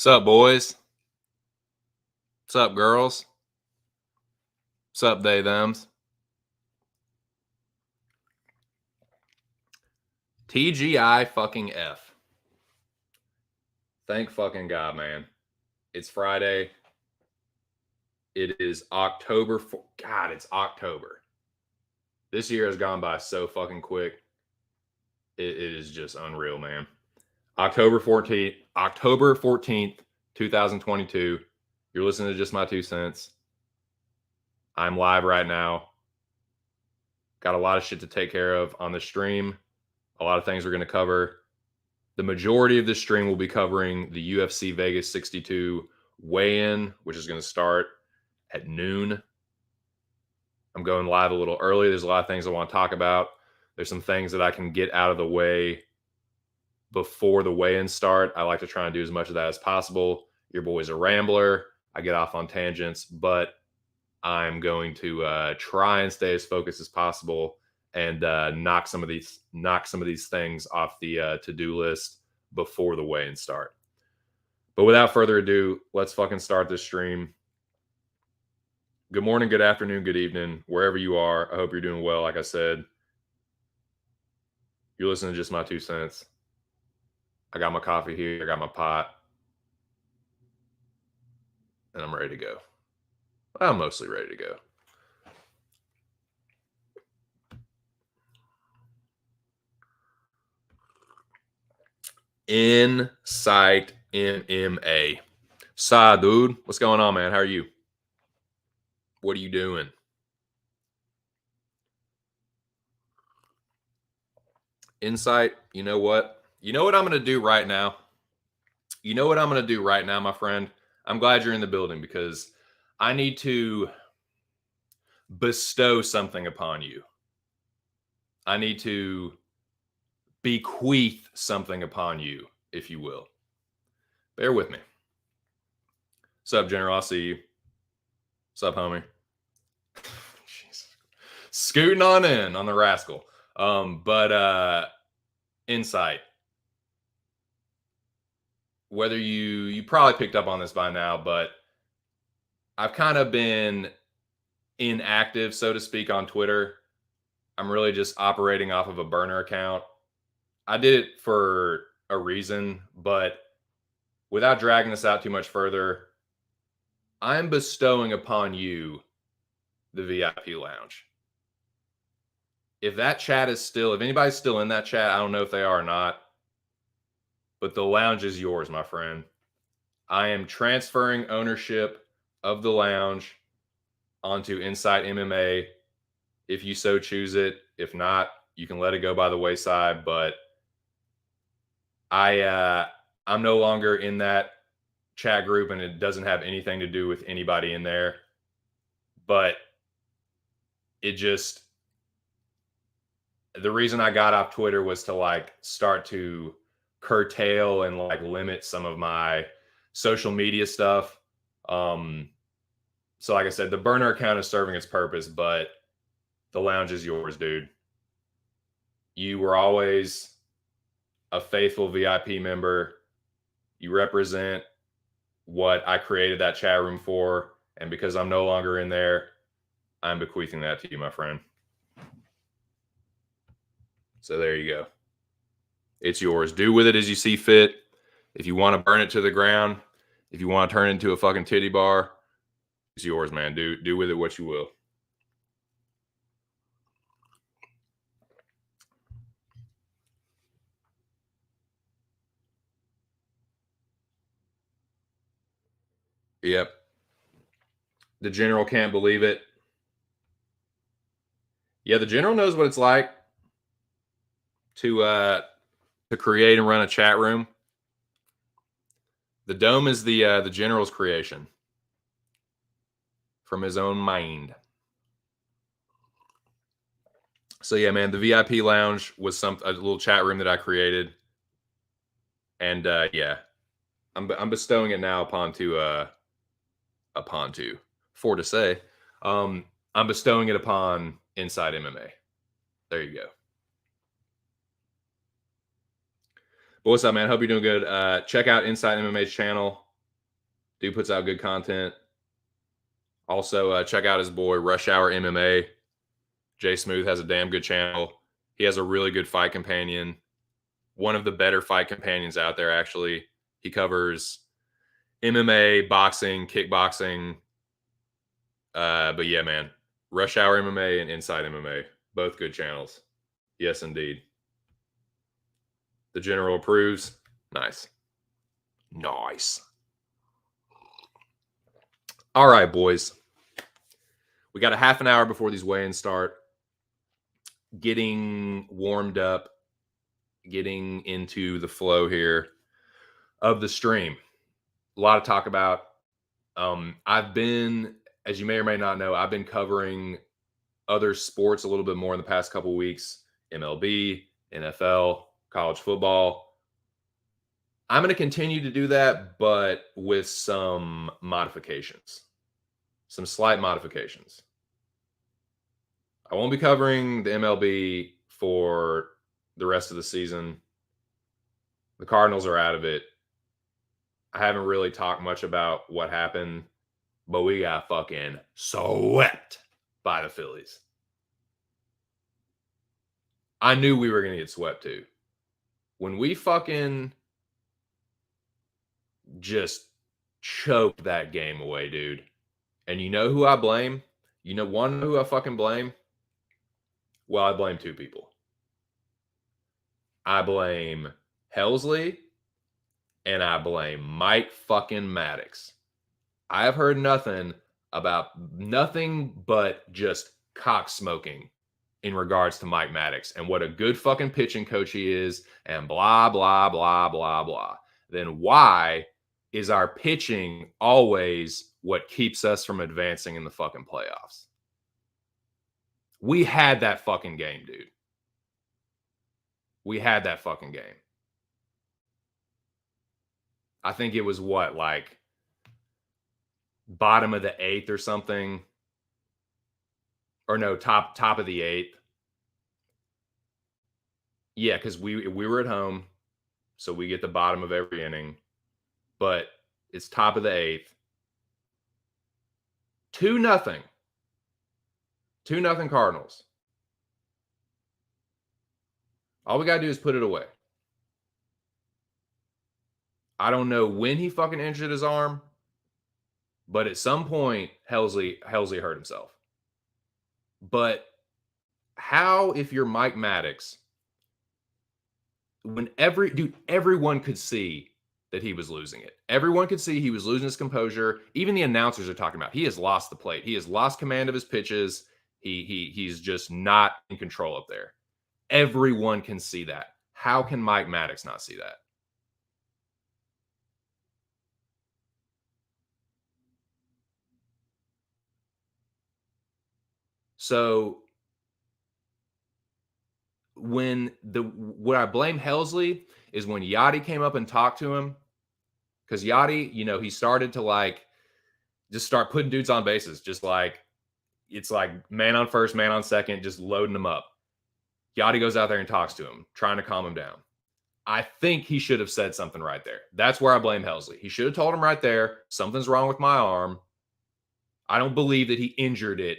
What's up, boys? What's up, girls? What's up, they, thems? TGI fucking F. Thank fucking God, man. It's Friday. It is October. God, it's October. This year has gone by so fucking quick. It is just unreal, man. October 14th, 2022. You're listening to Just My 2 Cents. I'm live right now. Got a lot of shit to take care of on the stream. A lot of things we're going to cover. The majority of this stream will be covering the UFC Vegas 62 weigh-in, which is going to start at noon. I'm going live a little early. There's a lot of things I want to talk about. There's some things that I can get out of the way before the weigh-in start. I like to try and do as much of that as possible. Your boy's a rambler. I get off on tangents, but I'm going to try and stay as focused as possible and knock some of these things off the to-do list before the weigh-in start. But without further ado, let's fucking start this stream. Good morning, good afternoon, good evening, wherever you are. I hope you're doing well. Like I said, you're listening to Just My 2 Cents. I got my coffee here. I got my pot. And I'm ready to go. I'm mostly ready to go. Insight MMA. Sa, dude. What's going on, man? How are you? What are you doing? Insight, you know what? You know what I'm going to do right now? You know what I'm going to do right now, my friend? I'm glad you're in the building because I need to bestow something upon you. I need to bequeath something upon you, if you will. Bear with me. What's up, General? I'll see you. What's up, homie? Jesus. Scooting on in on the rascal. But insight. Whether you probably picked up on this by now, but I've kind of been inactive, so to speak, on Twitter. I'm really just operating off of a burner account. I did it for a reason, but without dragging this out too much further, I'm bestowing upon you the VIP lounge. If that chat is still, if anybody's still in that chat, I don't know if they are or not, but the lounge is yours, my friend. I am transferring ownership of the lounge onto Insight MMA if you so choose it. If not, you can let it go by the wayside, but I'm no longer in that chat group and it doesn't have anything to do with anybody in there. But it just, the reason I got off Twitter was to like start to curtail and like limit some of my social media stuff. So like I said, the burner account is serving its purpose, but the lounge is yours, dude. You were always a faithful VIP member. You represent what I created that chat room for. And because I'm no longer in there, I'm bequeathing that to you, my friend. So there you go. It's yours. Do with it as you see fit. If you want to burn it to the ground, if you want to turn it into a fucking titty bar, it's yours, man. Do with it what you will. Yep. The general can't believe it. Yeah, the general knows what it's like to create and run a chat room. The dome is the general's creation from his own mind. So yeah, man, the VIP lounge was a little chat room that I created, and yeah, I'm bestowing it now upon for to say, I'm bestowing it upon Inside MMA. There you go. But what's up, man? Hope you're doing good. Check out Inside MMA's channel. Dude puts out good content. Also, check out his boy Rush Hour MMA. Jay Smooth has a damn good channel. He has a really good fight companion. One of the better fight companions out there, actually. He covers MMA, boxing, kickboxing. But yeah, man. Rush Hour MMA and Inside MMA. Both good channels. Yes, indeed. The general approves. Nice. Nice. All right, boys. We got a half an hour before these weigh-ins start. Getting warmed up. Getting into the flow here of the stream. A lot of talk about. I've been, as you may or may not know, I've been covering other sports a little bit more in the past couple of weeks. MLB, NFL, college football. I'm going to continue to do that, but with some modifications. Some slight modifications. I won't be covering the MLB for the rest of the season. The Cardinals are out of it. I haven't really talked much about what happened, but we got fucking swept by the Phillies. I knew we were going to get swept too. When we fucking just choked that game away, dude. And you know who I blame? You know one who I fucking blame? Well, I blame two people. I blame Helsley and I blame Mike fucking Maddox. I have heard nothing but just cock smoking in regards to Mike Maddox and what a good fucking pitching coach he is and blah, blah, blah, blah, blah. Then why is our pitching always what keeps us from advancing in the fucking playoffs? We had that fucking game, dude. We had that fucking game. I think it was like bottom of the 8th or something. Or no, top of the 8th. Yeah, because we were at home, so we get the bottom of every inning. But it's top of the 8th. 2-0. 2-0 Cardinals. All we got to do is put it away. I don't know when he fucking injured his arm, but at some point, Helsley hurt himself. But how, if you're Mike Maddox, when everyone could see that he was losing it. Everyone could see he was losing his composure. Even the announcers are talking about he has lost the plate. He has lost command of his pitches. He's just not in control up there. Everyone can see that. How can Mike Maddox not see that? So what I blame Helsley is when Yachty came up and talked to him, because Yachty, he started to just start putting dudes on bases, just like it's like man on first, man on second, just loading them up. Yachty goes out there and talks to him, trying to calm him down. I think he should have said something right there. That's where I blame Helsley. He should have told him right there, something's wrong with my arm. I don't believe that he injured it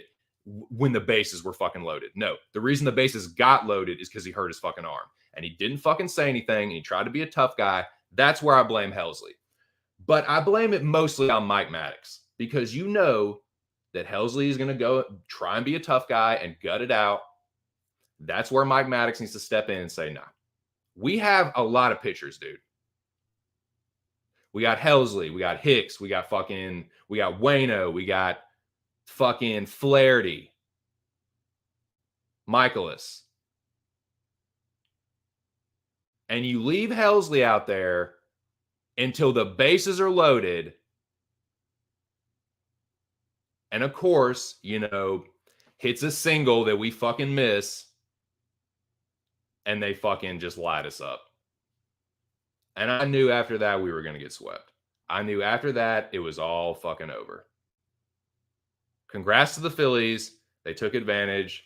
when the bases were fucking loaded. No, the reason the bases got loaded is because he hurt his fucking arm. And he didn't fucking say anything. And he tried to be a tough guy. That's where I blame Helsley. But I blame it mostly on Mike Maddox because you know that Helsley is going to go try and be a tough guy and gut it out. That's where Mike Maddox needs to step in and say, nah. We have a lot of pitchers, dude. We got Helsley, we got Hicks, we got Waino, we got fucking Flaherty, Michaelis. And you leave Helsley out there until the bases are loaded. And of course, hits a single that we fucking miss. And they fucking just light us up. And I knew after that we were going to get swept. I knew after that it was all fucking over. Congrats to the Phillies. They took advantage.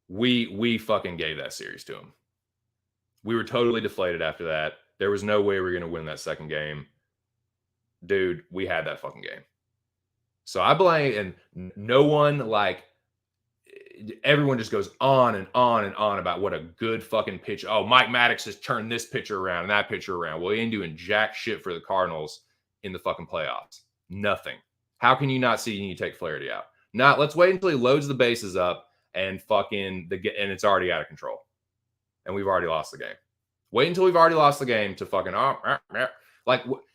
We fucking gave that series to them. We were totally deflated after that. There was no way we were going to win that second game. Dude, we had that fucking game. So I blame, and no one, everyone just goes on and on and on about what a good fucking pitch. Oh, Mike Maddox has turned this pitcher around and that pitcher around. Well, he ain't doing jack shit for the Cardinals in the fucking playoffs. Nothing. How can you not see you need to take Flaherty out? Let's wait until he loads the bases up and and it's already out of control. And we've already lost the game. Wait until we've already lost the game to fucking,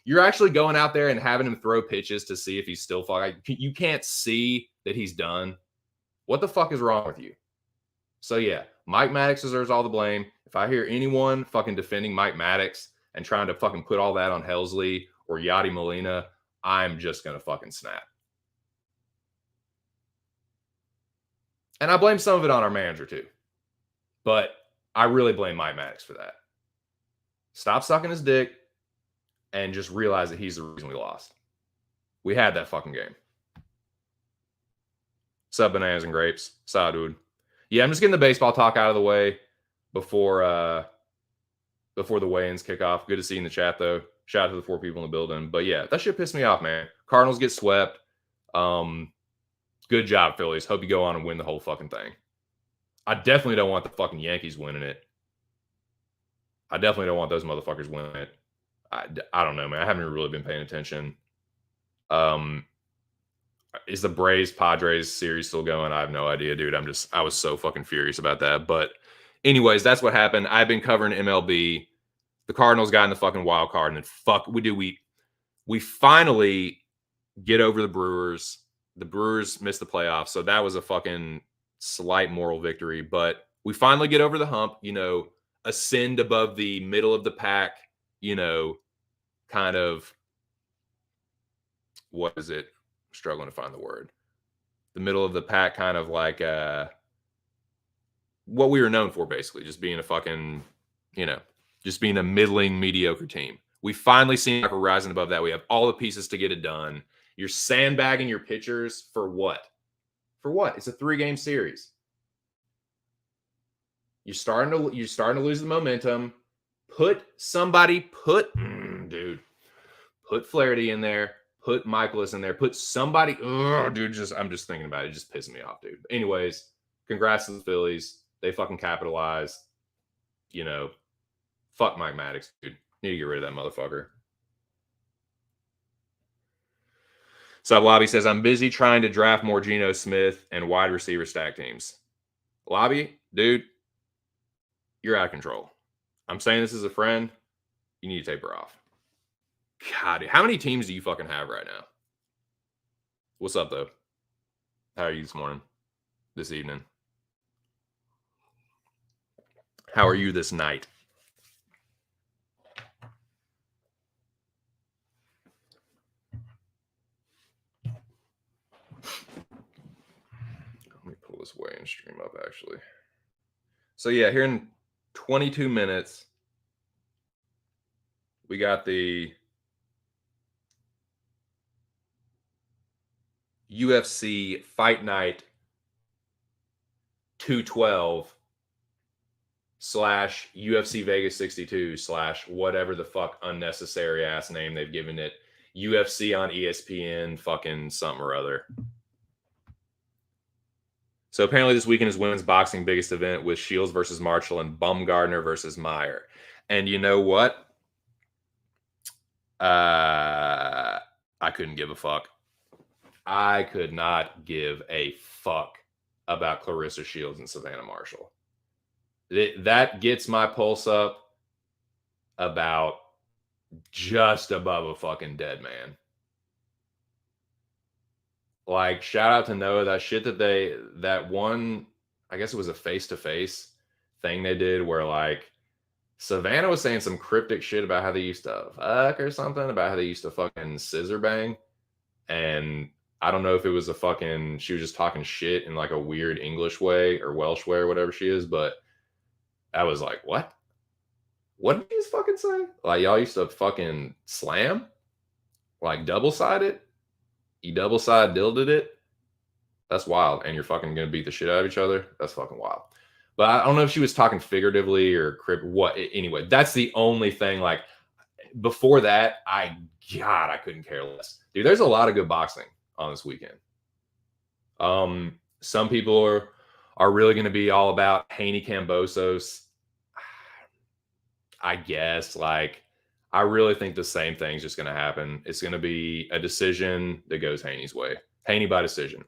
you're actually going out there and having him throw pitches to see if he's still fucking, you can't see that he's done. What the fuck is wrong with you? So yeah, Mike Maddox deserves all the blame. If I hear anyone fucking defending Mike Maddox and trying to fucking put all that on Helsley or Yadi Molina, I'm just going to fucking snap. And I blame some of it on our manager too. But I really blame Mike Maddox for that. Stop sucking his dick and just realize that he's the reason we lost. We had that fucking game. Sub bananas and grapes. Saw, dude. Yeah, I'm just getting the baseball talk out of the way before the weigh-ins kick off. Good to see you in the chat, though. Shout out to the 4 people in the building. But yeah, that shit pissed me off, man. Cardinals get swept. Good job, Phillies. Hope you go on and win the whole fucking thing. I definitely don't want the fucking Yankees winning it. I definitely don't want those motherfuckers winning it. I don't know, man. I haven't really been paying attention. Is the Braves-Padres series still going? I have no idea, dude. I was so fucking furious about that. But anyways, that's what happened. I've been covering MLB. The Cardinals got in the fucking wild card, and then we finally get over the Brewers. The Brewers missed the playoffs, so that was a fucking slight moral victory. But we finally get over the hump, ascend above the middle of the pack, kind of, what is it? I'm struggling to find the word. The middle of the pack, kind of like what we were known for, basically, just being a fucking, just being a middling, mediocre team. We finally seen like we're rising above that. We have all the pieces to get it done. You're sandbagging your pitchers for what? For what? It's a 3-game series. You're starting to lose the momentum. Put Flaherty in there. Put Michaelis in there. Put somebody. I'm just thinking about it. It just pissing me off, dude. Anyways, congrats to the Phillies. They fucking capitalized. Fuck Mike Maddox, dude. Need to get rid of that motherfucker. Sub Lobby says, I'm busy trying to draft more Geno Smith and wide receiver stack teams. Lobby, dude, you're out of control. I'm saying this as a friend. You need to taper off. God, dude, how many teams do you fucking have right now? What's up, though? How are you this morning? This evening? How are you this night? Let me pull this weigh-in stream up, actually. So, yeah, here in 22 minutes, we got the UFC Fight Night 212 / UFC Vegas 62 / whatever the fuck unnecessary ass name they've given it. UFC on ESPN fucking something or other. So apparently this weekend is women's boxing biggest event with Shields versus Marshall and Baumgardner versus Meyer. And you know what? I couldn't give a fuck. I could not give a fuck about Clarissa Shields and Savannah Marshall. That gets my pulse up about just above a fucking dead man. Like, shout out to Noah. That shit that one, I guess it was a face-to-face thing they did where, like, Savannah was saying some cryptic shit about how they used to fuck or something, about how they used to fucking scissor bang. And I don't know if it was she was just talking shit in like a weird English way or Welsh way or whatever she is, but I was like, what? What did you just fucking say? Like, y'all used to fucking slam? Like, double-sided? You double-side dilded it? That's wild. And you're fucking gonna beat the shit out of each other? That's fucking wild. But I don't know if she was talking figuratively or what. Anyway, that's the only thing. Like, before that, I couldn't care less. Dude, there's a lot of good boxing on this weekend. Some people are really going to be all about Haney Kambosos. I guess, like, I really think the same thing's just going to happen. It's going to be a decision that goes Haney's way. Haney by decision.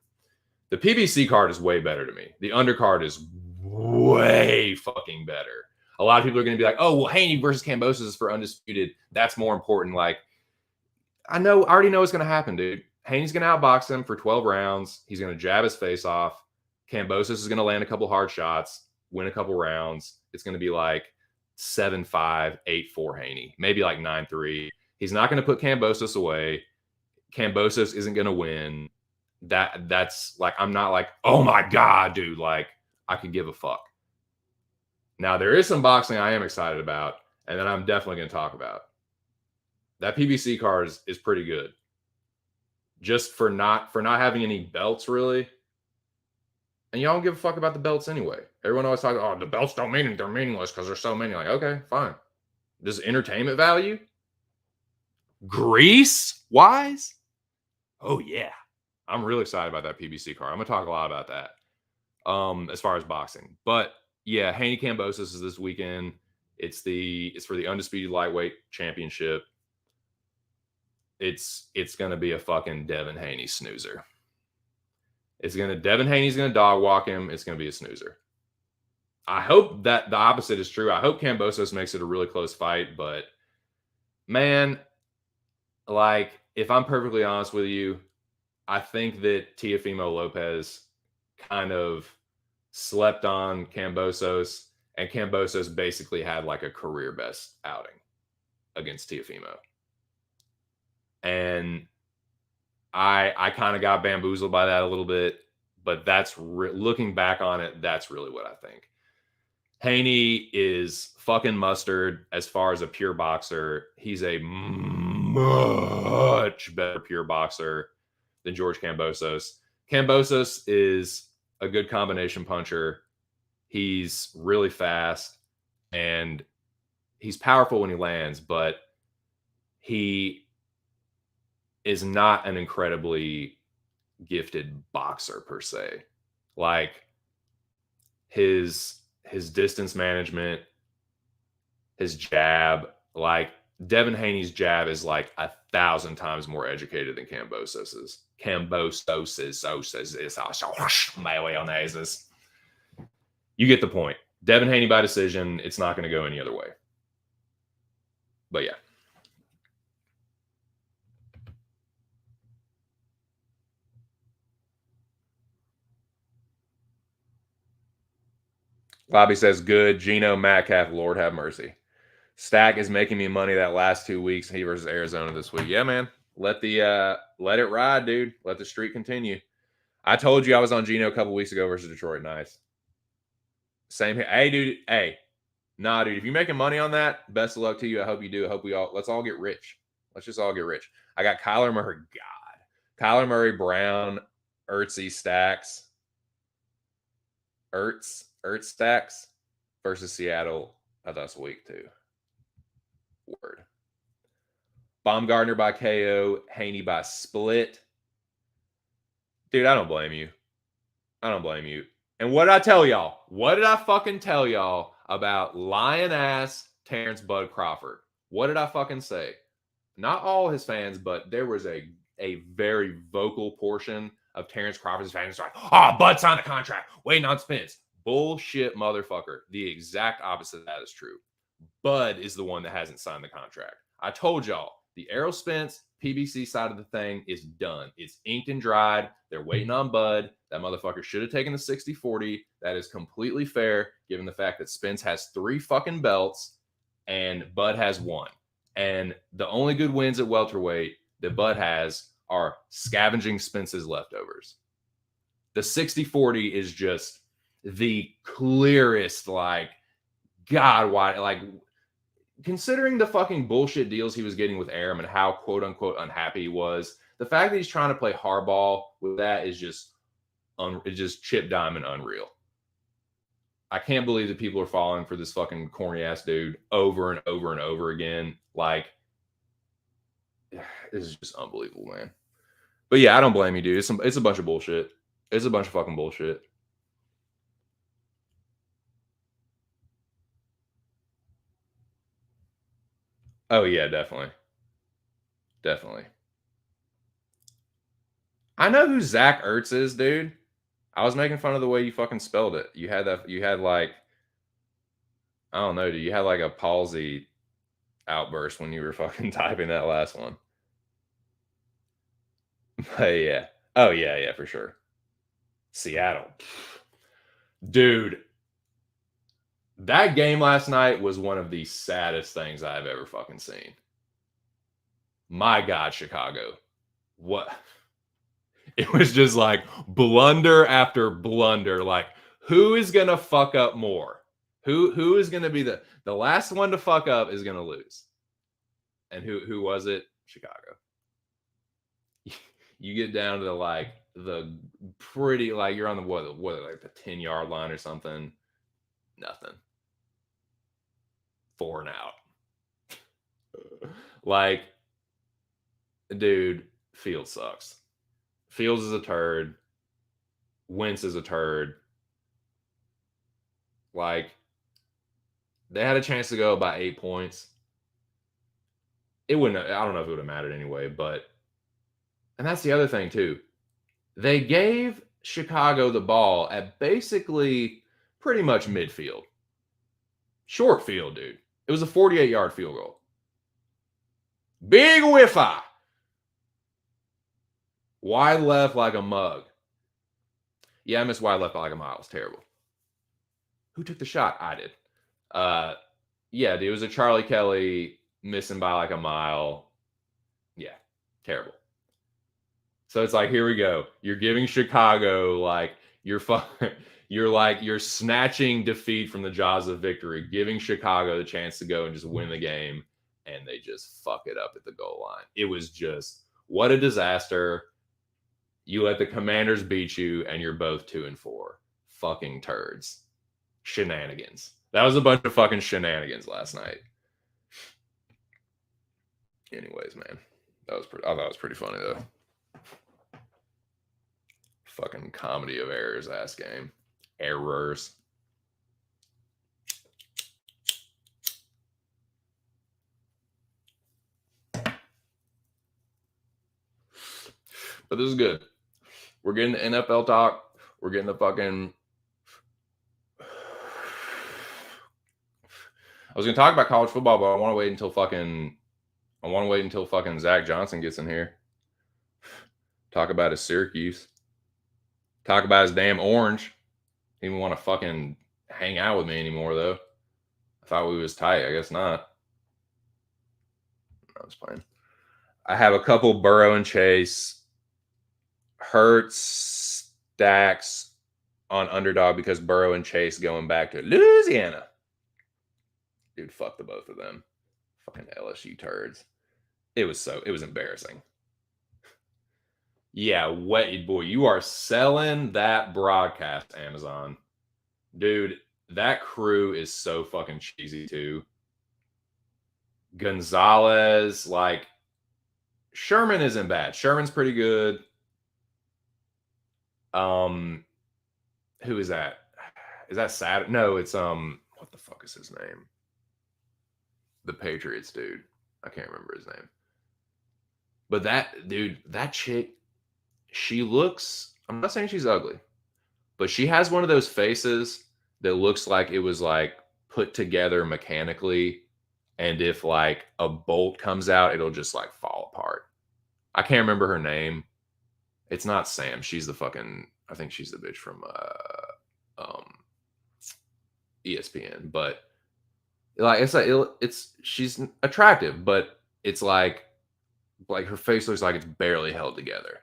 The PBC card is way better to me. The undercard is way fucking better. A lot of people are going to be like, oh, well, Haney versus Kambosos is for undisputed. That's more important. Like, I already know what's going to happen, dude. Haney's going to outbox him for 12 rounds. He's going to jab his face off. Kambosos is going to land a couple hard shots, win a couple rounds. It's going to be like 7-5, 8-4 Haney, maybe like 9-3. He's not going to put Kambosos away. Kambosos isn't going to win. That's like, I'm not like, oh my God, dude, like, I could give a fuck. Now, there is some boxing I am excited about, and then I'm definitely going to talk about. That PBC card is pretty good. Just for not having any belts, really. And y'all don't give a fuck about the belts anyway. Everyone always talks, oh, the belts don't mean they're meaningless because there's so many. Like, okay, fine. Does entertainment value? Grease-wise? Oh, yeah. I'm really excited about that PBC card. I'm going to talk a lot about that as far as boxing. But, yeah, Haney Kambosos is this weekend. It's for the Undisputed Lightweight Championship. It's going to be a fucking Devin Haney snoozer. Devin Haney's going to dog walk him. It's going to be a snoozer. I hope that the opposite is true. I hope Kambosos makes it a really close fight. But, man, like, if I'm perfectly honest with you, I think that Teofimo Lopez kind of slept on Kambosos, and Kambosos basically had like a career best outing against Teofimo. And I kind of got bamboozled by that a little bit, but that's looking back on it, that's really what I think. Haney is fucking mustard as far as a pure boxer. He's a much better pure boxer than George Kambosos. Kambosos is a good combination puncher. He's really fast and he's powerful when he lands, but he is not an incredibly gifted boxer per se. Like, his distance management, his jab, like Devin Haney's jab is like 1,000 times more educated than Kambosos's. You get the point. Devin Haney by decision. It's not going to go any other way. But yeah. Bobby says, good. Gino Metcalf, Lord have mercy. Stack is making me money that last 2 weeks. He versus Arizona this week. Yeah, man. Let it ride, dude. Let the streak continue. I told you I was on Gino a couple weeks ago versus Detroit. Nice. Same here. Hey, dude. Hey. Nah, dude. If you're making money on that, best of luck to you. I hope you do. I hope let's all get rich. Let's just all get rich. I got Kyler Murray. God. Kyler Murray, Brown, Ertzy, Stacks. Ertz Stacks versus Seattle. That's week 2. Word. Baumgartner by KO. Haney by split. Dude, I don't blame you. And what did I tell y'all? What did I fucking tell y'all about lion-ass Terrence Bud Crawford? What did I fucking say? not all his fans, but there was a very vocal portion of Terrence Crawford's fans like, oh, Bud signed a contract, waiting on Spence. Bullshit, motherfucker. The exact opposite of that is true. Bud is the one that hasn't signed the contract. I told y'all, the Errol Spence PBC side of the thing is done. It's inked and dried. They're waiting on Bud. That motherfucker should have taken the 60-40. That is completely fair, given the fact that Spence has 3 fucking belts and Bud has 1. And the only good wins at welterweight that Bud has are scavenging Spence's leftovers. The 60-40 is just the clearest, like, God, why, like, considering the fucking bullshit deals he was getting with Aram and how quote unquote unhappy he was, the fact that he's trying to play hardball with that is just, it's just Chip Diamond unreal. I can't believe that people are falling for this fucking corny ass dude over and over and over again. Like, this is just unbelievable, man. But yeah, I don't blame you, dude. It's a bunch of bullshit. It's a bunch of fucking bullshit. Oh yeah, definitely. Definitely. I know who Zach Ertz is, dude. I was making fun of the way you fucking spelled it. You had like, I don't know, dude. You had like a palsy outburst when you were fucking typing that last one. But yeah. Oh yeah, for sure. Seattle. Dude. That game last night was one of the saddest things I've ever fucking seen. My God, Chicago. What? It was just like blunder after blunder. Like, who is going to fuck up more? Who is going to be the last one to fuck up is going to lose? And who was it? Chicago. You get down to like the pretty, like you're on the what like the 10-yard line or something. Nothing. 4 and out. Like, dude, Fields sucks. Fields is a turd. Wentz is a turd. Like, they had a chance to go by 8 points. It wouldn't, I don't know if it would have mattered anyway, but, and that's the other thing too. They gave Chicago the ball at basically pretty much midfield. Short field, dude. It was a 48-yard field goal. Big whiff-eye. Wide left like a mug. Yeah, I missed wide left by like a mile. It was terrible. Who took the shot? I did. Yeah, dude, it was a Charlie Kelly missing by like a mile. Yeah, terrible. So it's like, here we go. You're giving Chicago like you're snatching defeat from the jaws of victory, giving Chicago the chance to go and just win the game, and they just fuck it up at the goal line. It was just, what a disaster. You let the Commanders beat you, and you're both 2-4. Fucking turds. Shenanigans. That was a bunch of fucking shenanigans last night. Anyways, man. I thought it was pretty funny, though. Fucking comedy of errors ass game. Errors. But this is good. We're getting the NFL talk. We're getting the fucking... I was going to talk about college football, but I want to wait until fucking Zach Johnson gets in here. Talk about his Syracuse. Talk about his damn orange. He didn't want to fucking hang out with me anymore, though. I thought we was tight. I guess not. I was playing. I have a couple Burrow and Chase. Hurts stacks on underdog because Burrow and Chase going back to Louisiana. Dude, fuck the both of them. Fucking LSU turds. It was embarrassing. Yeah, wait, boy, you are selling that broadcast, Amazon. Dude, that crew is so fucking cheesy, too. Gonzalez, like, Sherman isn't bad. Sherman's pretty good. Who is that? Is that Sad? No, it's, what the fuck is his name? The Patriots dude. I can't remember his name. But that chick, she looks, I'm not saying she's ugly, but she has one of those faces that looks like it was like put together mechanically. And if like a bolt comes out, it'll just like fall apart. I can't remember her name. It's not Sam. She's the fucking, I think she's the bitch from ESPN. But like she's attractive, but it's like her face looks like it's barely held together.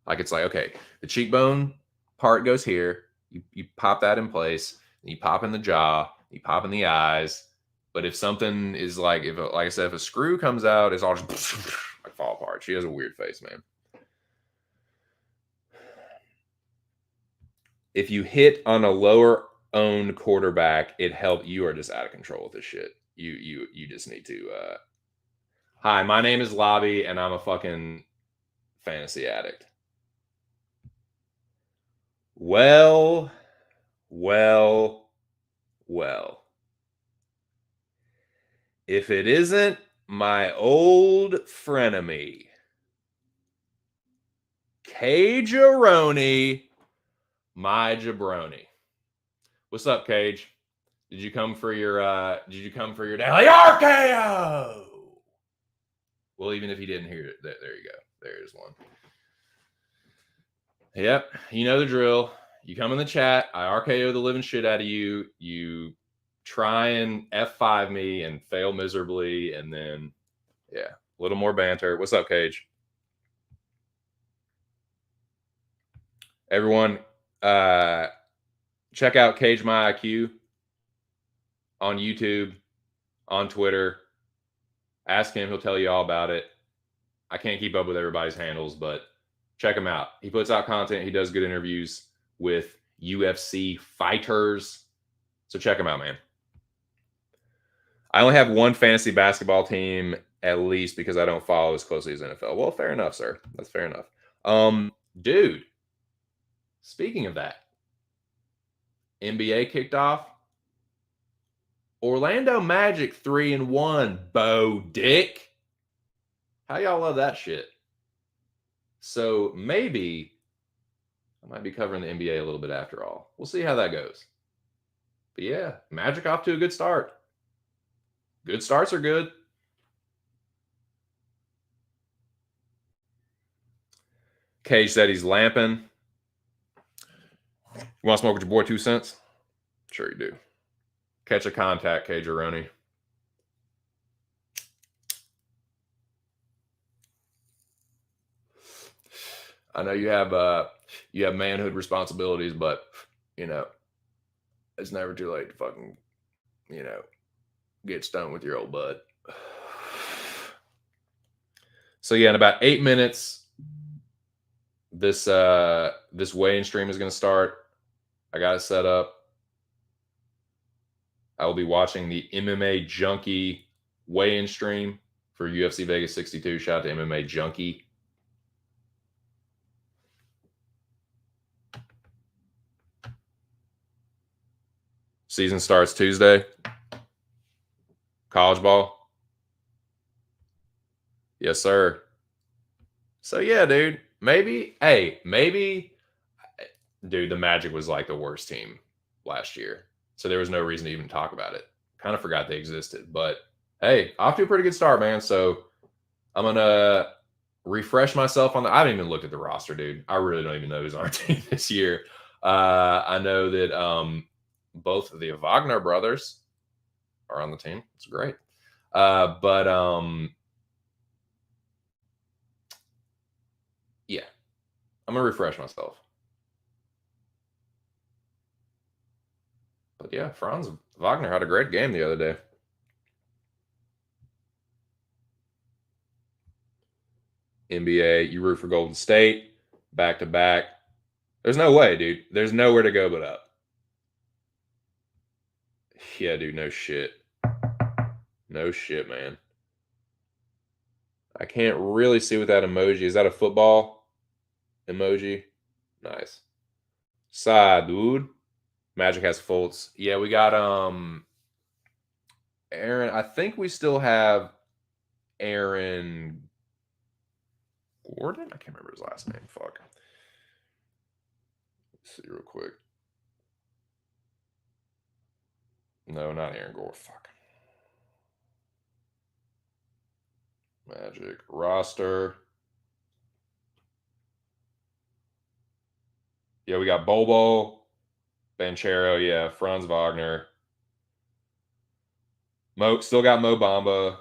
Like it's like, okay, the cheekbone part goes here. You pop that in place. You pop in the jaw. You pop in the eyes. But if something is like, like I said, if a screw comes out, it's all just like fall apart. She has a weird face, man. If you hit on a lower owned quarterback, it helped. You are just out of control with this shit. You just need to. Hi, my name is Lobby, and I'm a fucking fantasy addict. Well. If it isn't my old frenemy, Cageroni, my jabroni. What's up, Cage? Did you come for your daily RKO? Well, even if you didn't hear it, there you go. There's one. Yep, you know the drill. You come in the chat, I RKO the living shit out of you. You try and F5 me and fail miserably, and then yeah, a little more banter. What's up, Cage? Everyone, check out Cage My IQ on YouTube, on Twitter. Ask him, he'll tell you all about it. I can't keep up with everybody's handles, but check him out. He puts out content. He does good interviews with UFC fighters. So check him out, man. I only have one fantasy basketball team at least because I don't follow as closely as NFL. Well, fair enough, sir. That's fair enough. Dude, speaking of that, NBA kicked off. Orlando Magic 3-1, Bo Dick. How y'all love that shit? So maybe I might be covering the NBA a little bit after all. We'll see how that goes. But yeah, Magic off to a good start. Good starts are good. Cage said he's lamping. You want to smoke with your boy 2 cents? Sure you do. Catch a contact, Cageroni. I know you have manhood responsibilities, but you know, it's never too late to fucking, get stoned with your old bud. So yeah, in about 8 minutes, this weigh-in stream is going to start. I got it set up. I will be watching the MMA Junkie weigh-in stream for UFC Vegas 62. Shout out to MMA Junkie. Season starts Tuesday. College ball. Yes, sir. So yeah, dude. Maybe, dude, the Magic was like the worst team last year. So there was no reason to even talk about it. Kind of forgot they existed. But hey, off to a pretty good start, man. So I'm going to refresh myself on I haven't even looked at the roster, dude. I really don't even know who's on our team this year. I know that both of the Wagner brothers are on the team. It's great. But yeah, I'm going to refresh myself. But yeah, Franz Wagner had a great game the other day. NBA, you root for Golden State, back to back. There's no way, dude. There's nowhere to go but up. Yeah, dude, no shit. No shit, man. I can't really see with that emoji. Is that a football emoji? Nice. Side, dude. Magic has Fultz. Yeah, we got Aaron. I think we still have Aaron Gordon? I can't remember his last name. Fuck. Let's see real quick. No, not Aaron Gore. Fuck. Magic roster. Yeah, we got Bobo, Banchero, yeah, Franz Wagner. Still got Mo Bamba,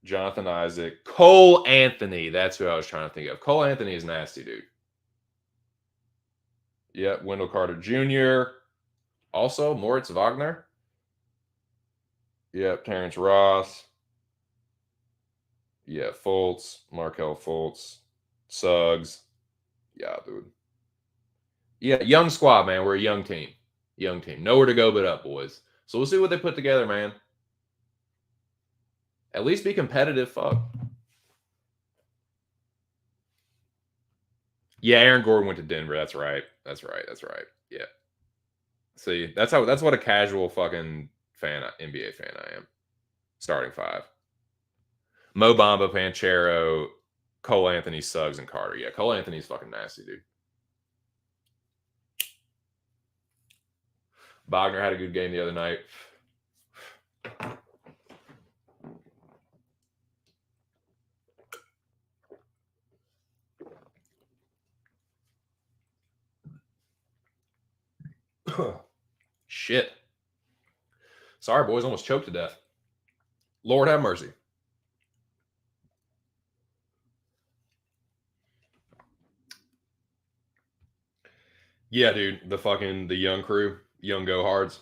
Jonathan Isaac, Cole Anthony. That's who I was trying to think of. Cole Anthony is nasty, dude. Yep, Wendell Carter Jr. Also, Moritz Wagner. Yep, Terrence Ross. Yeah, Fultz, Markel Fultz, Suggs. Yeah, dude. Yeah, young squad, man. We're a young team. Young team. Nowhere to go but up, boys. So we'll see what they put together, man. At least be competitive. Fuck. Yeah, Aaron Gordon went to Denver. That's right. That's right. That's right. Yeah. See, that's what a casual fucking fan, NBA fan I am. Starting five. Mo Bamba, Panchero, Cole Anthony, Suggs, and Carter. Yeah, Cole Anthony's fucking nasty, dude. Wagner had a good game the other night. Shit. Sorry, boys. Almost choked to death. Lord have mercy. Yeah, dude. The young crew. Young go-hards.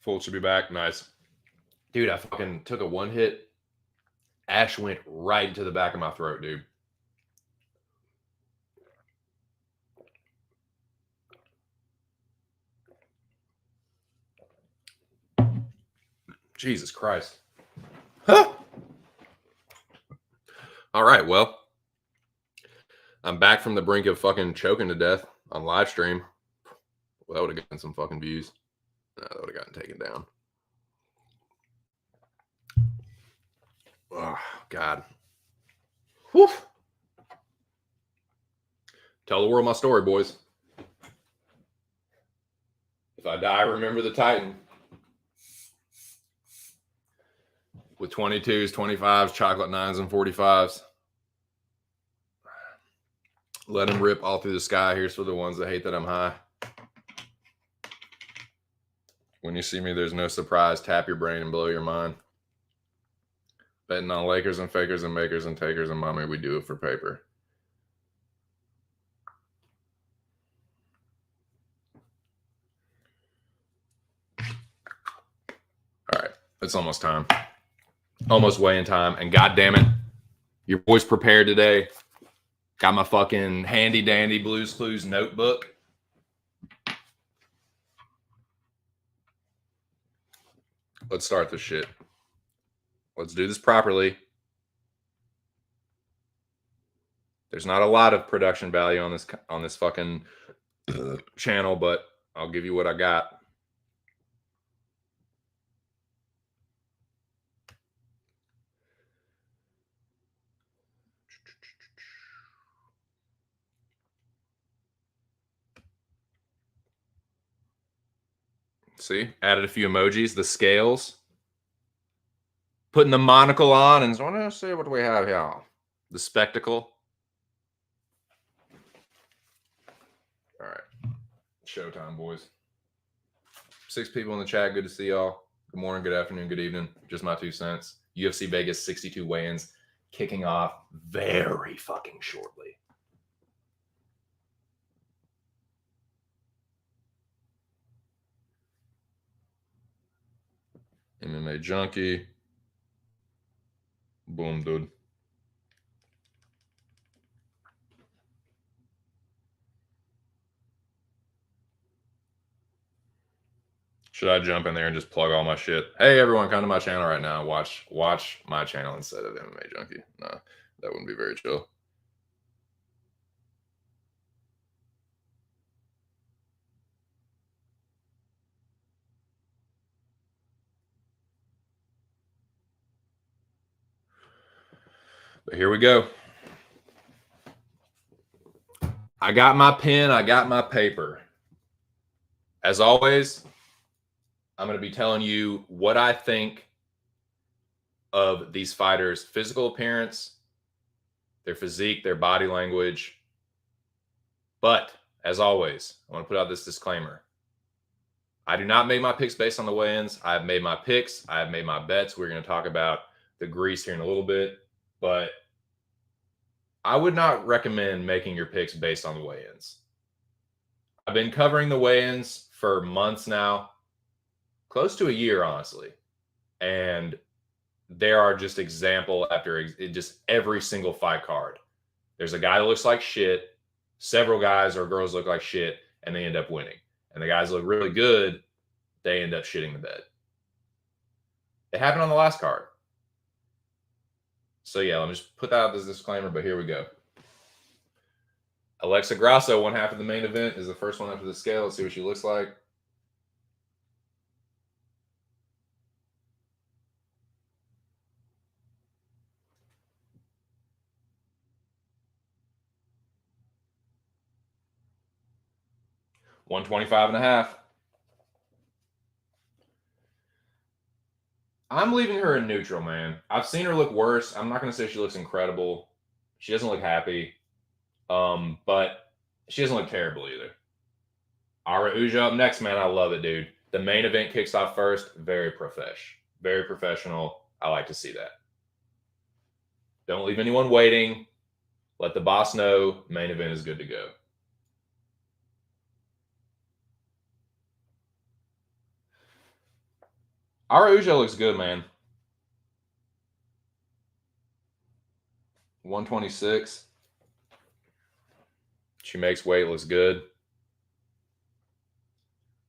Fultz should be back. Nice. Dude, I fucking took a one hit. Ash went right into the back of my throat, dude. Jesus Christ. Huh. All right, well, I'm back from the brink of fucking choking to death on live stream. Well, that would have gotten some fucking views. No, that would have gotten taken down. Oh, God. Whew. Tell the world my story, boys. If I die, remember the Titan. With 22s, 25s, chocolate 9s, and 45s. Let them rip all through the sky. Here's for the ones that hate that I'm high. When you see me, there's no surprise. Tap your brain and blow your mind. Betting on Lakers and fakers and makers and takers and mommy, we do it for paper. All right, it's almost time. Almost weighing time. And God damn it, your boy's prepared today. Got my fucking handy dandy Blues Clues notebook. Let's start this shit. Let's do this properly. There's not a lot of production value on this fucking channel, but I'll give you what I got. See, added a few emojis, the scales, putting the monocle on, and so let's see what we have here. The spectacle. All right, showtime, boys. 6 people in the chat. Good to see y'all. Good morning, good afternoon, good evening. Just my 2 cents. UFC Vegas 62 weigh-ins kicking off very fucking shortly. MMA Junkie. Boom, dude. Should I jump in there and just plug all my shit? Hey, everyone, come to my channel right now. Watch my channel instead of MMA Junkie. No, that wouldn't be very chill. But here we go. I got my pen. I got my paper. As always, I'm going to be telling you what I think of these fighters' physical appearance, their physique, their body language. But as always, I want to put out this disclaimer. I do not make my picks based on the weigh-ins. I have made my picks. I have made my bets. We're going to talk about the grease here in a little bit. But I would not recommend making your picks based on the weigh-ins. I've been covering the weigh-ins for months now, close to a year, honestly. And there are just example after just every single fight card. There's a guy that looks like shit. Several guys or girls look like shit, and they end up winning. And the guys look really good, they end up shitting the bed. It happened on the last card. So yeah, let me just put that out as a disclaimer, but here we go. Alexa Grosso, one half of the main event, is the first one up to the scale. Let's see what she looks like. $125.5. I'm leaving her in neutral, man. I've seen her look worse. I'm not going to say she looks incredible. She doesn't look happy. But she doesn't look terrible either. Araujo up next, man. I love it, dude. The main event kicks off first. Very professional. I like to see that. Don't leave anyone waiting. Let the boss know main event is good to go. Araujo looks good, man. 126. She makes weight, looks good.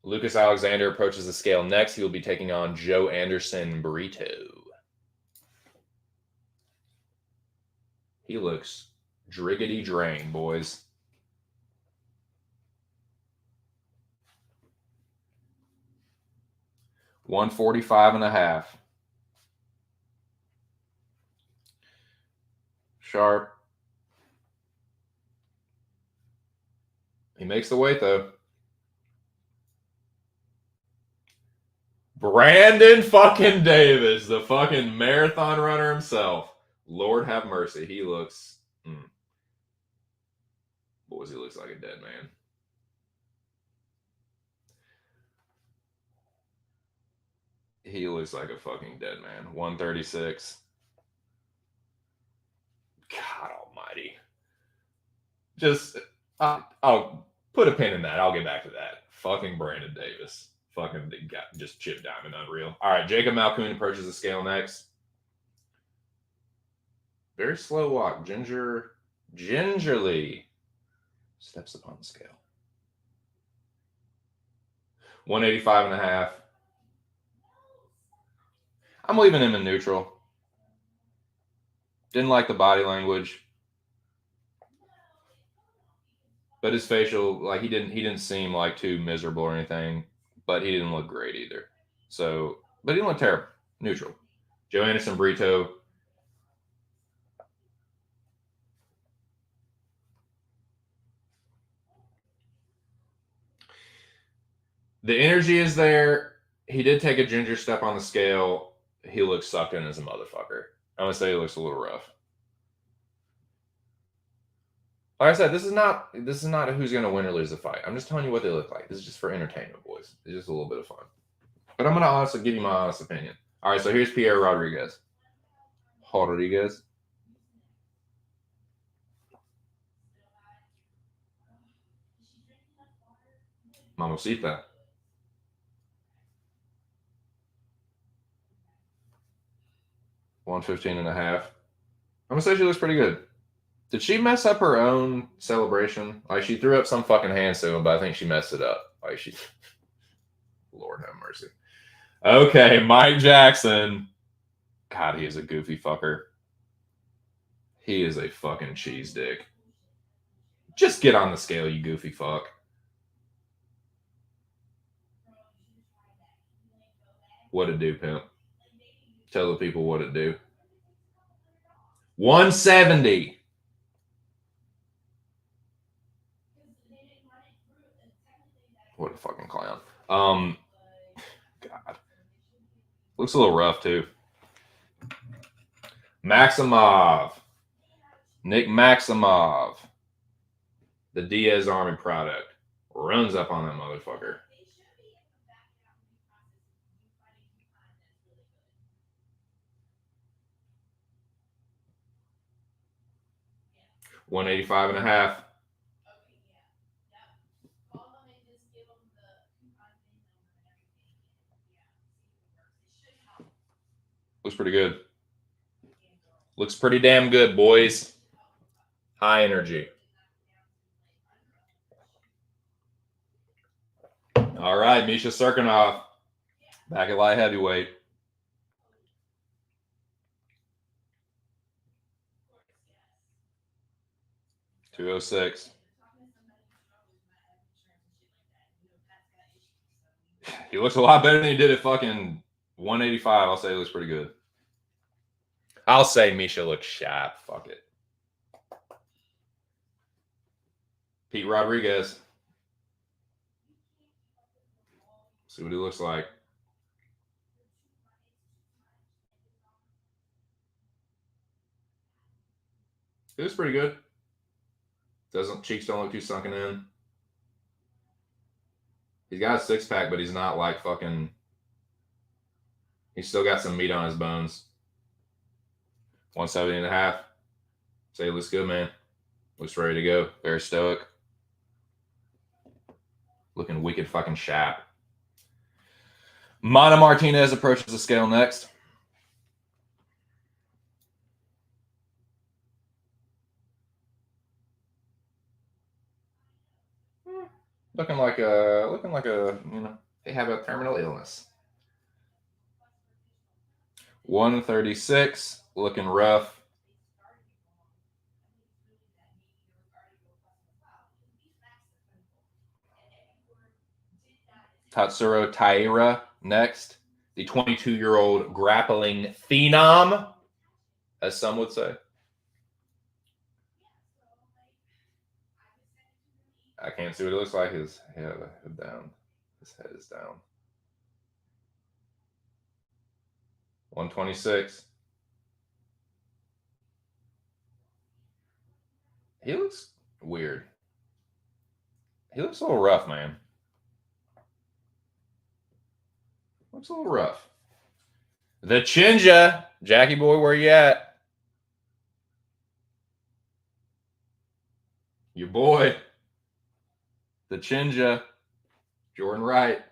Lucas Alexander approaches the scale next. He will be taking on Joe Anderson Brito. He looks driggity drain, boys. $145.5. Sharp. He makes the weight, though. Brandon fucking Davis, the fucking marathon runner himself. Lord have mercy. He looks... Boys, he looks like a dead man. He looks like a fucking dead man. 136. God almighty. Just... I'll put a pin in that. I'll get back to that. Fucking Brandon Davis. Fucking got just chip diamond unreal. All right, Jacob Malkoon approaches the scale next. Very slow walk. Gingerly steps upon the scale. 185.5. I'm leaving him in neutral. Didn't like the body language. But his facial, like he didn't seem like too miserable or anything. But he didn't look great either. So, but he didn't look terrible. Neutral. Joe Anderson Brito. The energy is there. He did take a ginger step on the scale. He looks sucked in as a motherfucker. I'm gonna say he looks a little rough. Like I said, this is not who's gonna win or lose the fight. I'm just telling you what they look like. This is just for entertainment, boys. It's just a little bit of fun. But I'm gonna honestly give you my honest opinion. All right, so here's Pierre Rodriguez. Mamacita. $115.5. I'm gonna say she looks pretty good. Did she mess up her own celebration? Like she threw up some fucking hand signal, but I think she messed it up. Like she, Lord have mercy. Okay, Mike Jackson. God, he is a goofy fucker. He is a fucking cheese dick. Just get on the scale, you goofy fuck. What it do, pimp? Tell the people what it do. 170. What a fucking clown. God. Looks a little rough, too. Maximov. Nick Maximov. The Diaz Army product. Runs up on that motherfucker. $185.5. Looks pretty good. Looks pretty damn good, boys. High energy. All right, Misha Serkinov. Back at light heavyweight. $206. He looks a lot better than he did at fucking 185. I'll say he looks pretty good. I'll say Misha looks sharp. Fuck it. Pete Rodriguez. See what he looks like. He looks pretty good. Cheeks don't look too sunken in. He's got a six-pack, but he's not like fucking... He's still got some meat on his bones. 170.5. Say he looks good, man. Looks ready to go. Very stoic. Looking wicked fucking sharp. Martinez approaches the scale next. Looking like a, you know, they have a terminal illness. 136, looking rough. Tatsuro Tyra next. The 22-year-old grappling phenom, as some would say. I can't see what it looks like. His head down. His head is down. 126. He looks weird. He looks a little rough, man. Looks a little rough. The Chinja. Jackie boy, where you at? Your boy. The Chinja. Jordan Wright.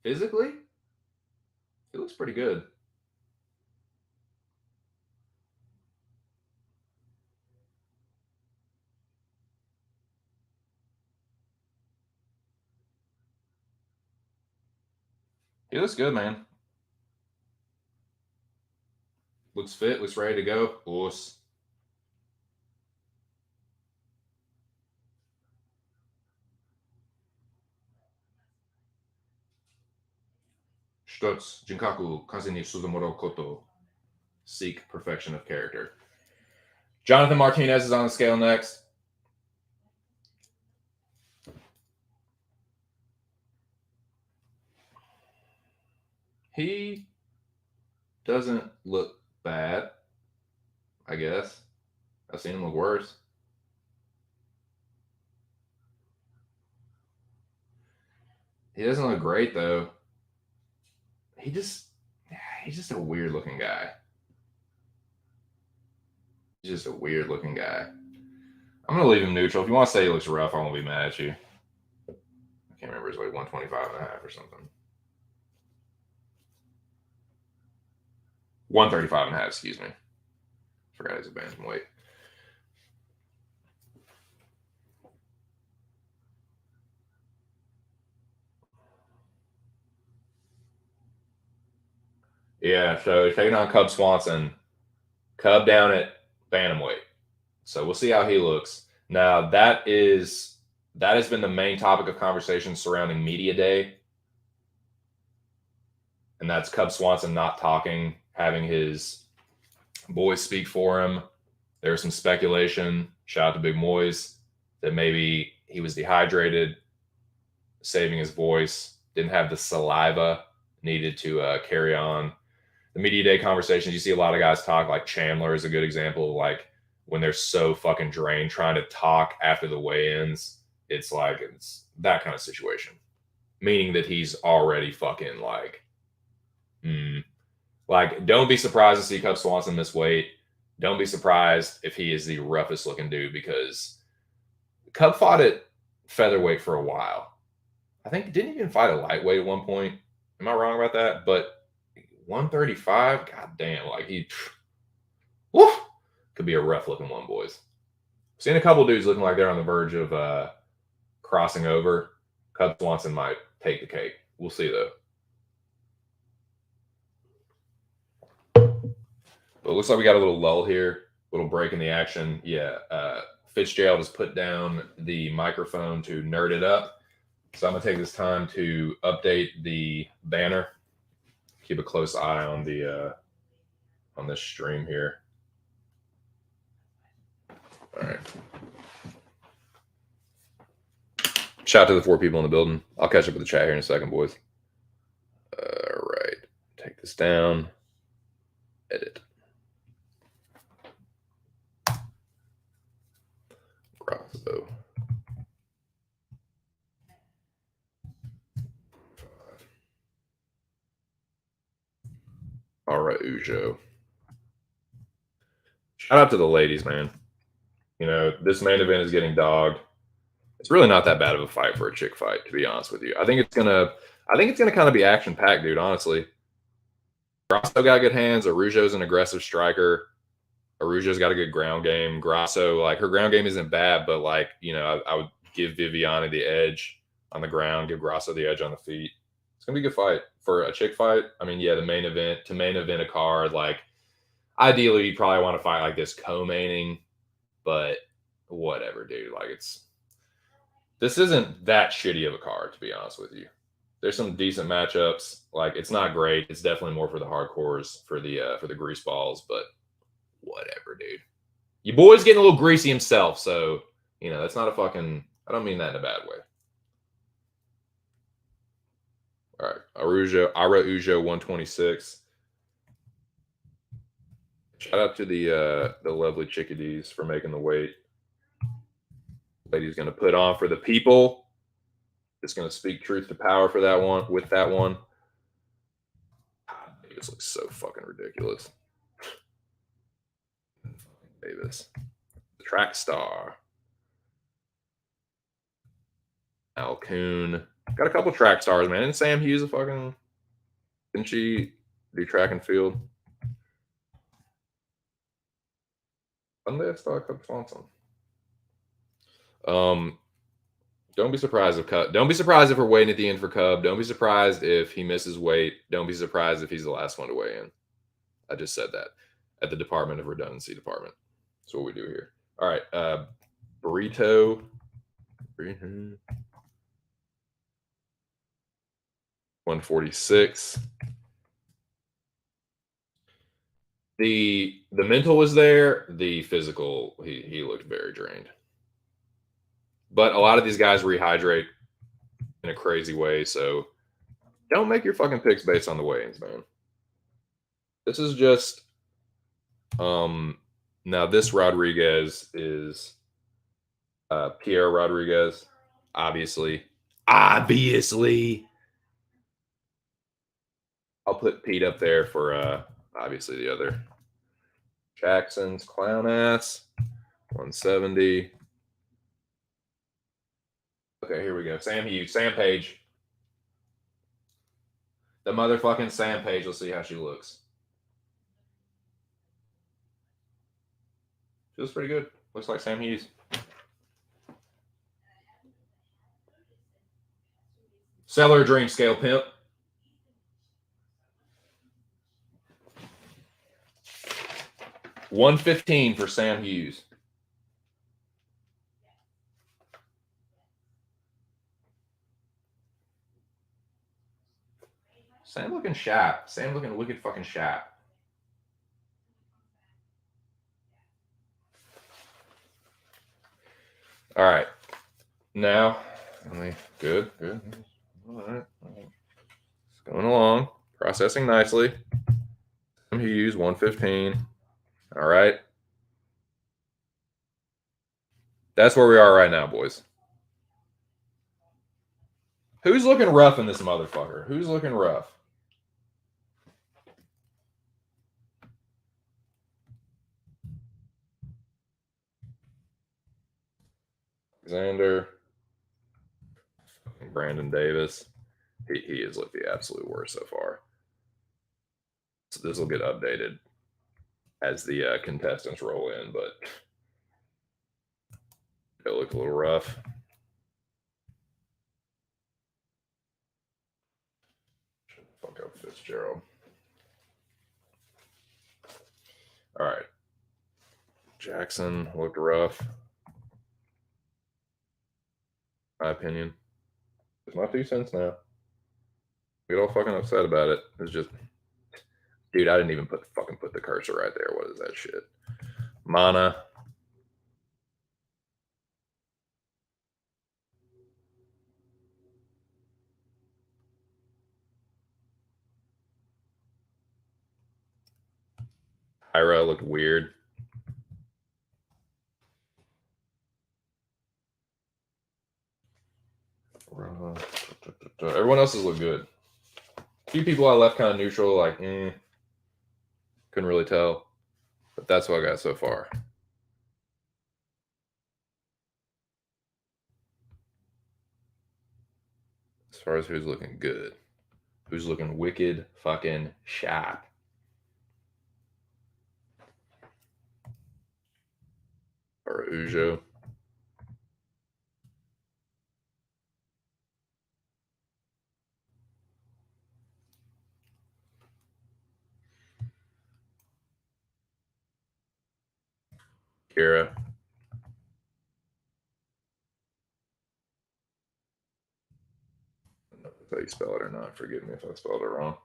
Physically, he looks pretty good. He looks good, man. Looks fit, looks ready to go. Us. Stutz, Jinkaku, Kazini, Suzumoro, Koto. Seek perfection of character. Jonathan Martinez is on the scale next. He doesn't look bad, I guess. I've seen him look worse. He doesn't look great, though. He's just a weird looking guy. He's just a weird looking guy. I'm going to leave him neutral. If you want to say he looks rough, I won't be mad at you. I can't remember. It's like 125.5 or something. 135.5, excuse me. Forgot he's a bantamweight. Yeah, so he's taking on Cub Swanson. Cub down at bantamweight. So we'll see how he looks. Now, that has been the main topic of conversation surrounding Media Day. And that's Cub Swanson not talking, having his Boys speak for him. There was some speculation, shout out to Big Moise, that maybe he was dehydrated, saving his voice, didn't have the saliva needed to carry on. The media day conversations, you see a lot of guys talk, like Chandler is a good example of like when they're so fucking drained trying to talk after the weigh-ins. It's like, it's that kind of situation. Meaning that he's already fucking like, like, don't be surprised to see Cub Swanson miss weight. Don't be surprised if he is the roughest looking dude, because Cub fought at featherweight for a while. I think he didn't even fight a lightweight at one point. Am I wrong about that? But 135, god damn, like he woof, could be a rough looking one, boys. Seen a couple dudes looking like they're on the verge of crossing over. Cub Swanson might take the cake. We'll see though. But it looks like we got a little lull here, a little break in the action. Yeah, Fitzgerald has put down the microphone to nerd it up. So I'm going to take this time to update the banner. Keep a close eye on the on this stream here. All right. Shout out to the 4 people in the building. I'll catch up with the chat here in a second, boys. All right. Take this down. Edit. Grosso. All right, Ujo. Shout out to the ladies, man. You know, this main event is getting dogged. It's really not that bad of a fight for a chick fight, to be honest with you. I think it's gonna kind of be action packed, dude. Honestly, Grosso got good hands. Arujo's an aggressive striker. Arujo's got a good ground game. Grosso, like, her ground game isn't bad, but like, you know, I would give Viviani the edge on the ground, give Grosso the edge on the feet. It's gonna be a good fight for a chick fight. I mean, yeah, the main event a card, like, ideally you probably want to fight like this co-maining, but whatever, dude. Like, this isn't that shitty of a card, to be honest with you. There's some decent matchups. Like, it's not great. It's definitely more for the hardcores, for the grease balls, but whatever, dude. Your boy's getting a little greasy himself, so, you know, that's not a fucking, I don't mean that in a bad way. All right, Ira Ujo 126. Shout out to the lovely chickadees for making the weight. Lady's going to put on for the people. Just going to speak truth to power for that one. With that one, this looks so fucking ridiculous. Davis, the track star. Malkoon. Got a couple track stars, man. And Sam Hughes a fucking, didn't she do track and field? Sunday I saw Cub Swanson. Don't be surprised if we're waiting at the end for Cub. Don't be surprised if he misses weight. Don't be surprised if he's the last one to weigh in. I just said that at the Department of Redundancy department. That's what we do here. All right. Burrito. 146. The mental was there. The physical, he looked very drained. But a lot of these guys rehydrate in a crazy way, so don't make your fucking picks based on the weigh-ins, man. This is just now this Rodriguez is Pierre Rodriguez, obviously. I'll put Pete up there for obviously the other. Jackson's clown ass 170. Okay, here we go. Sam Hughes, Sam Page. The motherfucking Sam Page. Let's see how she looks. She looks pretty good. Looks like Sam Hughes. Sell her dream scale, pimp. $115 for Sam Hughes. Sam looking sharp. Sam looking wicked fucking sharp. All right. Now, good. All right. It's going along. Processing nicely. Hughes, 115. All right. That's where we are right now, boys. Who's looking rough in this motherfucker? Who's looking rough? Alexander. Brandon Davis. He has looked the absolute worst so far. So this will get updated as the contestants roll in, but it look a little rough. Fuck up Fitzgerald. All right. Jackson looked rough. My opinion. It's my 2 cents now. Get all fucking upset about it. It's just, dude, I didn't even put the cursor right there. What is that shit? Mana. Tyra looked weird. Everyone else has looked good. A few people I left kind of neutral, like, couldn't really tell. But that's what I got so far. As far as who's looking good. Who's looking wicked fucking sharp. Or Ujo. Kira. I don't know if how you spell it or not. Forgive me if I spelled it wrong.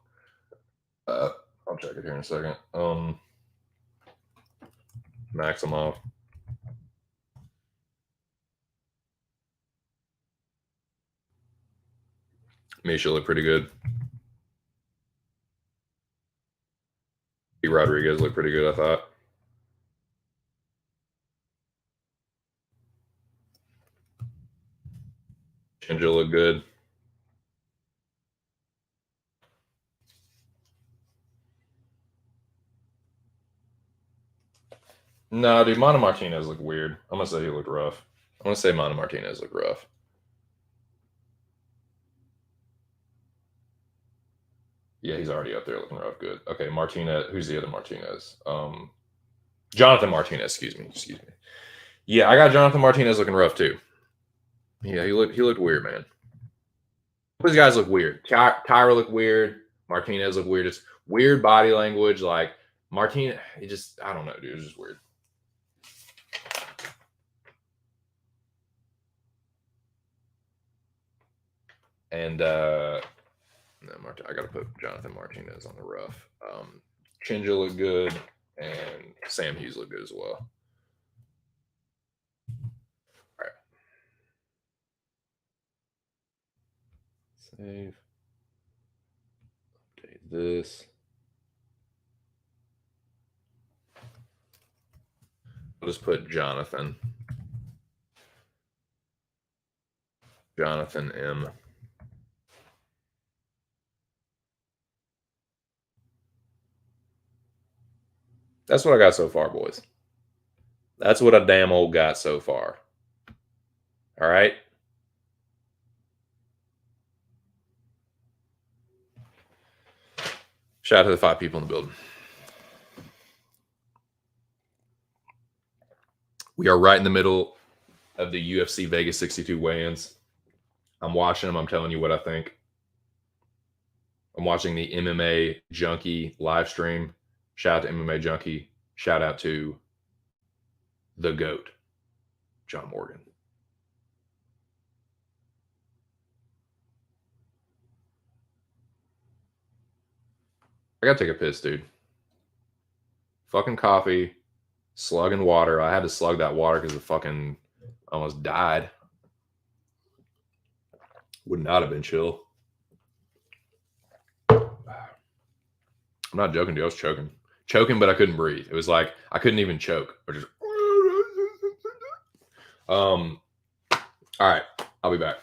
I'll check it here in a second. Maximov. Misha looked pretty good. Rodriguez looked pretty good, I thought. Chinja looked good. No, dude, Mana Martinez looked weird. I'm going to say he looked rough. I'm going to say Mana Martinez looked rough. Yeah, he's already up there looking rough. Good. Okay, Martinez. Who's the other Martinez? Jonathan Martinez. Excuse me. Yeah, I got Jonathan Martinez looking rough too. Yeah, he looked weird, man. These guys look weird. Tyra looked weird. Martinez looked weird. Just weird body language. Like Martinez, he just, I don't know, dude. It was just weird. And I got to put Jonathan Martinez on the rough. Chinja looked good, and Sam Hughes looked good as well. All right. Save. Update this. I'll just put Jonathan. Jonathan M. That's what I got so far, boys. That's what I damn old got so far. All right. Shout out to the 5 people in the building. We are right in the middle of the UFC Vegas 62 weigh-ins. I'm watching them. I'm telling you what I think. I'm watching the MMA Junkie live stream. Shout out to MMA Junkie. Shout out to the GOAT, John Morgan. I gotta take a piss, dude. Fucking coffee, slugging water. I had to slug that water because the fucking Almost died. Would not have been chill. I'm not joking, dude. I was choking, but I couldn't breathe. It was like I couldn't even choke. Or just all right, I'll be back.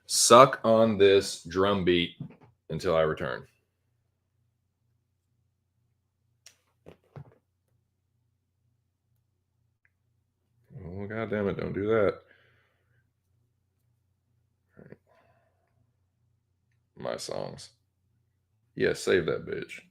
Suck on this drum beat until I return. Oh, God damn it. Don't do that. Right. My songs. Yeah, save that bitch.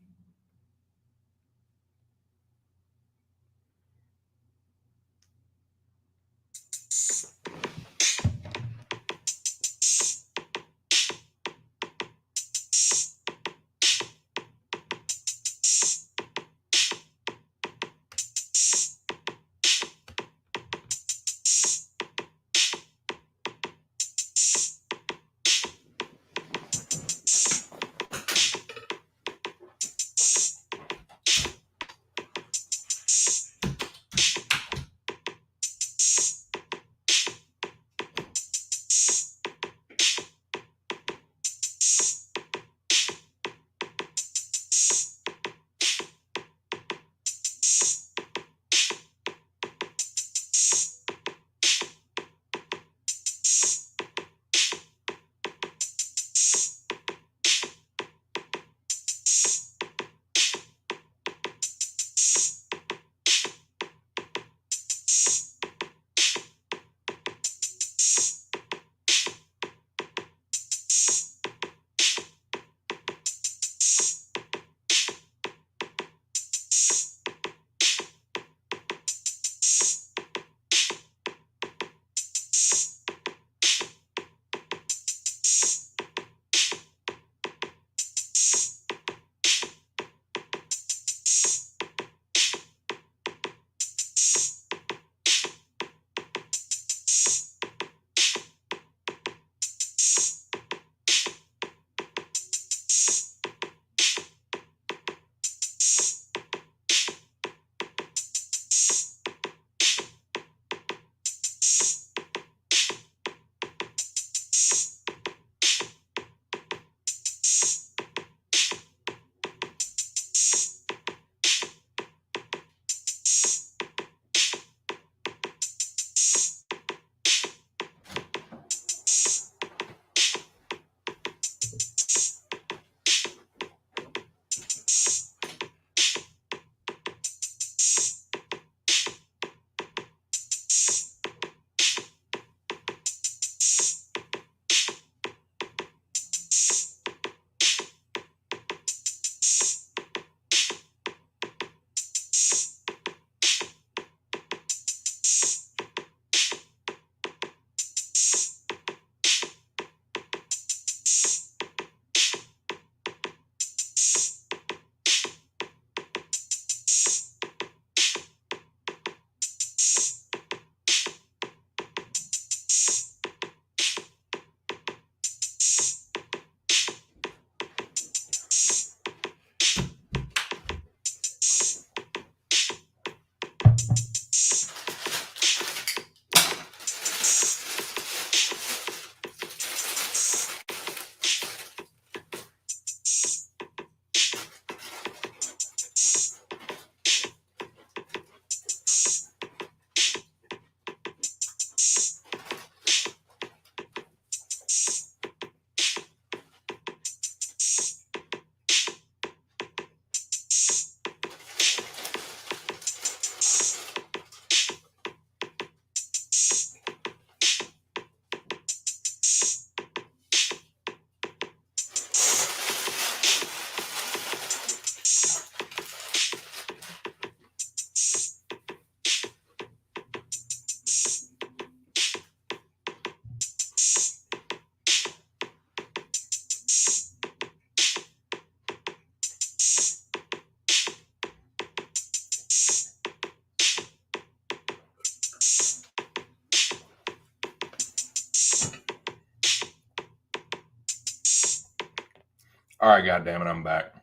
All right, goddamn it, I'm back.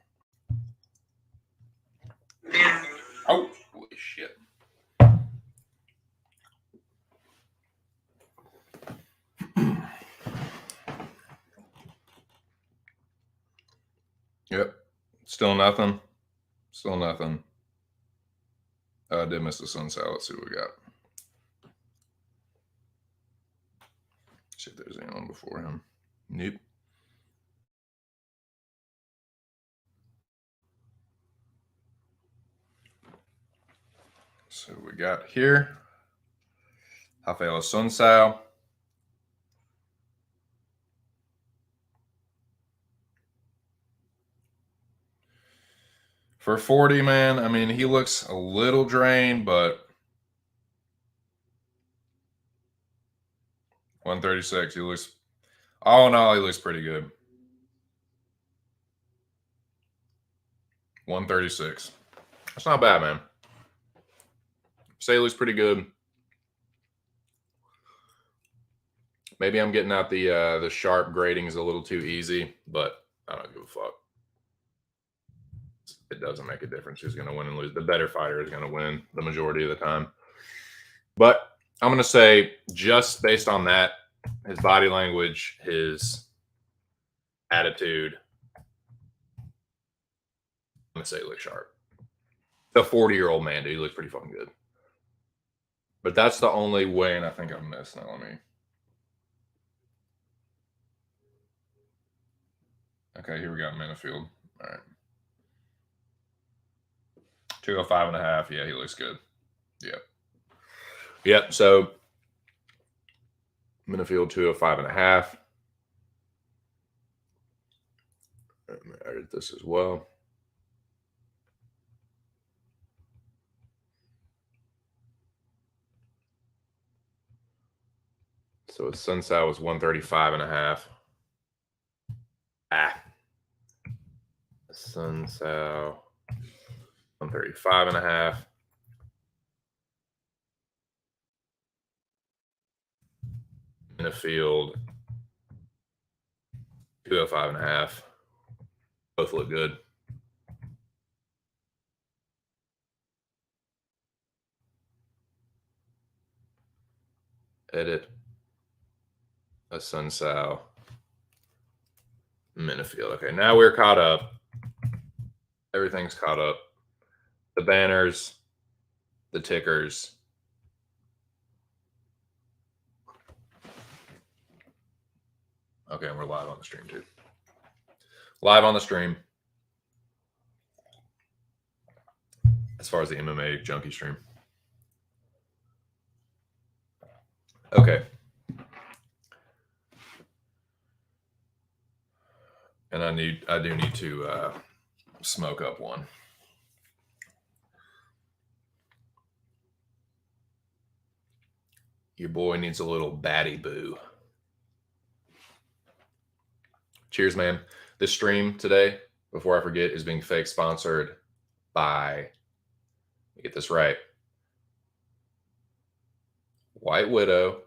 Oh, holy shit. Yep. Still nothing. Still nothing. I did miss the sun salad. Let's see what we got. See if there's anyone before him. Nope. So we got here Rafael Sunsao. For 40, man, I mean, he looks a little drained, but 136, he looks, all in all, he looks pretty good. 136. That's not bad, man. Say he looks pretty good. Maybe I'm getting out the sharp gradings a little too easy, but I don't give a fuck. It doesn't make a difference who's going to win and lose. The better fighter is going to win the majority of the time. But I'm going to say, just based on that, his body language, his attitude, I'm going to say he looks sharp. The 40-year-old man, dude, he looks pretty fucking good. But that's the only way, and I think I've missed. Now, let me. Okay, here we got Minifield. All right. 205.5. Yeah, he looks good. Yep. So Minifield 205.5. Let me edit this as well. So his Sunsao was 135.5. Sunsao 135.5. In the field 205.5. Both look good. Edit a Sunsao Minifield. Okay, now we're caught up. Everything's caught up. The banners, the tickers. Okay, and we're live on the stream too. Live on the stream. As far as the MMA junkie stream. Okay. And I do need to smoke up one. Your boy needs a little batty boo. Cheers, man. This stream today, before I forget, is being fake sponsored by, let me get this right, White Widow,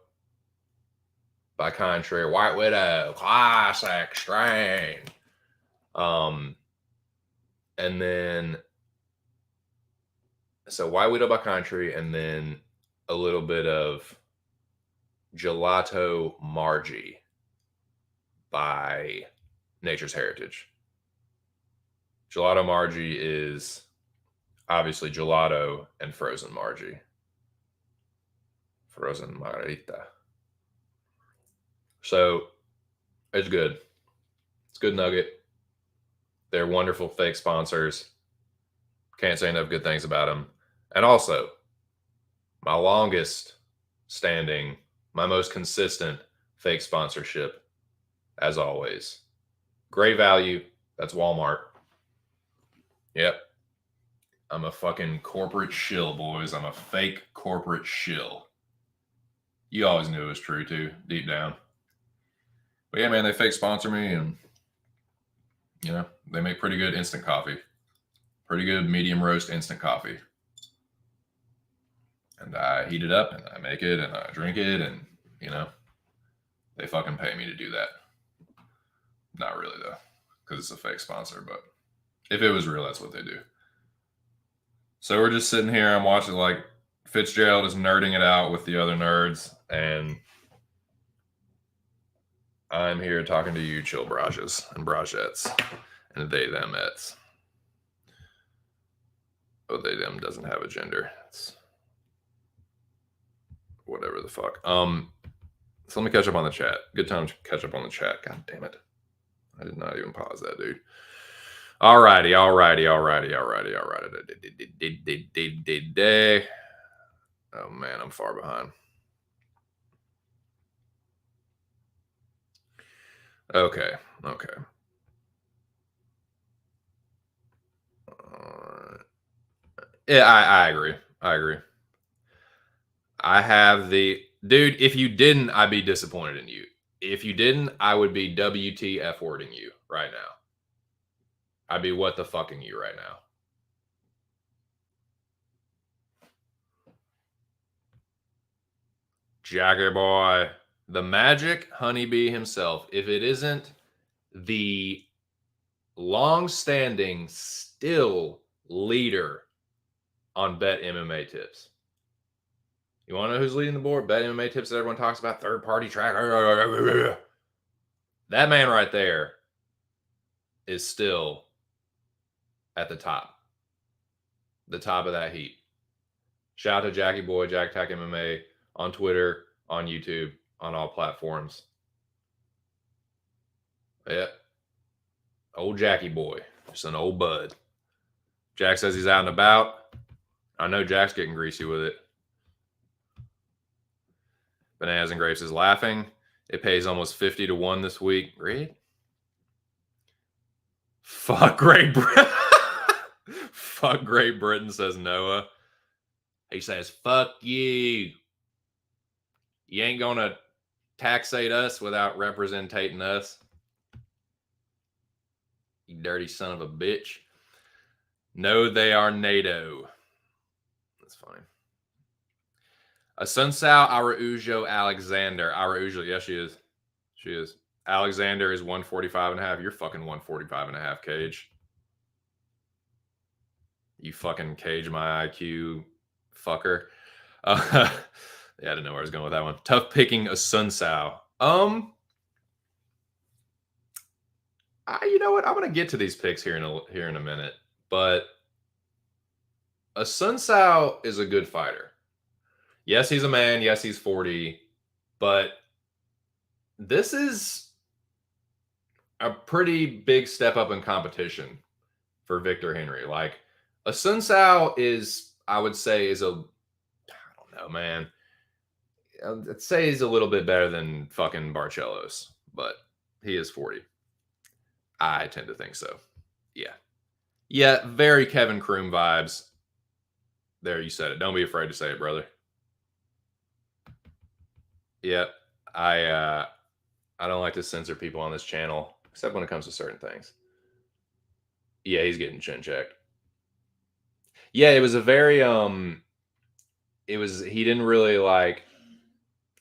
by Contrary, White Widow, classic strain. And then, so White Widow by Contrary, and then a little bit of Gelato Margie by Nature's Heritage. Gelato Margie is obviously gelato and frozen Margie. Frozen margarita. So it's good. It's good nugget. They're wonderful fake sponsors. Can't say enough good things about them. And also, my longest standing, my most consistent fake sponsorship, as always. Great value. That's Walmart. Yep. I'm a fucking corporate shill, boys. I'm a fake corporate shill. You always knew it was true, too, deep down. But yeah, man, they fake sponsor me, and, you know, they make pretty good instant coffee. Pretty good medium roast instant coffee. And I heat it up, and I make it, and I drink it, and, you know, they fucking pay me to do that. Not really, though, because it's a fake sponsor, but if it was real, that's what they do. So we're just sitting here. I'm watching, like, Fitzgerald is nerding it out with the other nerds, and I'm here talking to you chill brajas and brajettes. And they, them, it's. Oh, they, them doesn't have a gender. It's whatever the fuck. So let me catch up on the chat. Good time to catch up on the chat. God damn it. I did not even pause that, dude. Alrighty. Oh man, I'm far behind. Okay. Yeah, I agree. I have the dude. If you didn't, I'd be disappointed in you. If you didn't, I would be WTF wording you right now. I'd be what the fucking you right now. Jagger boy. The magic honeybee himself. If it isn't the long-standing, still leader on Bet MMA Tips. You want to know who's leading the board? Bet MMA Tips that everyone talks about. Third-party tracker. That man right there is still at the top. The top of that heap. Shout out to Jackie Boy, Jack Tack MMA on Twitter, on YouTube, on all platforms. Yeah. Old Jackie Boy. Just an old bud. Jack says he's out and about. I know Jack's getting greasy with it. Bananas and Grapes is laughing. It pays almost 50 to 1 this week. Read. Fuck Great Britain. Fuck Great Britain, says Noah. He says, fuck you. You ain't going to taxate us without representing us. You dirty son of a bitch. No, they are NATO. That's funny. Asunsao Araujo Alexander. Araujo, yes, she is. She is. Alexander is 145.5. You're fucking 145.5, Cage. You fucking Cage my IQ fucker. Yeah, I didn't know where I was going with that one. Tough picking Asunsao. You know what? I'm gonna get to these picks here in a minute, but Asunsao is a good fighter. Yes, he's a man. Yes, he's 40, but this is a pretty big step up in competition for Victor Henry. Like Asunsao is, I would say, I don't know, man. I'd say he's a little bit better than fucking Barcelos, but he is 40. I tend to think so. Yeah, very Kevin Kroom vibes. There, you said it. Don't be afraid to say it, brother. Yeah, I don't like to censor people on this channel, except when it comes to certain things. Yeah, he's getting chin checked. Yeah, it was a very he didn't really like.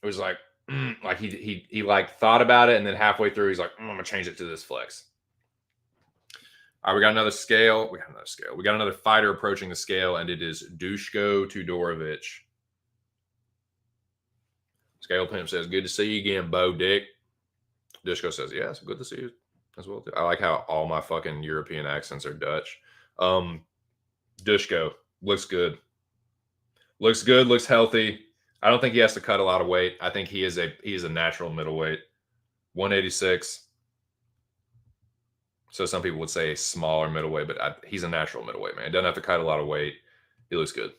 It was like like he like thought about it, and then halfway through he's like, I'm gonna change it to this flex. All right, we got another scale. We got another fighter approaching the scale, and it is Dushko Tudorovic. Scale Pimp says, good to see you again, Bo Dick. Dushko says, yeah, it's good to see you as well. I like how all my fucking European accents are Dutch. Dushko looks good. Looks good, looks healthy. I don't think he has to cut a lot of weight. I think he is a natural middleweight. 186. So some people would say a smaller middleweight, but he's a natural middleweight, man. Doesn't have to cut a lot of weight. He looks good.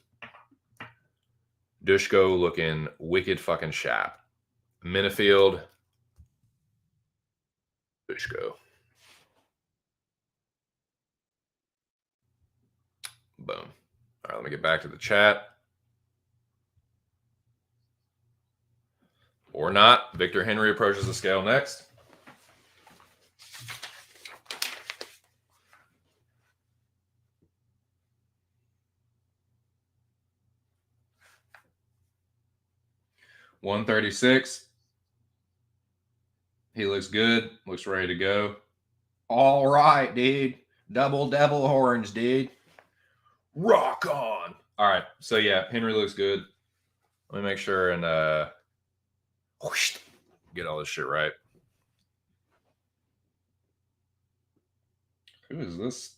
Dushko looking wicked fucking sharp. Minifield. Dushko. Boom. All right, let me get back to the chat. Or not. Victor Henry approaches the scale next. $136. He looks good. Looks ready to go. All right, dude. Double horns, dude. Rock on. All right. So, yeah, Henry looks good. Let me make sure and get all this shit right. Who is this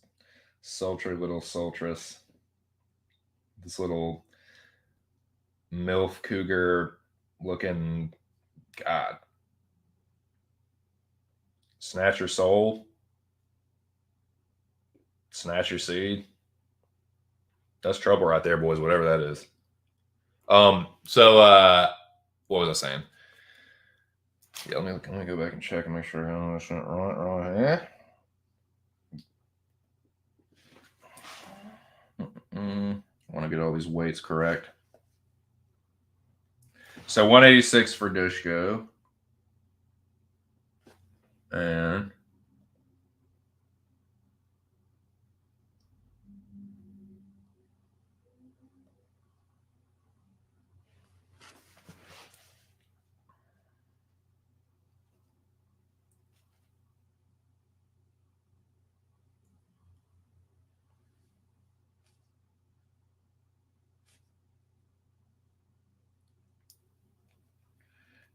sultry little sultress? This little MILF cougar looking god. Snatch your soul. Snatch your seed. That's trouble right there, boys, whatever that is. So what was I saying? Yeah, let me go back and check and make sure I'm not right here. I want to get all these weights correct. So 186 for Dushko. And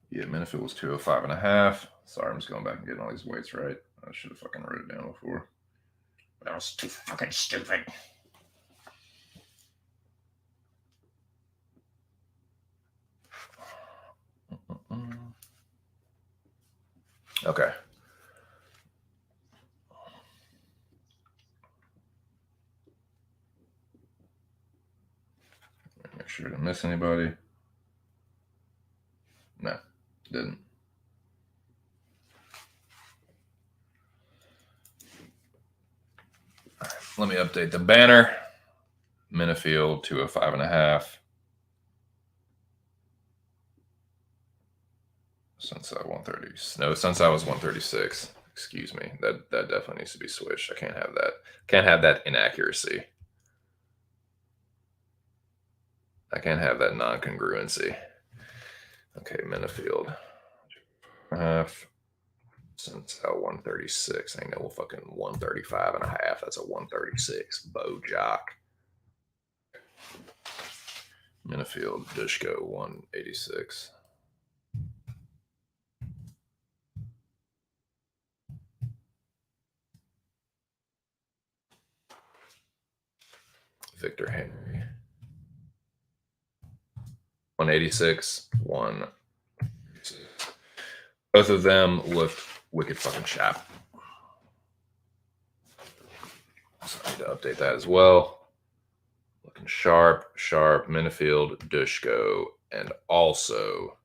yeah, Minifield was 205.5. Sorry, I'm just going back and getting all these weights right. I should have fucking wrote it down before. That was too fucking stupid. Okay. Make sure I didn't miss anybody. No, didn't. All right, let me update the banner. Minifield 205.5. Since I 130. No, since I was 136. Excuse me. That definitely needs to be switched. I can't have that. Can't have that inaccuracy. I can't have that non-congruency. Okay, Minifield. Since 136. I know fucking 135.5. That's a 136. Bojack. Minifield, Dushko 186. Victor Henry. 186, 186. Both of them looked wicked fucking sharp. So I need to update that as well. Looking sharp, Minifield, Dushko, and also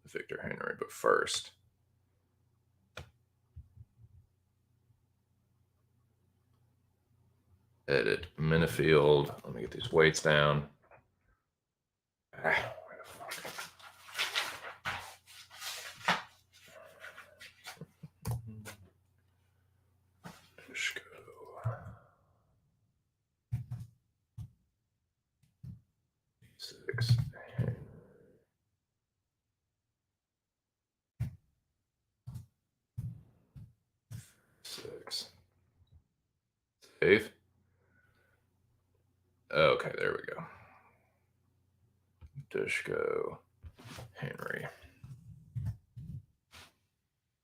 Victor Henry. But first, edit Minifield. Let me get these weights down. Where the fuck? Dushko. 6. Save. Okay, there we go. Dushko, Henry.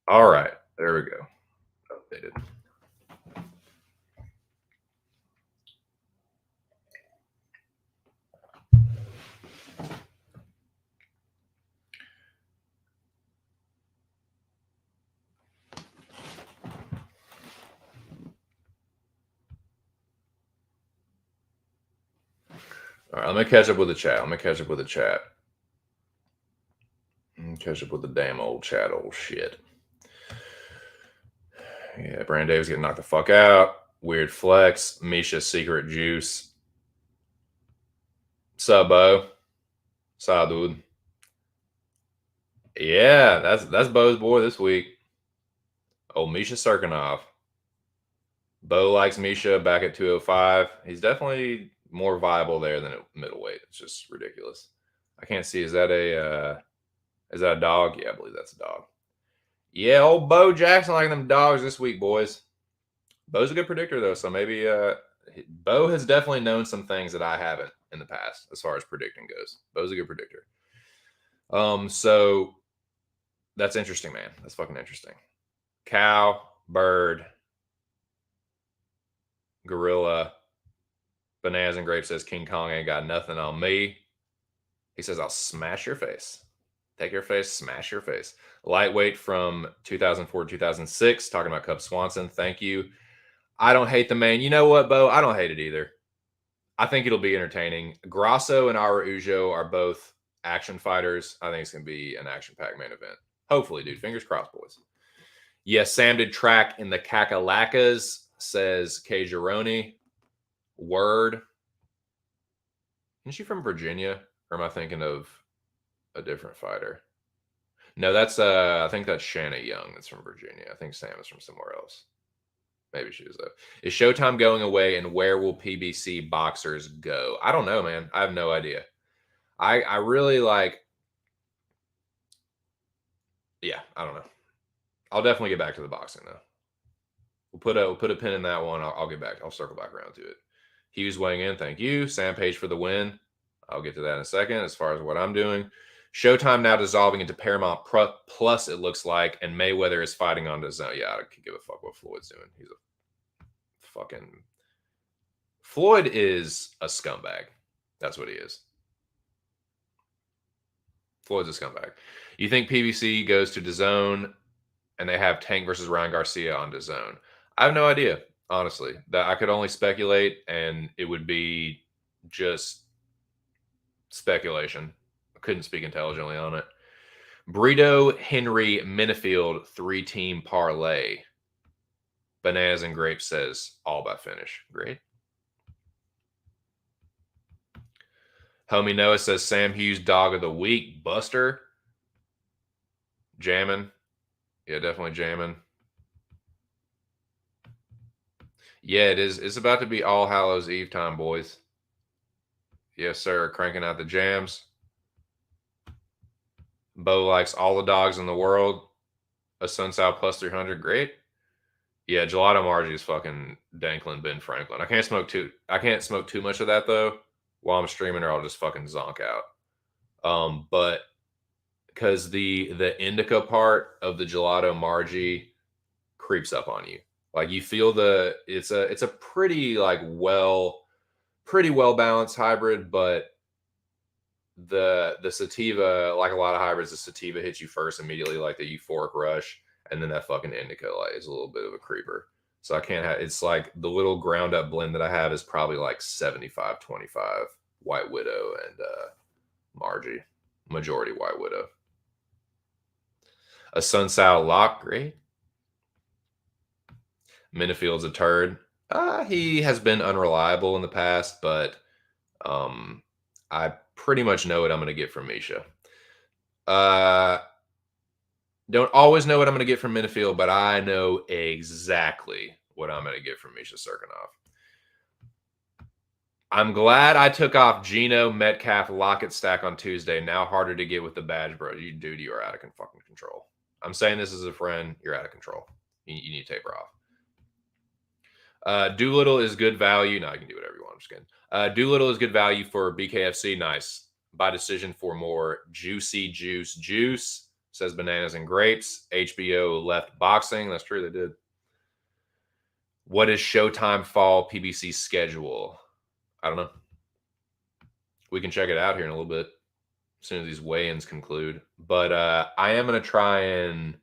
All right, there we go. Updated. All right, let me catch up with the chat. Catch up with the damn old chat, old shit. Yeah, Brandon Davis getting knocked the fuck out. Weird flex. Misha secret juice. Bo. Dude. Yeah, that's Bo's boy this week. Oh, Misha Serkinov. Bo likes Misha back at 205. He's definitely more viable there than at middleweight. It's just ridiculous. I can't see. Is that a dog? Yeah, I believe that's a dog. Yeah, old Bo Jackson like them dogs this week, boys. Bo's a good predictor though, so maybe Bo has definitely known some things that I haven't in the past as far as predicting goes. Bo's a good predictor. So that's interesting, man. That's fucking interesting. Cow, bird, Gorilla. Bananas and Grape says King Kong ain't got nothing on me. He says, I'll smash your face. Take your face, smash your face. Lightweight from 2004 2006, talking about Cub Swanson. Thank you. I don't hate the man. You know what, Bo? I don't hate it either. I think it'll be entertaining. Grosso and Araujo are both action fighters. I think it's going to be an action-packed main event. Hopefully, dude. Fingers crossed, boys. Yes, Sam did track in the Kakalackas, says K. Gironi. Word. Isn't she from Virginia? Or am I thinking of a different fighter? No, that's I think that's Shanna Young that's from Virginia. I think Sam is from somewhere else. Maybe she is though. Is Showtime going away, and where will PBC boxers go? I don't know, man. I have no idea. I really like. Yeah, I don't know. I'll definitely get back to the boxing though. We'll put a pin in that one. I'll get back. I'll circle back around to it. Hughes weighing in. Thank you. Sam Page for the win. I'll get to that in a second as far as what I'm doing. Showtime now dissolving into Paramount Plus, it looks like, and Mayweather is fighting on DAZN. Yeah, I don't give a fuck what Floyd's doing. He's a fucking... Floyd is a scumbag. That's what he is. Floyd's a scumbag. You think PBC goes to DAZN and they have Tank versus Ryan Garcia on DAZN? I have no idea, honestly. That I could only speculate, and it would be just speculation. I couldn't speak intelligently on it. Brito, Henry, Minifield, 3-team parlay. Bananas and Grapes says all by finish. Great. Homie Noah says Sam Hughes dog of the week. Buster. Jamming. Yeah, definitely jamming. Yeah, it is. It's about to be All Hallows Eve time, boys. Yes, sir. Cranking out the jams. Bo likes all the dogs in the world. A Sunsal plus 300. Great. Yeah, Gelato Margie is fucking Danklin Ben Franklin. I can't smoke too much of that though while I'm streaming, or I'll just fucking zonk out. But because the indica part of the Gelato Margie creeps up on you. Like you feel it's a pretty pretty well balanced hybrid, but the sativa, like a lot of hybrids, the sativa hits you first immediately, like the euphoric rush, and then that fucking indica is a little bit of a creeper. So I can't have, it's like the little ground up blend that I have is probably like 75-25 White Widow and Margie, majority White Widow. A Sunsal lock, great. Minifield's a turd. He has been unreliable in the past, but I pretty much know what I'm going to get from Misha. Don't always know what I'm going to get from Minifield, but I know exactly what I'm going to get from Misha Serkinov. I'm glad I took off Gino Metcalf Lockett stack on Tuesday. Now harder to get with the badge, bro. You are out of fucking control. I'm saying this as a friend. You're out of control. You need to taper off. Doolittle is good value. No, I can do whatever you want. I'm just kidding. Doolittle is good value for BKFC. Nice. By decision for more juicy juice. Says Bananas and Grapes. HBO left boxing. That's true. They did. What is Showtime fall PBC schedule? I don't know. We can check it out here in a little bit as soon as these weigh-ins conclude. But I am going to try and...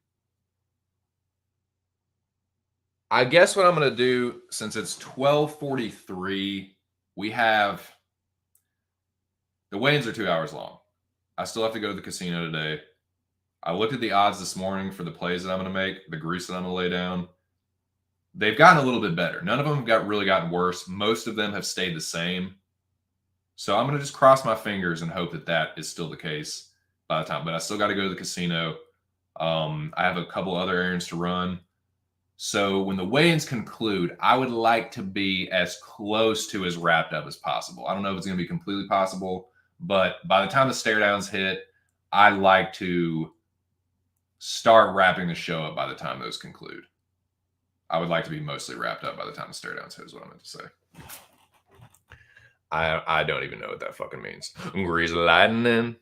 I guess what I'm going to do, since it's 12:43, we have... The weigh-ins are 2 hours long. I still have to go to the casino today. I looked at the odds this morning for the plays that I'm going to make, the grease that I'm going to lay down. They've gotten a little bit better. None of them have really gotten worse. Most of them have stayed the same. So I'm going to just cross my fingers and hope that that is still the case by the time. But I still got to go to the casino. I have a couple other errands to run. So when the weigh-ins conclude, I would like to be as close to as wrapped up as possible. I don't know if it's going to be completely possible, but by the time the stare downs hit, I'd like to start wrapping the show up by the time those conclude. I would like to be mostly wrapped up by the time the stare downs hit is what I meant to say. I don't even know what that fucking means. Grease lightning.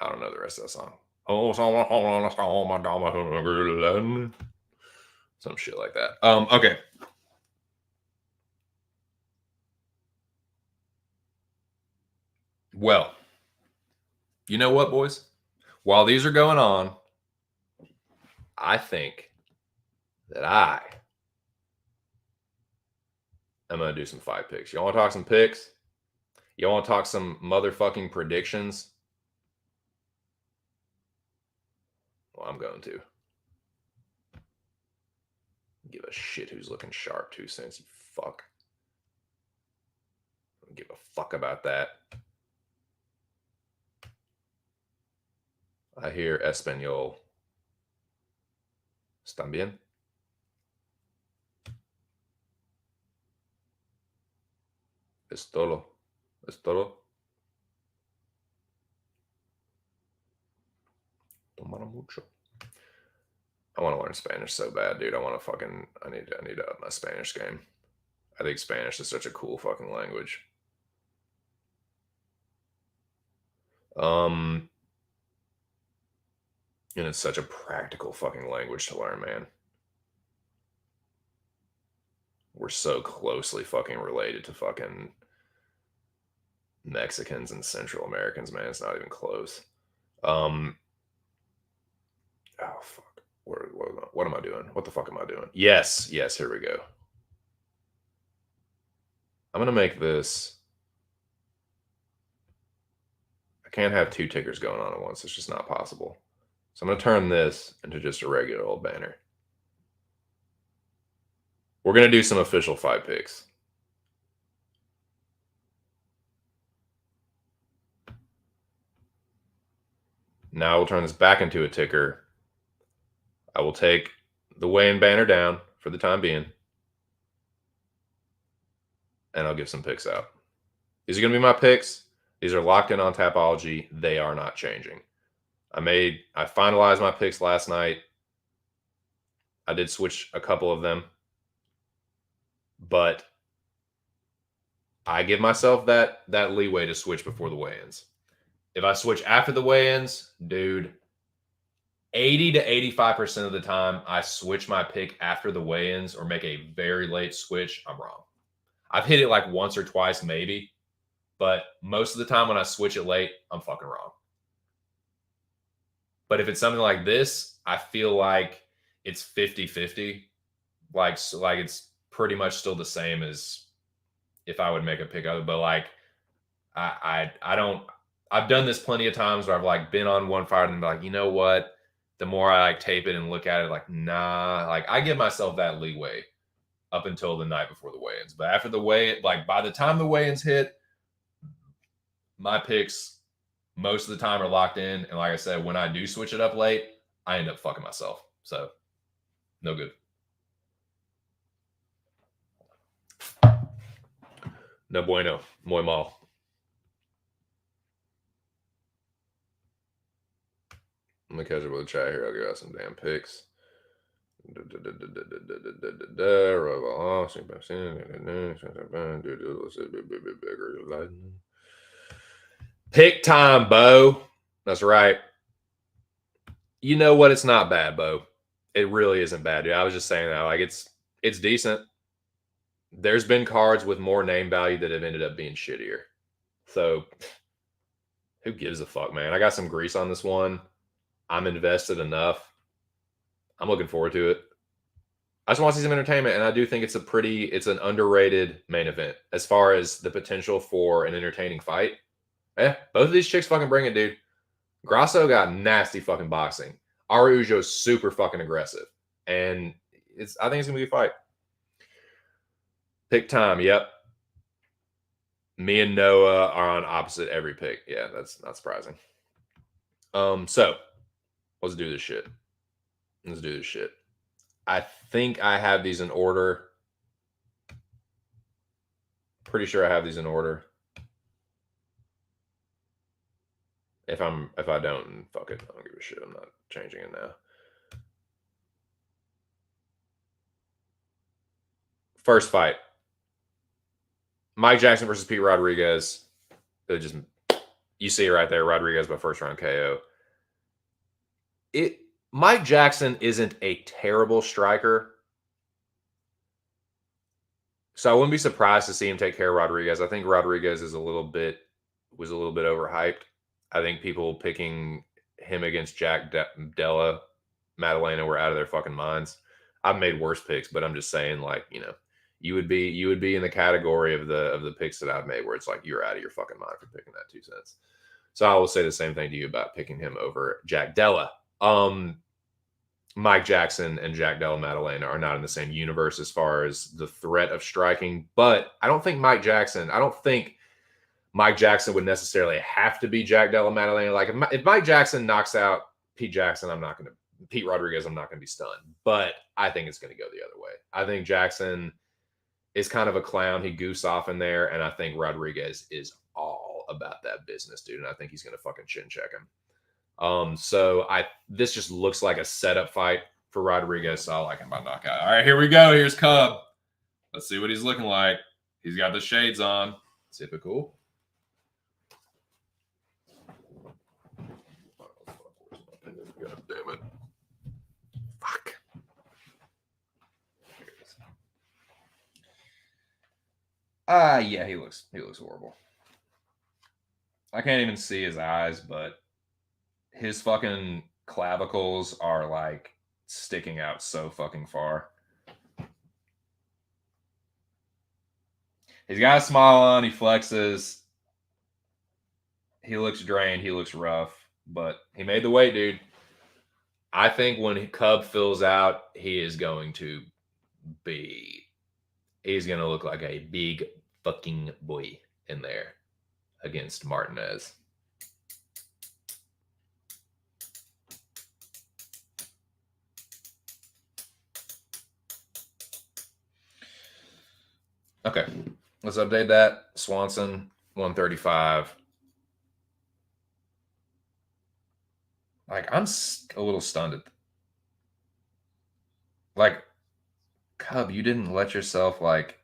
I don't know the rest of that song. Oh, some shit like that. Okay. Well, you know what, boys? While these are going on, I think that I am going to do some fight picks. Y'all want to talk some picks? Y'all want to talk some motherfucking predictions? Well, I'm going to. Give a shit who's looking sharp, 2 cents, you fuck. I don't give a fuck about that. I hear Espanol. ¿Están bien? Es todo. Es todo. Tomar mucho. I want to learn Spanish so bad, dude. I need to up my Spanish game. I think Spanish is such a cool fucking language. And it's such a practical fucking language to learn, man. We're so closely fucking related to fucking Mexicans and Central Americans, man. It's not even close. Oh fuck. What am I doing? What the fuck am I doing? Yes, here we go. I'm gonna make this. I can't have 2 tickers going on at once. It's just not possible. So I'm gonna turn this into just a regular old banner. We're gonna do some official fight picks. Now we'll turn this back into a ticker. I will take the weigh-in banner down for the time being. And I'll give some picks out. These are going to be my picks. These are locked in on Tapology. They are not changing. I finalized my picks last night. I did switch a couple of them. But I give myself that leeway to switch before the weigh-ins. If I switch after the weigh-ins, dude, 80 to 85% of the time I switch my pick after the weigh-ins or make a very late switch, I'm wrong. I've hit it like once or twice maybe, but most of the time when I switch it late, I'm fucking wrong. But if it's something like this, I feel like it's 50-50. Like it's pretty much still the same as if I would make a pick of it. But like I don't. I've done this plenty of times where I've like been on one fight and be like, you know what? The more I like tape it and look at it, like, nah, like I give myself that leeway up until the night before the weigh-ins. But after the like by the time the weigh-ins hit, my picks most of the time are locked in. And like I said, when I do switch it up late, I end up fucking myself. So no good. No bueno. Muy mal. Let me catch up with the chat here. I'll give out some damn picks. Pick time, Bo. That's right. You know what? It's not bad, Bo. It really isn't bad, dude. I was just saying that. Like it's decent. There's been cards with more name value that have ended up being shittier. So who gives a fuck, man? I got some grease on this one. I'm invested enough. I'm looking forward to it. I just want to see some entertainment, and I do think it's an underrated main event as far as the potential for an entertaining fight. Both of these chicks fucking bring it, dude. Grosso got nasty fucking boxing. Araujo's super fucking aggressive. And I think it's gonna be a fight. Pick time, yep. Me and Noah are on opposite every pick. Yeah, that's not surprising. So let's do this shit. I think I have these in order. Pretty sure I have these in order. If I don't, fuck it. I don't give a shit. I'm not changing it now. First fight. Mike Jackson versus Pete Rodriguez. You see it right there. Rodriguez by first round KO. Mike Jackson isn't a terrible striker. So I wouldn't be surprised to see him take care of Rodriguez. I think Rodriguez is a little bit was a little bit overhyped. I think people picking him against Jack Della Maddalena were out of their fucking minds. I've made worse picks, but I'm just saying, like, you would be in the category of the picks that I've made where it's like you're out of your fucking mind for picking that 2 cents. So I will say the same thing to you about picking him over Jack Della. Mike Jackson and Jack Della Maddalena are not in the same universe as far as the threat of striking, but I don't think Mike Jackson would necessarily have to be Jack Della Maddalena. Like if Mike Jackson knocks out Pete Rodriguez, I'm not going to be stunned, but I think it's going to go the other way. I think Jackson is kind of a clown. He goofs off in there, and I think Rodriguez is all about that business, dude, and I think he's going to fucking chin check him. So this just looks like a setup fight for Rodriguez, so I like him by knockout. All right, here we go. Here's Cub. Let's see what he's looking like. He's got the shades on. Typical. God damn it. Fuck. Yeah, he looks horrible. I can't even see his eyes, but his fucking clavicles are like sticking out so fucking far. He's got a smile on. He flexes. He looks drained. He looks rough, but he made the weight, dude. I think when Cub fills out, he's going to look like a big fucking boy in there against Martinez. Okay, let's update that. Swanson, 135. Like, I'm a little stunned. Like, Cub, you didn't let yourself, like,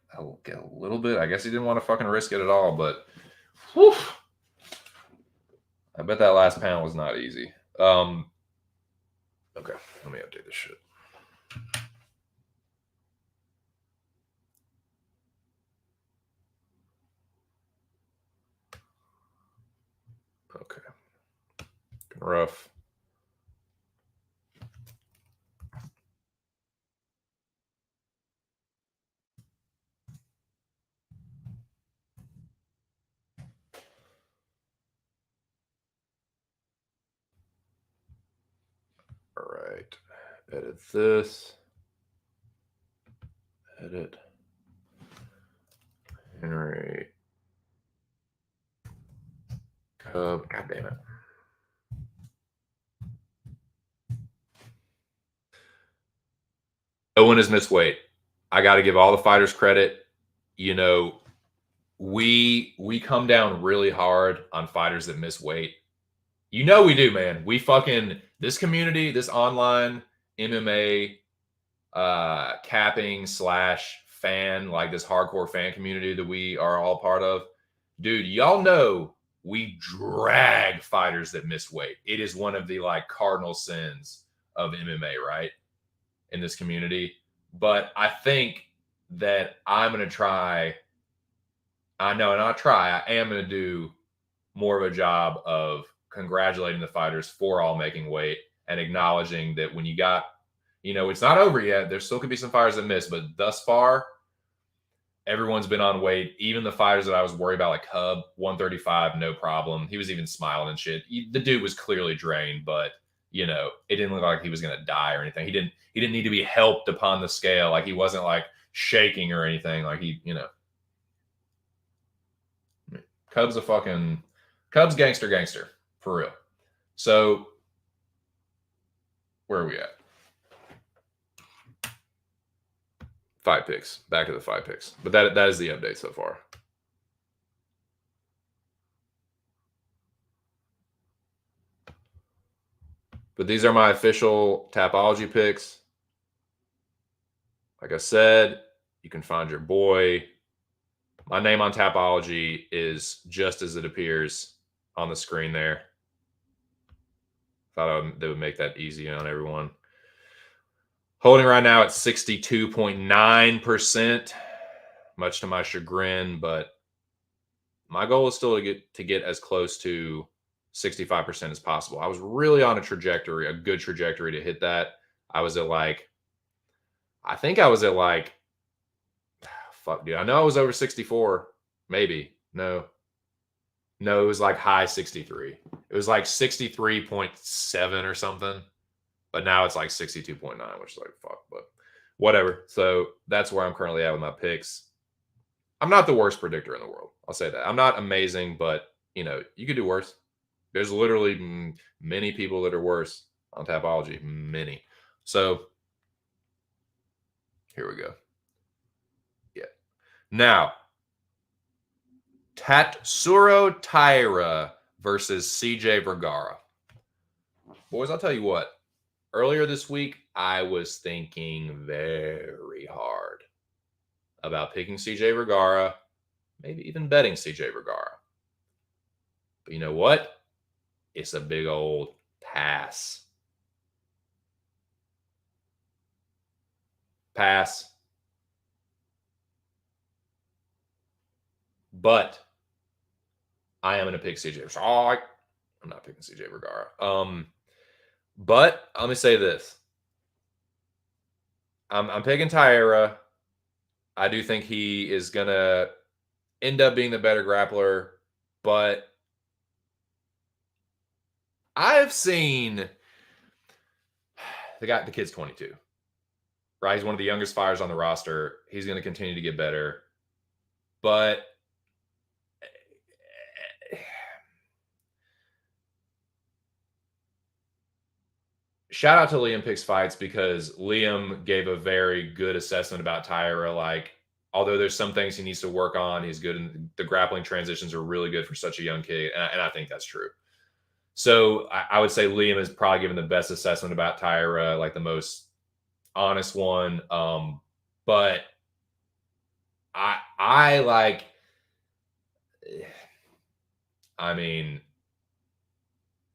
get a little bit. I guess you didn't want to fucking risk it at all, but whew, I bet that last pound was not easy. Okay, let me update this shit. Okay. Rough. All right. Edit this. Edit. Henry. Cub. God damn it. No one has missed weight. I got to give all the fighters credit. We come down really hard on fighters that miss weight. We do, man. We fucking, this community, this online MMA capping / fan, like this hardcore fan community that we are all part of. Dude, y'all know we drag fighters that miss weight. It is one of the like cardinal sins of MMA, right? In this community. But I think that I'm going to try. I am going to do more of a job of congratulating the fighters for all making weight and acknowledging that when you got, it's not over yet. There still could be some fighters that miss, but thus far, everyone's been on weight. Even the fighters that I was worried about, like Cub, 135, no problem. He was even smiling and shit. The dude was clearly drained, but it didn't look like he was going to die or anything. He didn't need to be helped upon the scale. Like he wasn't like shaking or anything. Like Cub's gangster for real. So where are we at? 5 picks. Back to the 5 picks. But that is the update so far. But these are my official Tapology picks. Like I said, you can find your boy. My name on Tapology is just as it appears on the screen there. Thought they would make that easy on everyone. Holding right now at 62.9%, much to my chagrin, but My goal is still to get as close to 65% as possible. I was really on a trajectory, a good trajectory to hit that. I was at like, I think I was at like, fuck, dude. I know I was over 64. Maybe. No, it was like high 63. It was like 63.7 or something. But now it's like 62.9, which is like, fuck, but whatever. So that's where I'm currently at with my picks. I'm not the worst predictor in the world. I'll say that. I'm not amazing, but, you could do worse. There's literally many people that are worse on Tapology. Many. So here we go. Yeah. Now, Tatsuro Tyra versus Cj Vergara. Boys, I'll tell you what. Earlier this week, I was thinking very hard about picking Cj Vergara, maybe even betting Cj Vergara. But you know what? It's a big old pass. Pass. But I am going to pick CJ. I'm not picking CJ Vergara. But let me say this. I'm picking Tyra. I do think he is going to end up being the better grappler. But I've seen the kid's 22. Right? He's one of the youngest fighters on the roster. He's going to continue to get better. But shout out to Liam Picks Fights, because Liam gave a very good assessment about Tyra. Like, although there's some things he needs to work on, he's good. And the grappling transitions are really good for such a young kid. And I think that's true. So I would say Liam has probably given the best assessment about Tyra, like the most honest one. But I like, I mean,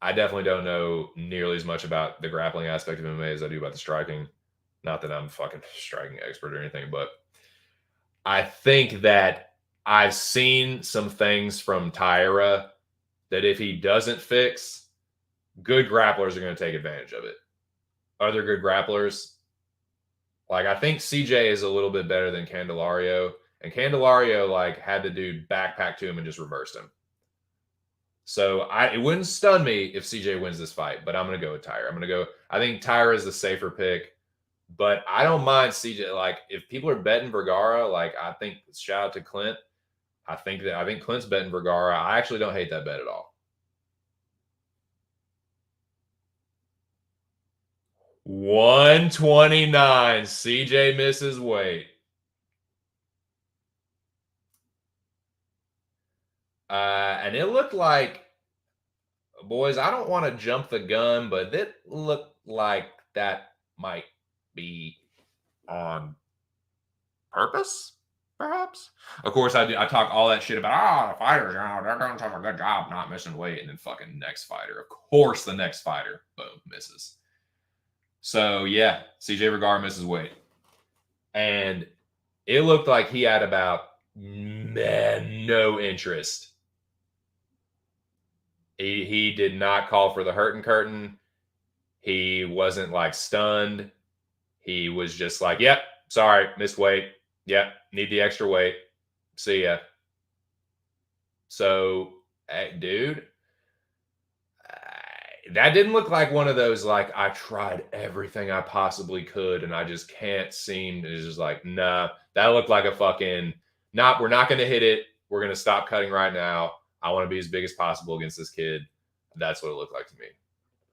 I definitely don't know nearly as much about the grappling aspect of MMA as I do about the striking. Not that I'm fucking striking expert or anything, but I think that I've seen some things from Tyra that if he doesn't fix, good grapplers are going to take advantage of it. Other good grapplers, like I think CJ is a little bit better than Candelario, and Candelario like had the dude backpack to him and just reversed him. So it wouldn't stun me if CJ wins this fight, but I'm going to go with Tyra. I think Tyra is the safer pick, but I don't mind CJ. Like, if people are betting Vergara, like, I think, shout out to Clint. I think Clint's betting Vergara. I actually don't hate that bet at all. 129. CJ misses weight. And it looked like, boys, I don't want to jump the gun, but it looked like that might be on purpose, perhaps. Of course, I talk all that shit about, fighters, they're going to do a good job not missing weight, and then fucking next fighter. Of course, the next fighter, boom, misses. So, yeah, CJ Vergara misses weight. And it looked like he had about, no interest. He did not call for the hurting curtain. He wasn't like stunned. He was just like, yep, sorry, missed weight. Yep, need the extra weight. See ya. So, dude, that didn't look like one of those, like, I tried everything I possibly could and I just can't seem. It's just like, nah, that looked like a fucking, we're not going to hit it. We're going to stop cutting right now. I want to be as big as possible against this kid. That's what it looked like to me.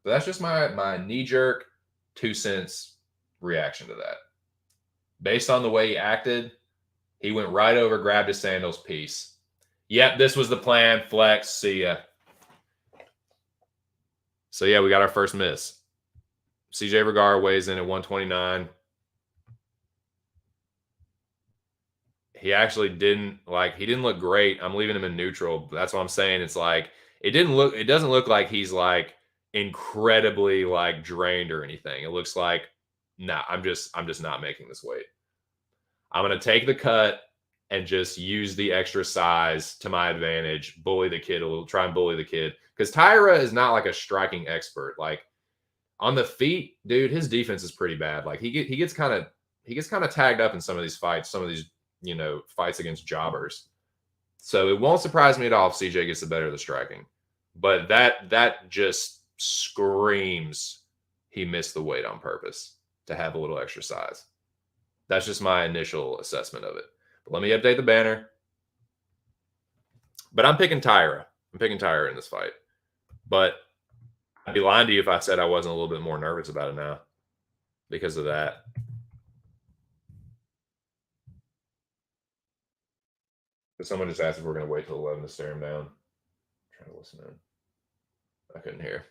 But that's just my knee-jerk 2 cents reaction to that. Based on the way he acted, he went right over, grabbed his sandals, peace. Yep, this was the plan. Flex, see ya. So, yeah, we got our first miss. CJ Vergara weighs in at 129. He actually didn't look great. I'm leaving him in neutral. That's what I'm saying. It's like, it doesn't look like he's like incredibly like drained or anything. It looks like, nah, I'm just not making this weight. I'm going to take the cut. and just use the extra size to my advantage, bully the kid a little, try and bully the kid. Because Tyra is not like a striking expert. Like on the feet, dude, his defense is pretty bad. Like he gets kind of tagged up in some of these fights, some of these, fights against jobbers. So it won't surprise me at all if CJ gets the better of the striking. But that just screams he missed the weight on purpose to have a little extra size. That's just my initial assessment of it. But let me update the banner. But I'm picking Tyra. I'm picking Tyra in this fight. But I'd be lying to you if I said I wasn't a little bit more nervous about it now because of that. But someone just asked if we're going to wait till 11 to stare him down. I'm trying to listen in. I couldn't hear.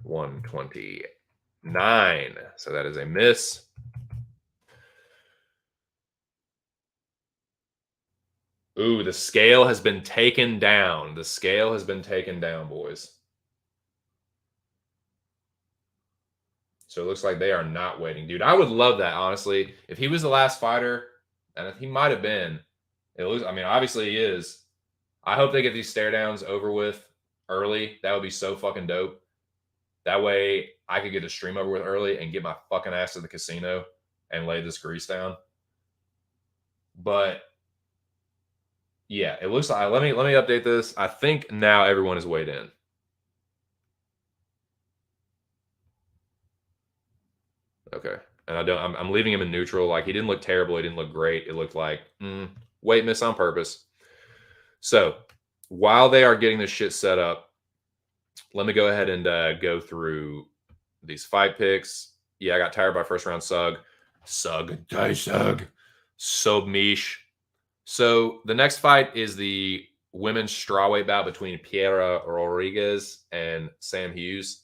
129. So that is a miss. Ooh, the scale has been taken down. The scale has been taken down, boys. So it looks like they are not waiting. Dude, I would love that, honestly. If he was the last fighter, and if he might have been, it looks, I mean, obviously he is. I hope they get these stare downs over with early. That would be so fucking dope. That way I could get the stream over with early and get my fucking ass to the casino and lay this grease down. But yeah, it looks like, let me update this. I think now everyone is weighed in. Okay. And I'm leaving him in neutral. Like, he didn't look terrible. He didn't look great. It looked like, weight miss on purpose. So while they are getting this shit set up, let me go ahead and go through these fight picks. Yeah, I got tired by first round Submish. So the next fight is the women's strawweight bout between Piera Rodriguez and Sam Hughes.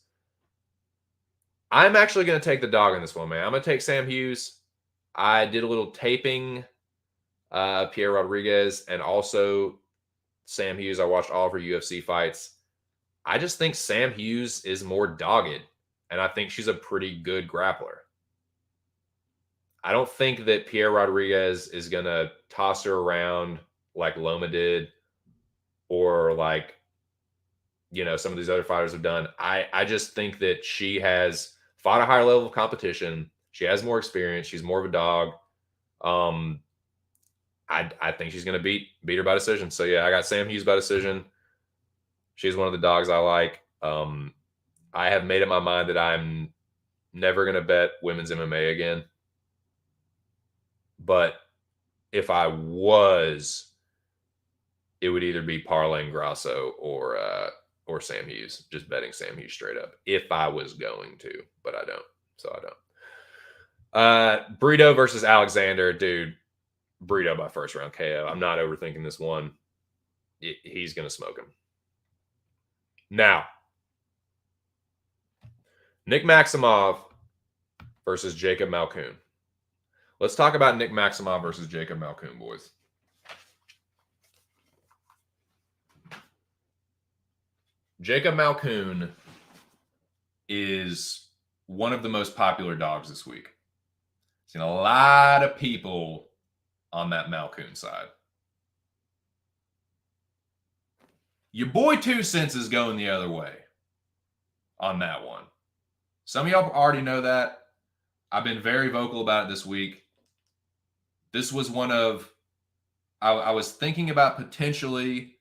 I'm actually going to take the dog in this one, man. I'm going to take Sam Hughes. I did a little taping Piera Rodriguez and also Sam Hughes. I watched all of her UFC fights. I just think Sam Hughes is more dogged, and I think she's a pretty good grappler. I don't think that Piera Rodriguez is going to toss her around like Loma did or like, some of these other fighters have done. I just think that she has fought a higher level of competition. She has more experience. She's more of a dog. I think she's going to beat her by decision. So, yeah, I got Sam Hughes by decision. She's one of the dogs I like. I have made up my mind that I'm never going to bet women's MMA again. But if I was, it would either be parlay Grosso or Sam Hughes, just betting Sam Hughes straight up if I was going to, but I don't. So I don't. Brito versus Alexander, dude. Brito by first round KO. I'm not overthinking this one. He's going to smoke him. Now, Nick Maximov versus Jacob Malkoon. Let's talk about Nick Maximov versus Jacob Malkoon, boys. Jacob Malkoon is one of the most popular dogs this week. Seen a lot of people on that Malkoon side. Your boy 2 cents is going the other way on that one. Some of y'all already know that. I've been very vocal about it this week. This was one of, I was thinking about potentially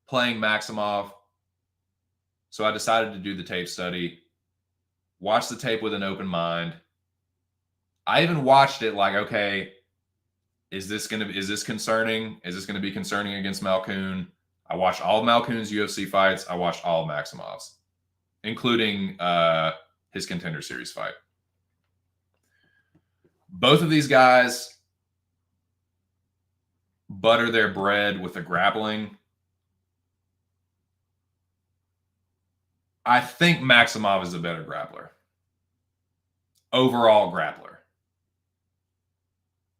playing Maximov. So I decided to do the tape study, watch the tape with an open mind. I even watched it like, okay, is this concerning? Is this going to be concerning against Malkoon? I watched all of Malkoon's UFC fights. I watched all of Maximov's, including his Contender Series fight. Both of these guys butter their bread with the grappling. I think Maximov is a better grappler. Overall grappler.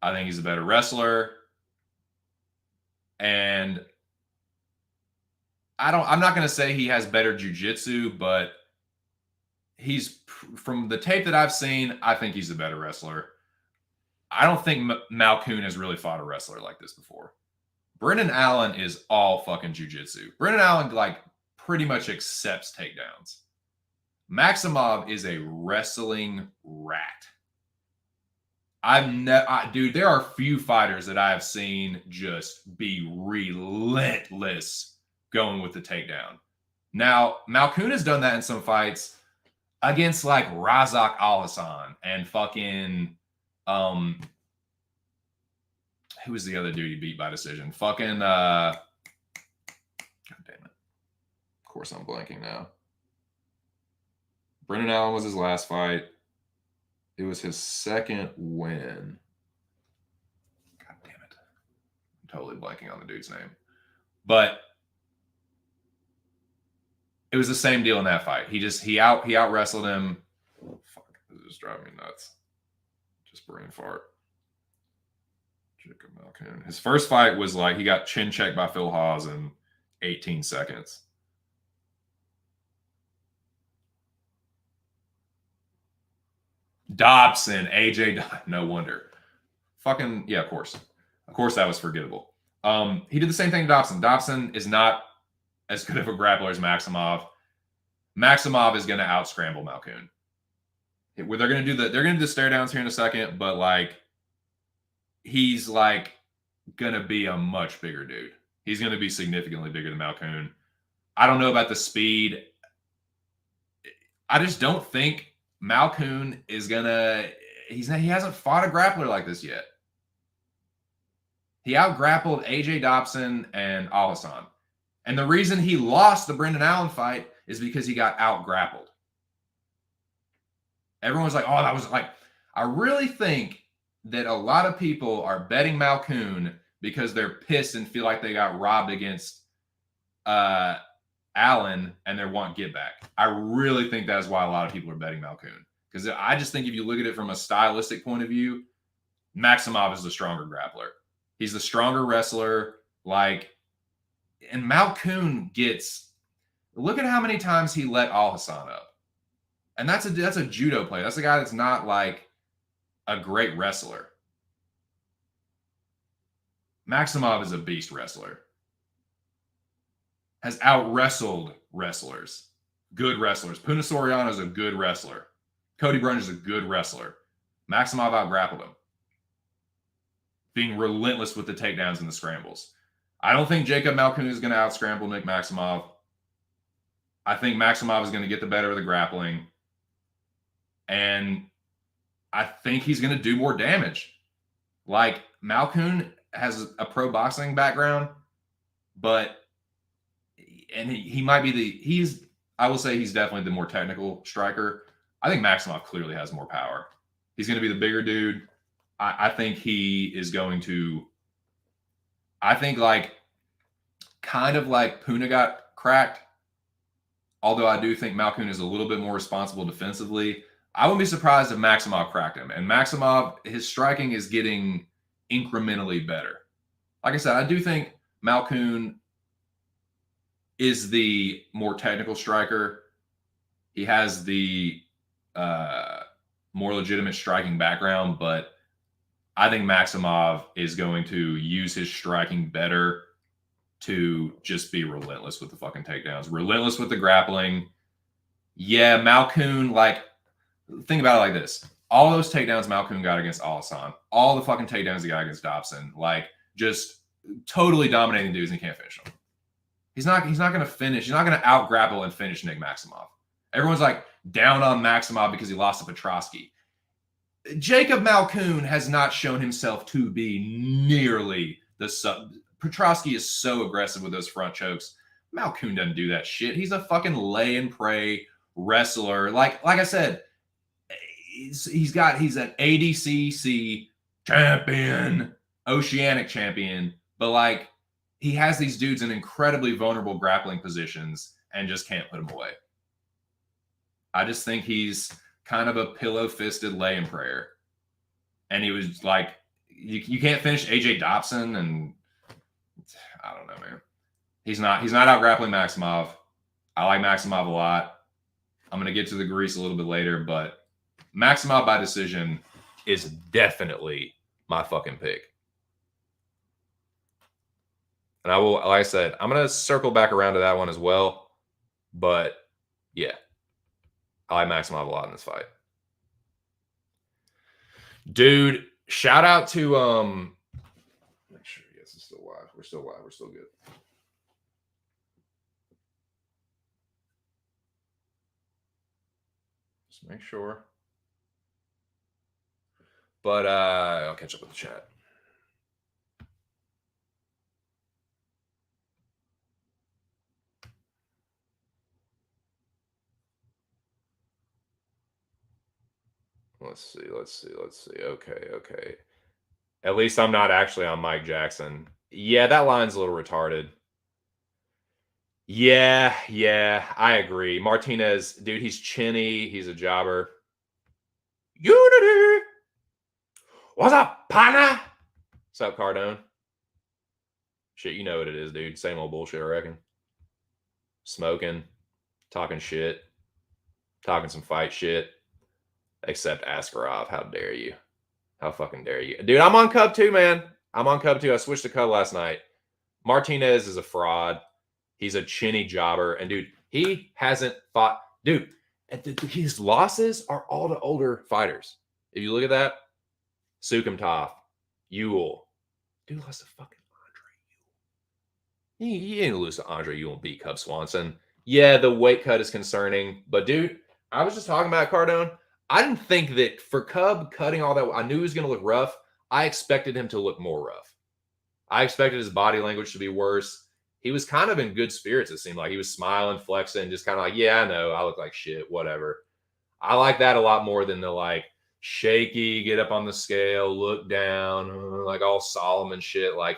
I think he's a better wrestler. And I'm not going to say he has better jiu-jitsu, but from the tape that I've seen, I think he's a better wrestler. I don't think Malkoon has really fought a wrestler like this before. Brendan Allen is all fucking jiu-jitsu. Brendan Allen, like, pretty much accepts takedowns. Maximov is a wrestling rat. Dude, there are few fighters that I have seen just be relentless going with the takedown. Now, Malkoon has done that in some fights against like Razak Al-Hassan and fucking who was the other dude he beat by decision? Fucking God damn it. Of course I'm blanking now. Brendan Allen was his last fight. It was his second win. God damn it. I'm totally blanking on the dude's name. But it was the same deal in that fight. He out wrestled him. Oh, fuck, this is driving me nuts. Just brain fart. Jacob Malkoon. His first fight was like he got chin checked by Phil Hawes in 18 seconds. Dobson, AJ, no wonder. Fucking, yeah, of course. Of course that was forgettable. He did the same thing to Dobson. Dobson is not as good of a grappler as Maximov. Maximov is going to out-scramble Malkoon. They're going to do the stare downs here in a second, but like he's like going to be a much bigger dude. He's going to be significantly bigger than Malkoon. I don't know about the speed. I just don't think Malkoon is gonna. He hasn't fought a grappler like this yet. He out-grappled AJ Dobson and Al-Hassan. And the reason he lost the Brendan Allen fight is because he got out-grappled. Everyone's like, oh, that was like, I really think that a lot of people are betting Malkoon because they're pissed and feel like they got robbed against Allen and they want get back. I really think that's why a lot of people are betting Malkoon. Because I just think if you look at it from a stylistic point of view, Maximov is the stronger grappler. He's the stronger wrestler. Like, and Malkoon gets, look at how many times he let Al-Hassan up. And that's a judo player. That's a guy that's not like a great wrestler. Maximov is a beast wrestler. Has out-wrestled wrestlers. Good wrestlers. Puna Soriano is a good wrestler. Cody Brunch is a good wrestler. Maximov out-grappled him. Being relentless with the takedowns and the scrambles. I don't think Jacob Malkoon is going to out-scramble Nick Maximov. I think Maximov is going to get the better of the grappling. And I think he's going to do more damage. Like, Malkoon has a pro boxing background, but he might be I will say he's definitely the more technical striker. I think Maximov clearly has more power. He's going to be the bigger dude. I think he is going to, I think like, kind of like Puna got cracked. Although I do think Malkoon is a little bit more responsible defensively. I wouldn't be surprised if Maximov cracked him. And Maximov, his striking is getting incrementally better. Like I said, I do think Malkoon is the more technical striker. He has the more legitimate striking background, but I think Maximov is going to use his striking better to just be relentless with the fucking takedowns, relentless with the grappling. Yeah, Malkoon, like, think about it like this. All those takedowns Malkoon got against Al-Hassan, all the fucking takedowns he got against Dobson, like, just totally dominating dudes and he can't finish them. He's not going to finish. He's not going to out-grapple and finish Nick Maximov. Everyone's like down on Maximov because he lost to Petrosky. Jacob Malkoon has not shown himself to be nearly the sub. Petrosky is so aggressive with those front chokes. Malkoon doesn't do that shit. He's a fucking lay and pray wrestler. Like I said, he's an ADCC champion, Oceanic champion, but like he has these dudes in incredibly vulnerable grappling positions and just can't put them away. I just think he's kind of a pillow-fisted lay in prayer. And he was like, you can't finish AJ Dobson, and I don't know, man. He's not out-grappling Maximov. I like Maximov a lot. I'm going to get to the grease a little bit later, but Maximov by decision is definitely my fucking pick. And I will, like I said, I'm going to circle back around to that one as well. But yeah, I like Maximov a lot in this fight. Dude, shout out to make sure yes, it's still live. We're still live. We're still good. Just make sure. But I'll catch up with the chat. Let's see. Okay. At least I'm not actually on Mike Jackson. Yeah, that line's a little retarded. Yeah, I agree. Martinez, dude, he's chinny. He's a jobber. Unity! What's up, partner? What's up, Cardone? Shit, you know what it is, dude. Same old bullshit, I reckon. Smoking, talking shit, talking some fight shit. Except Askarov. How dare you? How fucking dare you? Dude, I'm on Cub too, man. I'm on Cub too. I switched to Cub last night. Martinez is a fraud. He's a chinny jobber. And dude, he hasn't fought. Dude, his losses are all to older fighters. If you look at that, Sukumtov, Ewell. Dude lost to fucking Andre Ewell. He ain't lose to Andre Ewell and beat Cub Swanson. Yeah, the weight cut is concerning. But dude, I was just talking about Cardone. I didn't think that for Cub cutting all that, I knew he was going to look rough. I expected him to look more rough. I expected his body language to be worse. He was kind of in good spirits, it seemed like. He was smiling, flexing, just kind of like, yeah, I know, I look like shit, whatever. I like that a lot more than the like shaky, get up on the scale, look down, like all solemn and shit. Like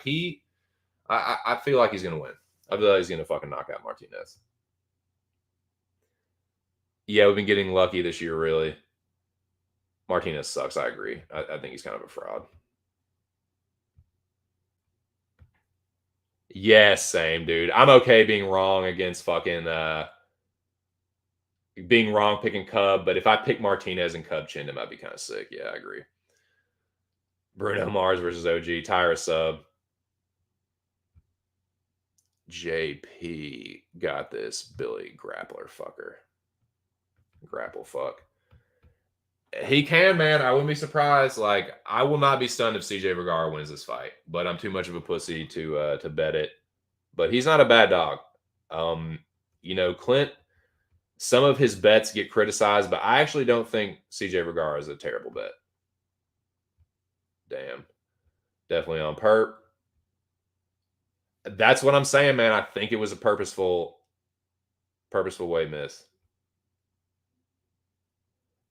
I feel like he's going to win. I feel like he's going to fucking knock out Martinez. Yeah, we've been getting lucky this year, really. Martinez sucks. I agree. I think he's kind of a fraud. Yeah, same, dude. I'm okay being wrong against fucking being wrong picking Cub, but if I pick Martinez and Cub chinned him, I'd be kind of sick. Yeah, I agree. Bruno Mars versus OG. Tyra sub. JP got this Billy Grappler fucker. Grapple fuck. He can, man. I wouldn't be surprised. Like, I will not be stunned if Cj Vergara wins this fight, but I'm too much of a pussy to bet it. But he's not a bad dog. You know, Clint, some of his bets get criticized, but I actually don't think Cj Vergara is a terrible bet. Damn. Definitely on perp. That's what I'm saying, man. I think it was a purposeful weight miss.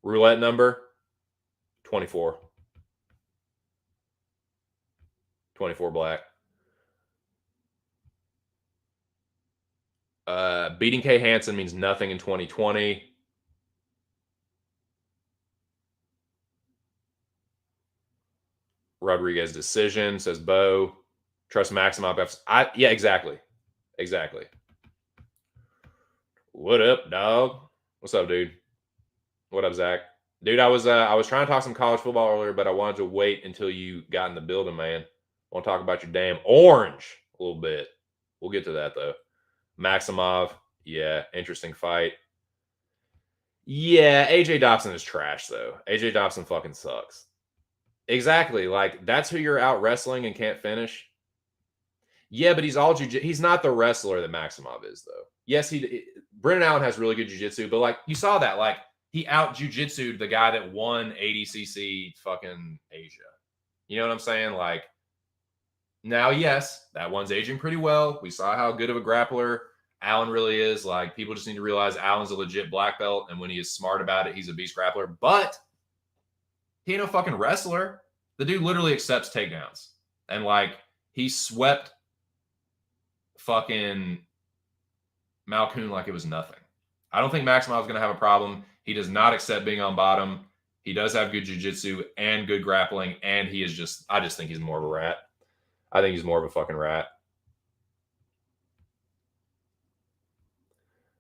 Roulette number 24. 24 black. Beating K. Hansen means nothing in 2020. Rodriguez decision, says Bo. Trust Maximov. Yeah, exactly. What up, dog? What's up, dude? What up, Zach? Dude, I was trying to talk some college football earlier, but I wanted to wait until you got in the building, man. I want to talk about your damn orange a little bit. We'll get to that, though. Maximov, yeah, interesting fight. Yeah, AJ Dobson is trash, though. AJ Dobson fucking sucks. Exactly. Like, that's who you're out wrestling and can't finish. Yeah, but he's not the wrestler that Maximov is, though. Yes, Brennan Allen has really good jiu-jitsu, but like you saw that, like he out jiu-jitsu'd the guy that won 80cc fucking Asia. You know what I'm saying? Like, now, yes, that one's aging pretty well. We saw how good of a grappler Allen really is. Like, people just need to realize Allen's a legit black belt, and when he is smart about it, he's a beast grappler. But he ain't no fucking wrestler. The dude literally accepts takedowns. And, like, he swept fucking Malkoon like it was nothing. I don't think Maximov's going to have a problem. He does not accept being on bottom. He does have good jiu-jitsu and good grappling, and he is just – I just think he's more of a rat. I think he's more of a fucking rat.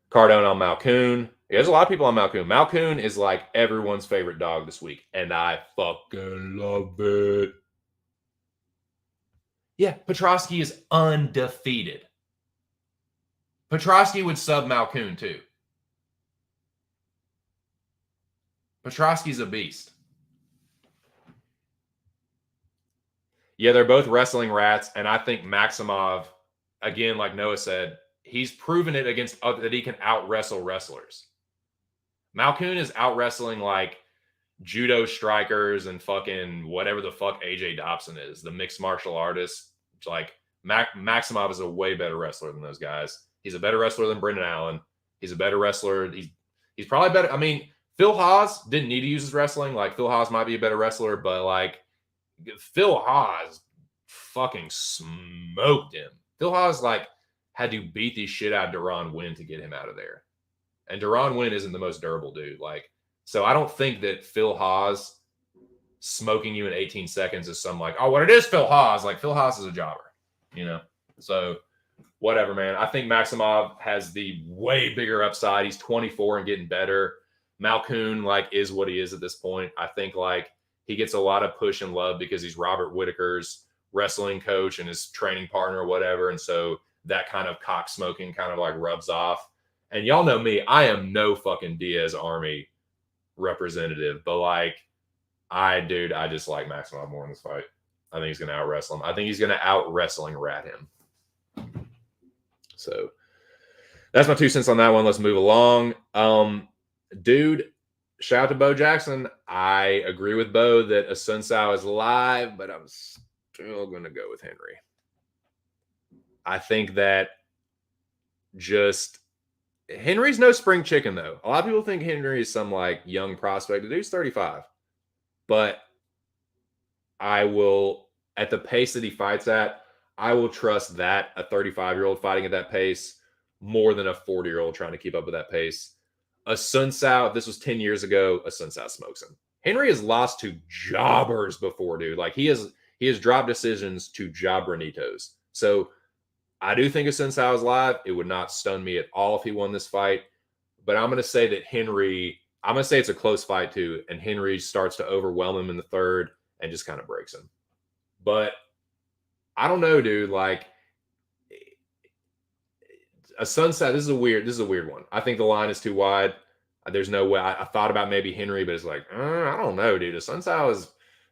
Cardone on Malkoon. Yeah, there's a lot of people on Malkoon. Malkoon is like everyone's favorite dog this week, and I fucking love it. Yeah, Petrosky is undefeated. Petrosky would sub Malkoon too. Petrosky's a beast. Yeah, they're both wrestling rats, and I think Maximov, again, like Noah said, he's proven it against that he can out wrestle wrestlers. Malkoon is out wrestling like judo strikers and fucking whatever the fuck AJ Dobson is, the mixed martial artist. It's like Maximov is a way better wrestler than those guys. He's a better wrestler than Brendan Allen. He's a better wrestler. He's probably better. I mean, Phil Haas didn't need to use his wrestling. Like Phil Haas might be a better wrestler, but like Phil Haas fucking smoked him. Phil Haas like had to beat the shit out of Deron Wynn to get him out of there. And Deron Wynn isn't the most durable dude. Like, so I don't think that Phil Haas smoking you in 18 seconds is some like, oh, what it is, Phil Haas. Like, Phil Haas is a jobber, you know? So, whatever, man. I think Maximov has the way bigger upside. He's 24 and getting better. Malkoon, like, is what he is at this point. I think, like, he gets a lot of push and love because he's Robert Whitaker's wrestling coach and his training partner or whatever. And so that kind of cock smoking kind of, like, rubs off. And y'all know me, I am no fucking Diaz Army representative, but like, I just like Maximov more in this fight. I think he's going to out wrestle him. I think he's going to out wrestling rat him. So that's my 2 cents on that one. Let's move along. Dude, shout out to Bo Jackson. I agree with Bo that Asuncao is live, but I'm still going to go with Henry. I think that Henry's no spring chicken, though. A lot of people think Henry is some, like, young prospect. The dude's 35. But I will, at the pace that he fights at, I will trust that a 35-year-old fighting at that pace more than a 40-year-old trying to keep up with that pace. Asuncao, if this was 10 years ago, Asuncao smokes him. Henry has lost to jobbers before, dude. Like, he has dropped decisions to jabronitos. So I do think Asuncao is live. It would not stun me at all if he won this fight. But I'm going to say that I'm going to say it's a close fight too. And Henry starts to overwhelm him in the third and just kind of breaks him. But I don't know, dude. Like, Asuncao, this is a weird one. I think the line is too wide. There's no way. I thought about maybe Henry, but it's like, I don't know, dude. Asuncao is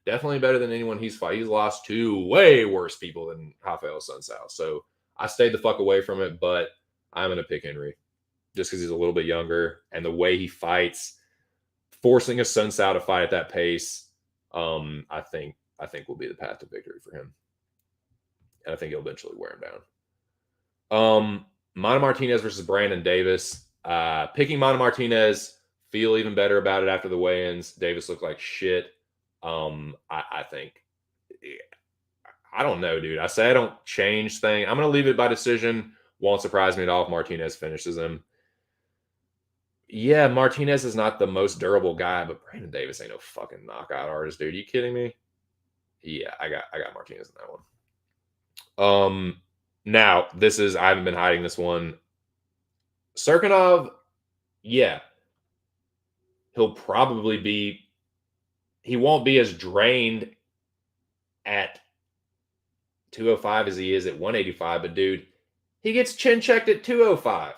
definitely better than anyone he's fought. He's lost to way worse people than Rafael Asuncao. So I stayed the fuck away from it, but I'm going to pick Henry just because he's a little bit younger and the way he fights, forcing Asuncao to fight at that pace, I think will be the path to victory for him. And I think he'll eventually wear him down. Mana Martinez versus Brandon Davis. Picking Mana Martinez, feel even better about it after the weigh-ins. Davis looked like shit. I think, I don't know, dude. I say I don't change thing. I'm going to leave it by decision. Won't surprise me at all if Martinez finishes him. Yeah, Martinez is not the most durable guy, but Brandon Davis ain't no fucking knockout artist, dude. Are you kidding me? Yeah, I got Martinez in that one. Now, I haven't been hiding this one. Serkinov, yeah. He won't be as drained at 205 as he is at 185, but dude, he gets chin checked at 205.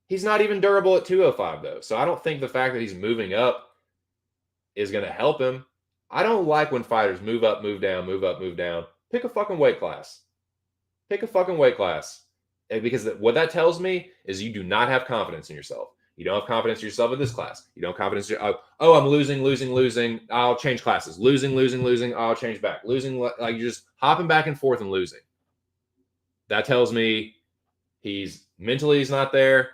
He's not even durable at 205, though. So I don't think the fact that he's moving up is going to help him. I don't like when fighters move up, move down, move up, move down. Pick a fucking weight class. Pick a fucking weight class. Because what that tells me is you do not have confidence in yourself. You don't have confidence in yourself in this class. You don't have confidence in I'm losing. I'll change classes. Losing. I'll change back. Losing, like you're just hopping back and forth and losing. That tells me he's not there.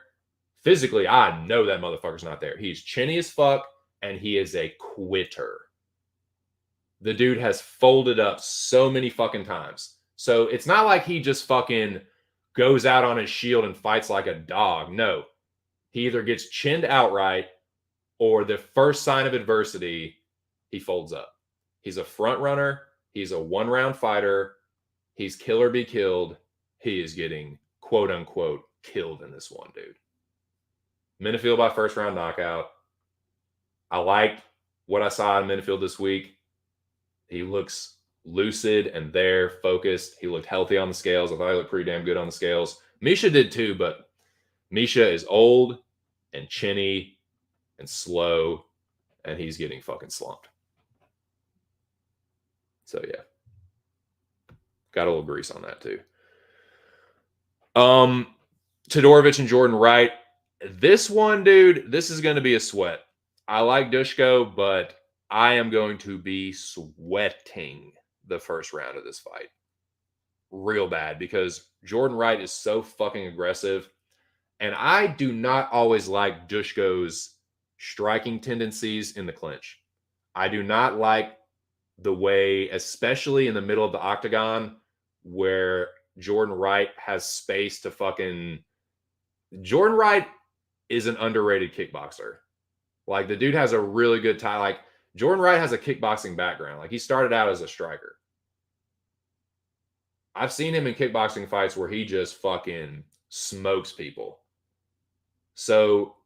Physically, I know that motherfucker's not there. He's chinny as fuck, and he is a quitter. The dude has folded up so many fucking times. So it's not like he just fucking goes out on his shield and fights like a dog. No. He either gets chinned outright or the first sign of adversity, he folds up. He's a front runner. He's a one-round fighter. He's kill or be killed. He is getting, quote unquote, killed in this one, dude. Minifield by first round knockout. I liked what I saw in Minifield this week. He looks lucid and there, focused. He looked healthy on the scales. I thought he looked pretty damn good on the scales. Misha did too, but Misha is old and chinny and slow, and he's getting fucking slumped. So yeah. Got a little grease on that too. Todorovic and Jordan Wright. This one, dude, this is going to be a sweat. I like Dushko, but I am going to be sweating the first round of this fight. Real bad, because Jordan Wright is so fucking aggressive. And I do not always like Dushko's striking tendencies in the clinch. I do not like the way, especially in the middle of the octagon, where Jordan Wright has space to fucking... Jordan Wright is an underrated kickboxer. Like, the dude has a really good tie. Like, Jordan Wright has a kickboxing background. Like, he started out as a striker. I've seen him in kickboxing fights where he just fucking smokes people. So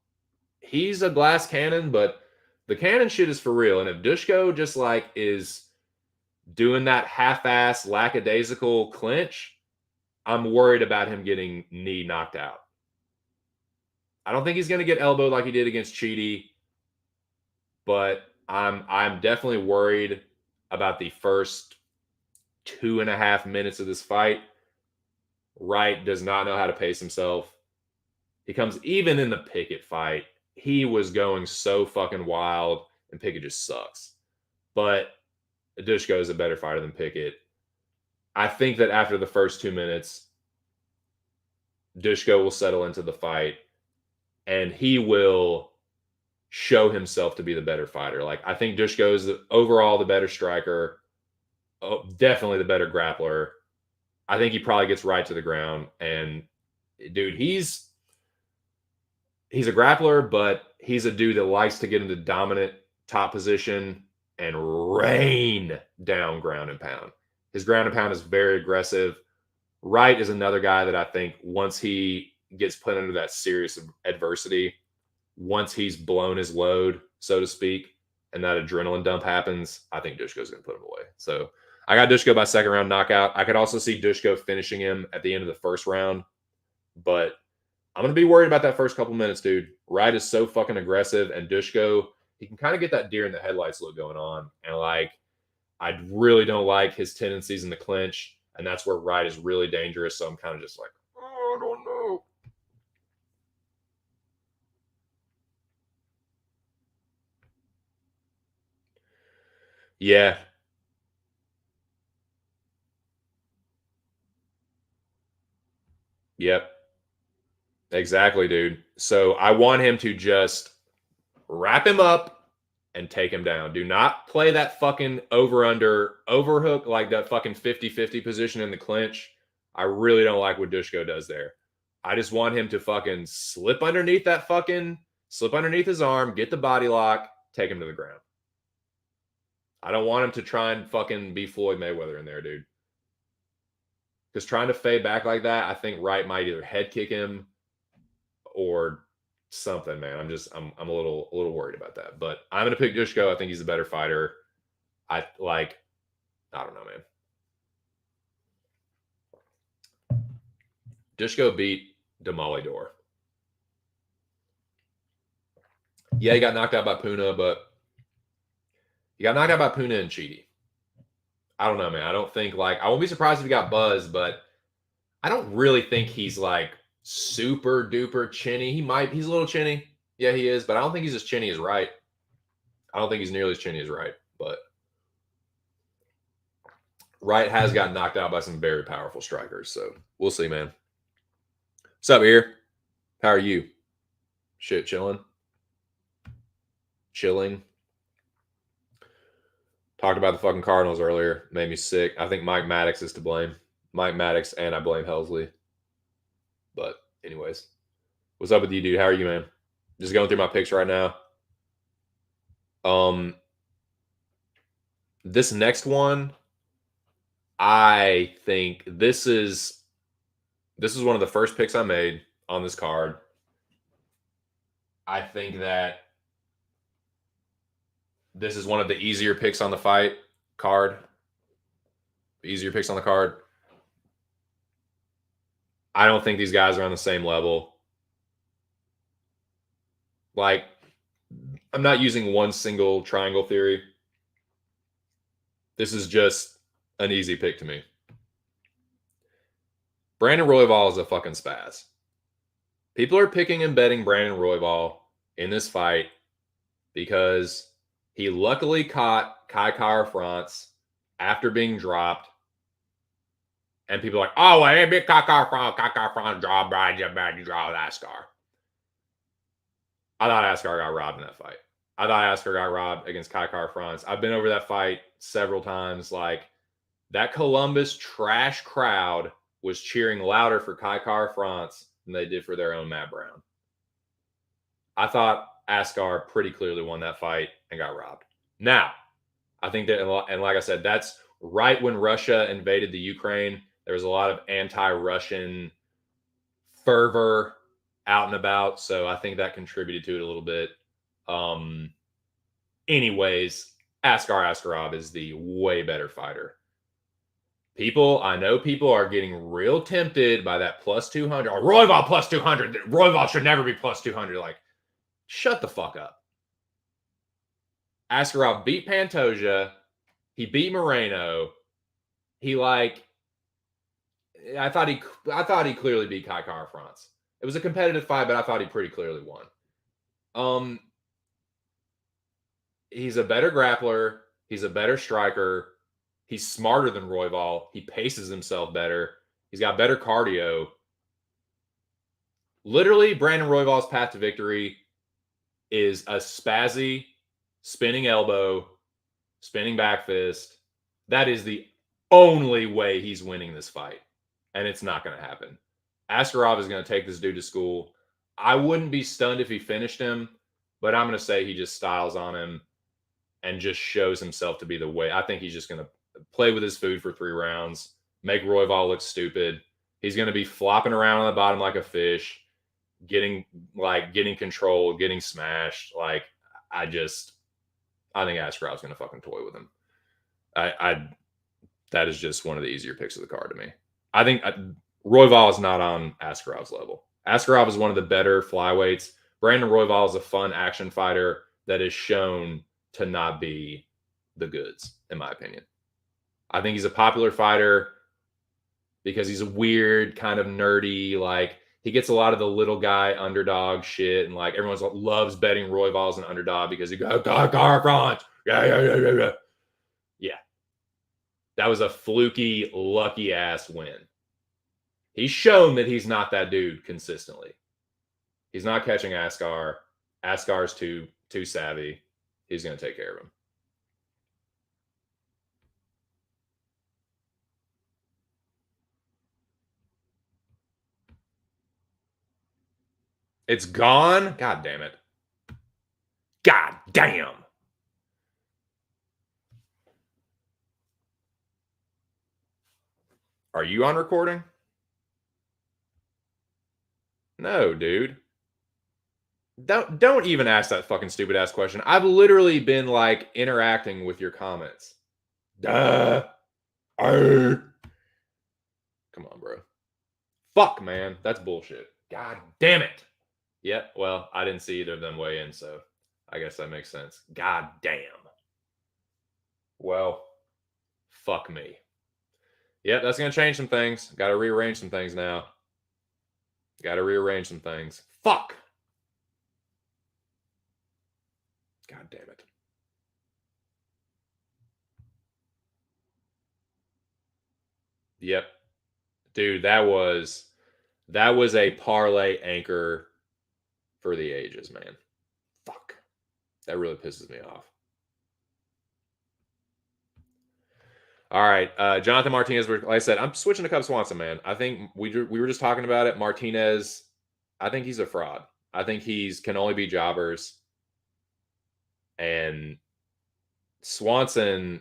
he's a glass cannon, but the cannon shit is for real. And if Dushko just like is doing that half-ass lackadaisical clinch, I'm worried about him getting knee knocked out. I don't think he's going to get elbowed like he did against Chidi, but I'm definitely worried about the first 2.5 minutes of this fight. Wright does not know how to pace himself. He comes, even in the Pickett fight, he was going so fucking wild, and Pickett just sucks. But Dushko is a better fighter than Pickett. I think that after the first 2 minutes, Dushko will settle into the fight, and he will show himself to be the better fighter. Like, I think Dushko is overall the better striker, definitely the better grappler. I think he probably gets right to the ground. And, dude, he's a grappler, but he's a dude that likes to get into dominant top position and rain down ground and pound. His ground and pound is very aggressive. Wright is another guy that I think once he gets put under that serious adversity, once he's blown his load, so to speak, and that adrenaline dump happens, I think Dushko's going to put him away. So I got Dushko by second round knockout. I could also see Dushko finishing him at the end of the first round, but I'm going to be worried about that first couple minutes, dude. Wright is so fucking aggressive, and Dushko, he can kind of get that deer in the headlights look going on. And, like, I really don't like his tendencies in the clinch, and that's where Wright is really dangerous. So I'm kind of just like, oh, I don't know. Yeah. Yep. Exactly, dude. So I want him to just wrap him up and take him down. Do not play that fucking over-under overhook, like that fucking 50-50 position in the clinch. I really don't like what Dushko does there. I just want him to fucking slip underneath his arm, get the body lock, take him to the ground. I don't want him to try and fucking be Floyd Mayweather in there, dude. Because trying to fade back like that, I think Wright might either head kick him or something, man. I'm a little worried about that. But I'm gonna pick Dushko. I think he's a better fighter. I don't know, man. Dushko beat Demolidor. Yeah, he got knocked out by Puna, but he got knocked out by Puna and Chidi. I don't know, man. I don't think, like, I won't be surprised if he got buzzed, but I don't really think he's like super duper chinny. He's a little chinny. Yeah, he is, but I don't think he's as chinny as Wright. I don't think he's nearly as chinny as Wright, but Wright has gotten knocked out by some very powerful strikers. So we'll see, man. What's up, here? How are you? Shit, chilling. Talked about the fucking Cardinals earlier. Made me sick. I think Mike Maddox is to blame. Mike Maddox, and I blame Helsley. But anyways, what's up with you, dude? How are you, man? Just going through my picks right now. This next one, I think this is one of the first picks I made on this card. I think that this is one of the easier picks on the fight card. easier picks on the card. I don't think these guys are on the same level. Like, I'm not using one single triangle theory. This is just an easy pick to me. Brandon Royval is a fucking spaz. People are picking and betting Brandon Royval in this fight because he luckily caught Kai Kara-France after being dropped. And people are like, oh, well, big Kai Kara-France draw, Brian, you draw Askar. I thought Askar got robbed in that fight. I thought Askar got robbed against Kai Kara-France. I've been over that fight several times. Like, that Columbus trash crowd was cheering louder for Kai Kara-France than they did for their own Matt Brown. I thought Askar pretty clearly won that fight and got robbed. Now, I think that, and like I said, that's right when Russia invaded the Ukraine. There was a lot of anti-Russian fervor out and about, so I think that contributed to it a little bit. Anyways, Askar Askarov is the way better fighter. I know people are getting real tempted by that plus 200. Or Royval plus 200. Royval should never be plus 200. Like, shut the fuck up. Askarov beat Pantoja. He beat Moreno. I thought he clearly beat Kai Kara-France. It was a competitive fight, but I thought he pretty clearly won. He's a better grappler. He's a better striker. He's smarter than Royval. He paces himself better. He's got better cardio. Literally, Brandon Royval's path to victory is a spazzy, spinning elbow, spinning back fist. That is the only way he's winning this fight. And it's not going to happen. Askarov is going to take this dude to school. I wouldn't be stunned if he finished him, but I'm going to say he just styles on him and just shows himself to be the way. I think he's just going to play with his food for 3 rounds, make Royval look stupid. He's going to be flopping around on the bottom like a fish, getting control, getting smashed. Like, I think Askarov's going to fucking toy with him. That is just one of the easier picks of the card to me. I think Royval is not on Askarov's level. Askarov is one of the better flyweights. Brandon Royval is a fun action fighter that is shown to not be the goods, in my opinion. I think he's a popular fighter because he's a weird, kind of nerdy, like, he gets a lot of the little guy underdog shit, and like everyone loves betting Royval as an underdog because he goes, Kara-France. Yeah. Yeah. That was a fluky, lucky ass win. He's shown that he's not that dude consistently. He's not catching Askar. Askar's too savvy. He's going to take care of him. It's gone? God damn it. God damn. Are you on recording? No, dude. Don't even ask that fucking stupid ass question. I've literally been like interacting with your comments. Duh. Come on, bro. Fuck, man. That's bullshit. God damn it. Yep. Well, I didn't see either of them weigh in, so I guess that makes sense. God damn. Well, fuck me. Yep, that's going to change some things. Got to rearrange some things now. Got to rearrange some things. Fuck. God damn it. Yep. Dude, that was a parlay anchor for the ages, man. Fuck. That really pisses me off. All right. Jonathan Martinez, like I said, I'm switching to Cub Swanson, man. I think we were just talking about it. Martinez, I think he's a fraud. I think can only be jobbers. And Swanson,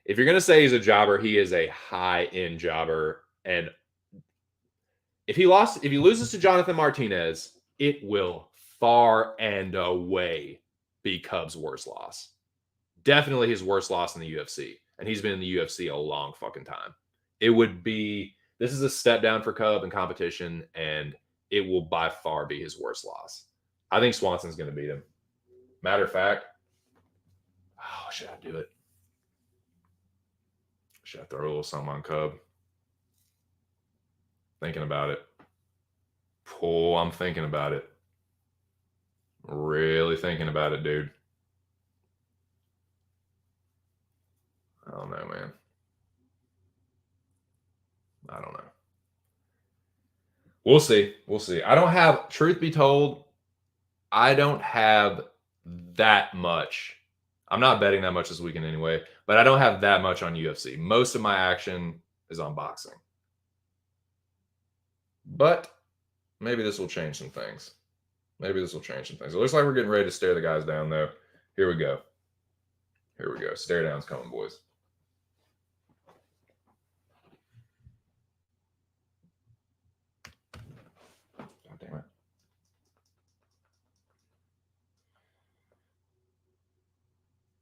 if you're going to say he's a jobber, he is a high-end jobber. And if he loses to Jonathan Martinez, it will far and away be Cub's worst loss. Definitely his worst loss in the UFC. and he's been in the UFC a long fucking time. This is a step down for Cub in competition, and it will by far be his worst loss. I think Swanson's going to beat him. Matter of fact, should I do it? Should I throw a little something on Cub? Thinking about it. I'm thinking about it. Really thinking about it, dude. I don't know, man. I don't know. We'll see. Truth be told, I don't have that much. I'm not betting that much this weekend anyway, but I don't have that much on UFC. Most of my action is on boxing. But maybe this will change some things. It looks like we're getting ready to stare the guys down, though. Here we go. Stare down's coming, boys. God damn it.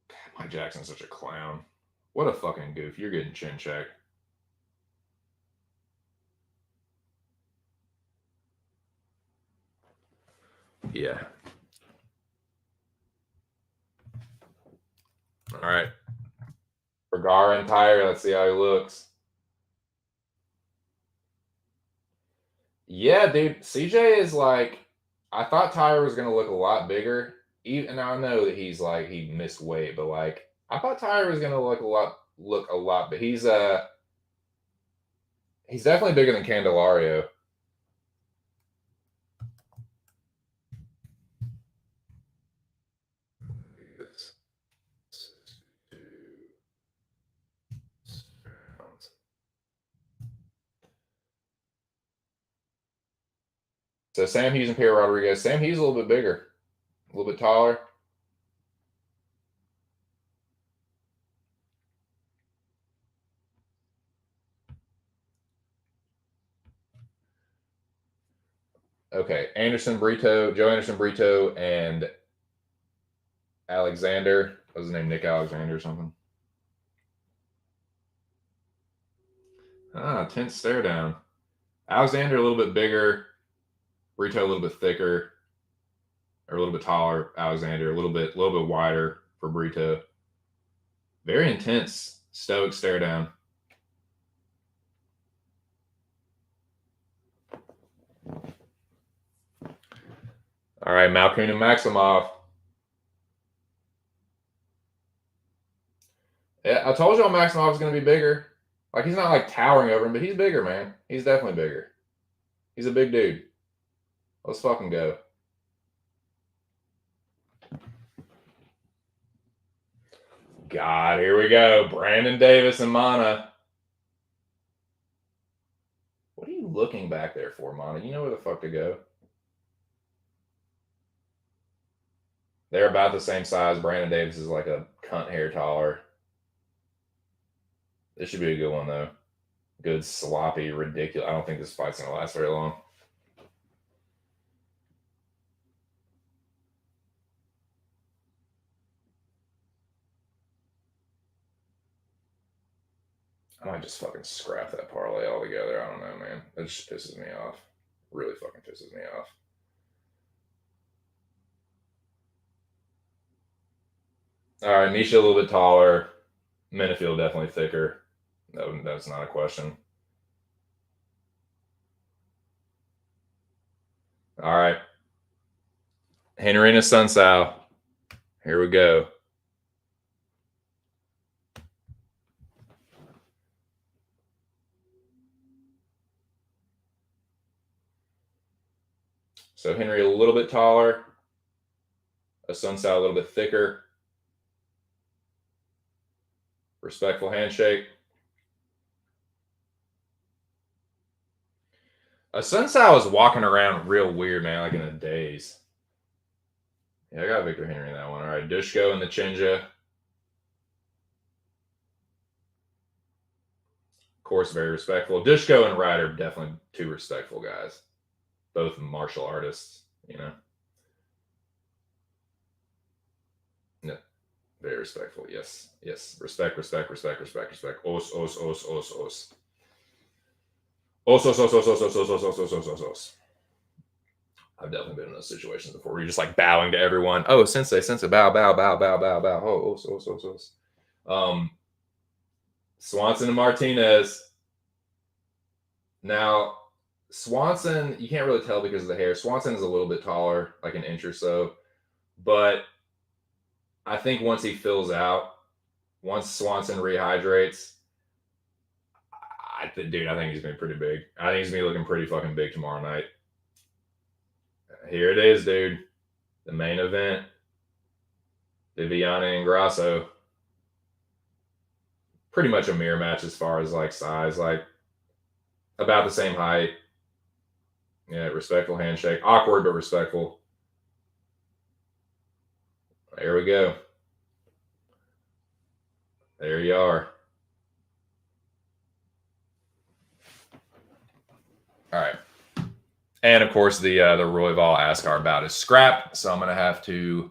God, Mike Jackson's such a clown. What a fucking goof. You're getting chin checked. Yeah. All right. Vergara and Tyra. Let's see how he looks. Yeah, dude. CJ is like, I thought Tyra was going to look a lot bigger. And I know that he missed weight, but like, I thought Tyra was going to look a lot, but he's definitely bigger than Candelario. So Sam Hughes and Pierre Rodriguez. Sam Hughes a little bit bigger, a little bit taller. Okay, Joe Anderson Brito, and Alexander. What was his name? Nick Alexander or something? Tense stare down. Alexander a little bit bigger, Brito a little bit thicker, or a little bit taller. Alexander a little bit wider for Brito. Very intense, stoic stare down. All right, Malkoon and Maximov. Yeah, I told y'all Maximov's going to be bigger. Like, he's not like towering over him, but he's bigger, man. He's definitely bigger. He's a big dude. Let's fucking go. God, here we go. Brandon Davis and Mana. What are you looking back there for, Mana? You know where the fuck to go. They're about the same size. Brandon Davis is like a cunt hair taller. This should be a good one, though. Good, sloppy, ridiculous. I don't think this fight's going to last very long. I might just fucking scrap that parlay altogether. I don't know, man. That just pisses me off. Really fucking pisses me off. All right, Misha a little bit taller. Minifield definitely thicker. That's not a question. All right. Henry and Sunsao. Here we go. So Henry a little bit taller. Sunsao a little bit thicker. Respectful handshake. Sunsao is walking around real weird, man, like in a daze. Yeah, I got Victor Henry in that one. All right, Dushko and the Chinja. Of course, very respectful. Dushko and Ryder, definitely two respectful guys. Both martial artists, you know. Yeah. Very respectful. Yes. Yes. Respect, respect, respect, respect, respect. Os, os, os, os, os. Os, os, os, os, os, os, os, os, os, os, os, os, os. I've definitely been in those situations before where you're just like bowing to everyone. Oh, sensei, bow, bow, bow, bow, bow, bow. Oh, os, os, os, os. Swanson and Martinez. Now, Swanson, you can't really tell because of the hair. Swanson is a little bit taller, like an inch or so. But I think once he fills out, once Swanson rehydrates, I think he's going to be pretty big. I think he's going to be looking pretty fucking big tomorrow night. Here it is, dude. The main event. Viviani and Grosso. Pretty much a mirror match as far as like size, like about the same height. Yeah, respectful handshake. Awkward, but respectful. There we go. There you are. All right. And of course, the Royval Ascar bout is scrapped. So I'm going to have to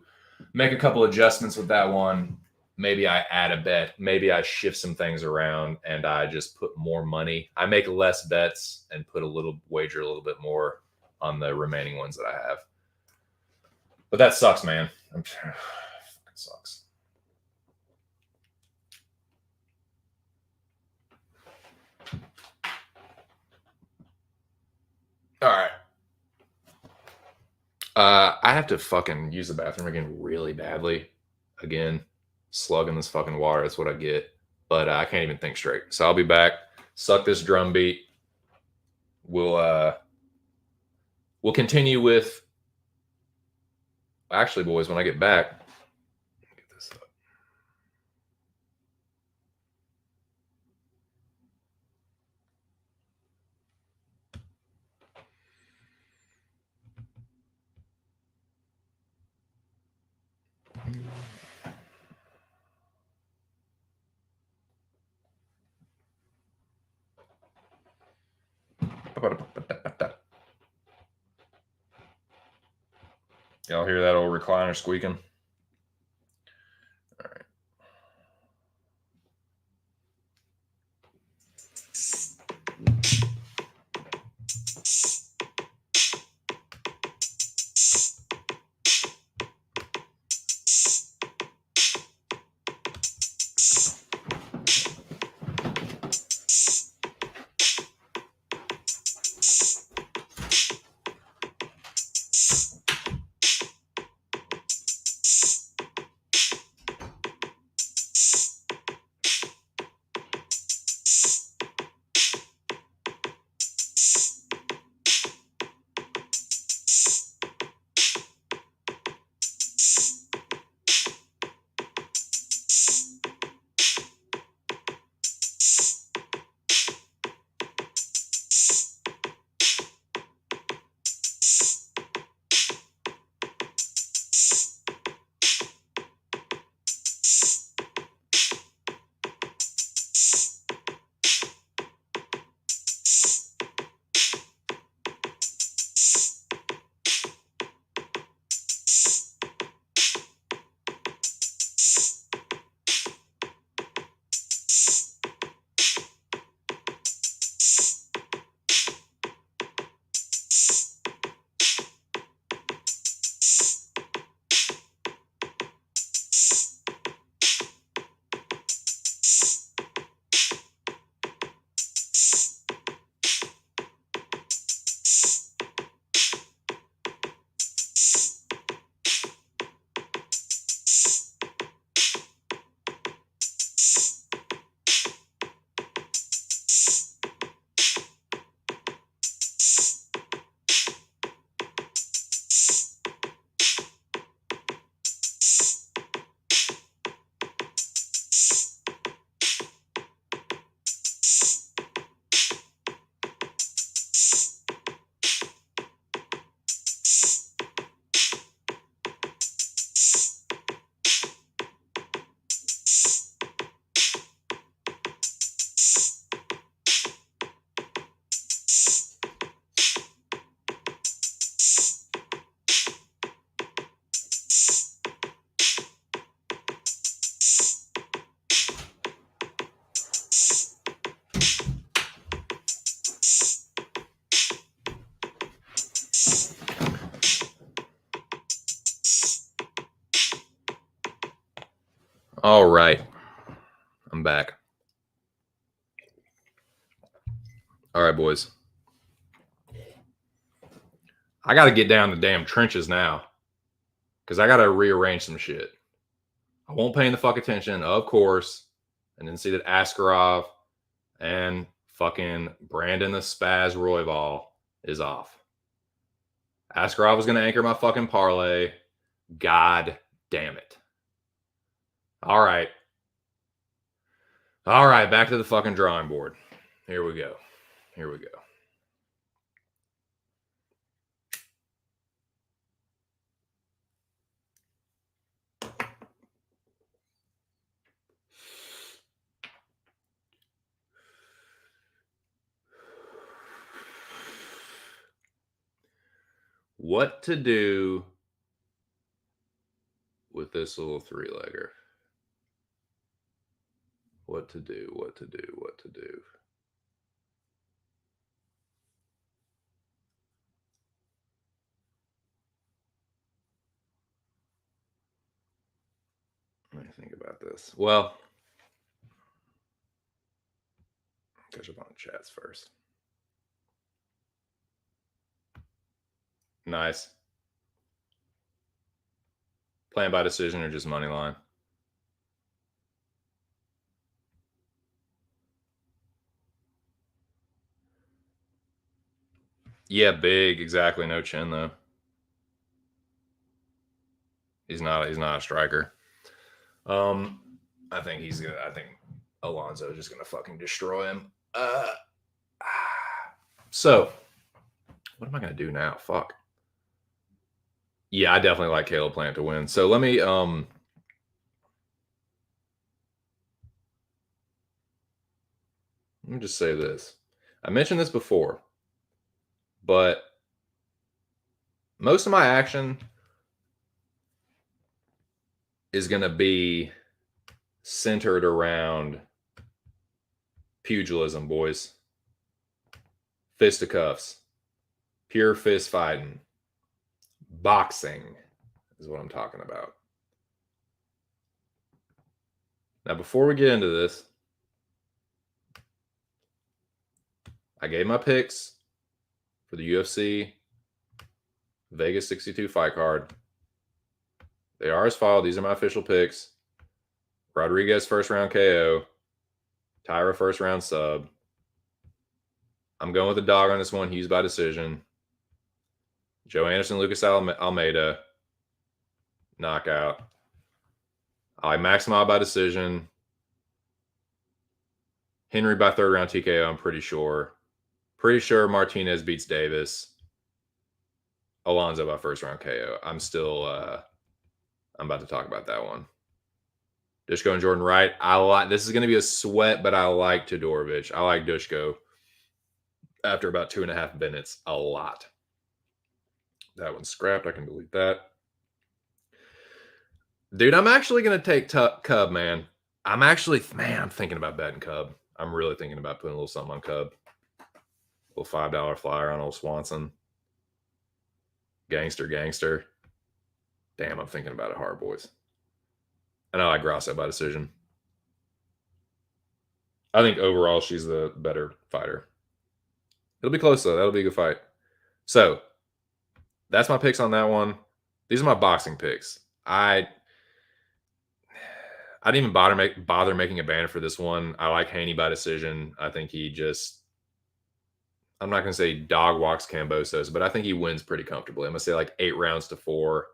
make a couple adjustments with that one. Maybe I add a bet. Maybe I shift some things around and I just put more money. I make less bets and put a little wager a little bit more on the remaining ones that I have. But that sucks, man. It sucks. All right. I have to fucking use the bathroom again really badly. Again, slugging this fucking water. That's what I get. But I can't even think straight. So I'll be back. Suck this drum beat. We'll continue with. Actually, boys, when I get back, get this up. Y'all hear that old recliner squeaking? All right. All right. I'm back. All right, boys. I got to get down the damn trenches now because I got to rearrange some shit. I won't pay the fuck attention, of course, and then see that Askarov and fucking Brandon the Spaz Royval is off. Askarov was going to anchor my fucking parlay. God damn it. All right. All right, back to the fucking drawing board. Here we go. Here we go. What to do with this little three-legger? What to do, what to do, what to do. Let me think about this. Well, catch up on the chats first. Nice. Playing by decision or just money line? Yeah, big. Exactly. No chin, though. He's not a striker. I think Alonso is just gonna fucking destroy him. So what am I gonna do now? Fuck. Yeah, I definitely like Caleb Plant to win. So let me just say this. I mentioned this before, but most of my action is going to be centered around pugilism, boys. Fisticuffs. Pure fist fighting. Boxing is what I'm talking about. Now, before we get into this, I gave my picks for the UFC Vegas 62 fight card. They are as follows. These are my official picks. Rodriguez first round KO. Tyra first round sub. I'm going with the dog on this one. Hughes by decision. Joe Anderson, Lucas Almeida. Knockout. I like Maximov by decision. Henry by third round TKO, I'm pretty sure. Pretty sure Martinez beats Davis. Alonso by first round KO. I'm about to talk about that one. Dushko and Jordan Wright. This is going to be a sweat, but I like Todorovic. I like Dushko after about 2.5 minutes a lot. That one's scrapped. I can delete that. Dude, I'm actually going to take Cub, man. I'm thinking about betting Cub. I'm really thinking about putting a little something on Cub. A little $5 flyer on old Swanson. Gangster. Damn, I'm thinking about it hard, boys. And I like Grosso by decision. I think overall she's the better fighter. It'll be close, though. That'll be a good fight. So, that's my picks on that one. These are my boxing picks. I didn't even bother making a banner for this one. I like Haney by decision. I think he just... I'm not going to say dog walks Cambosos, but I think he wins pretty comfortably. I'm going to say like 8 rounds to 4.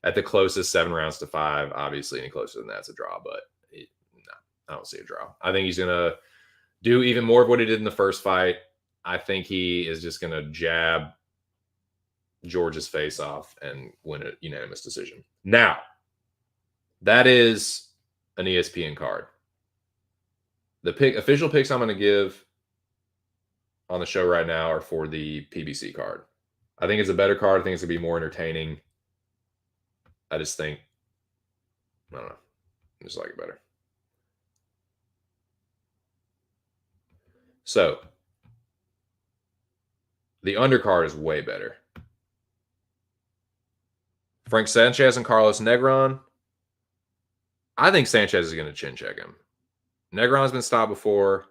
At the closest, 7 rounds to 5. Obviously, any closer than that's a draw, but no, I don't see a draw. I think he's going to do even more of what he did in the first fight. I think he is just going to jab George's face off and win a unanimous decision. Now, that is an ESPN card. The official picks I'm going to give on the show right now are for the PBC card. I think it's a better card. I think it's going to be more entertaining. I just think, I don't know. I just like it better. So, the undercard is way better. Frank Sanchez and Carlos Negron I think Sanchez is going to chin check him. Negron's been stopped before.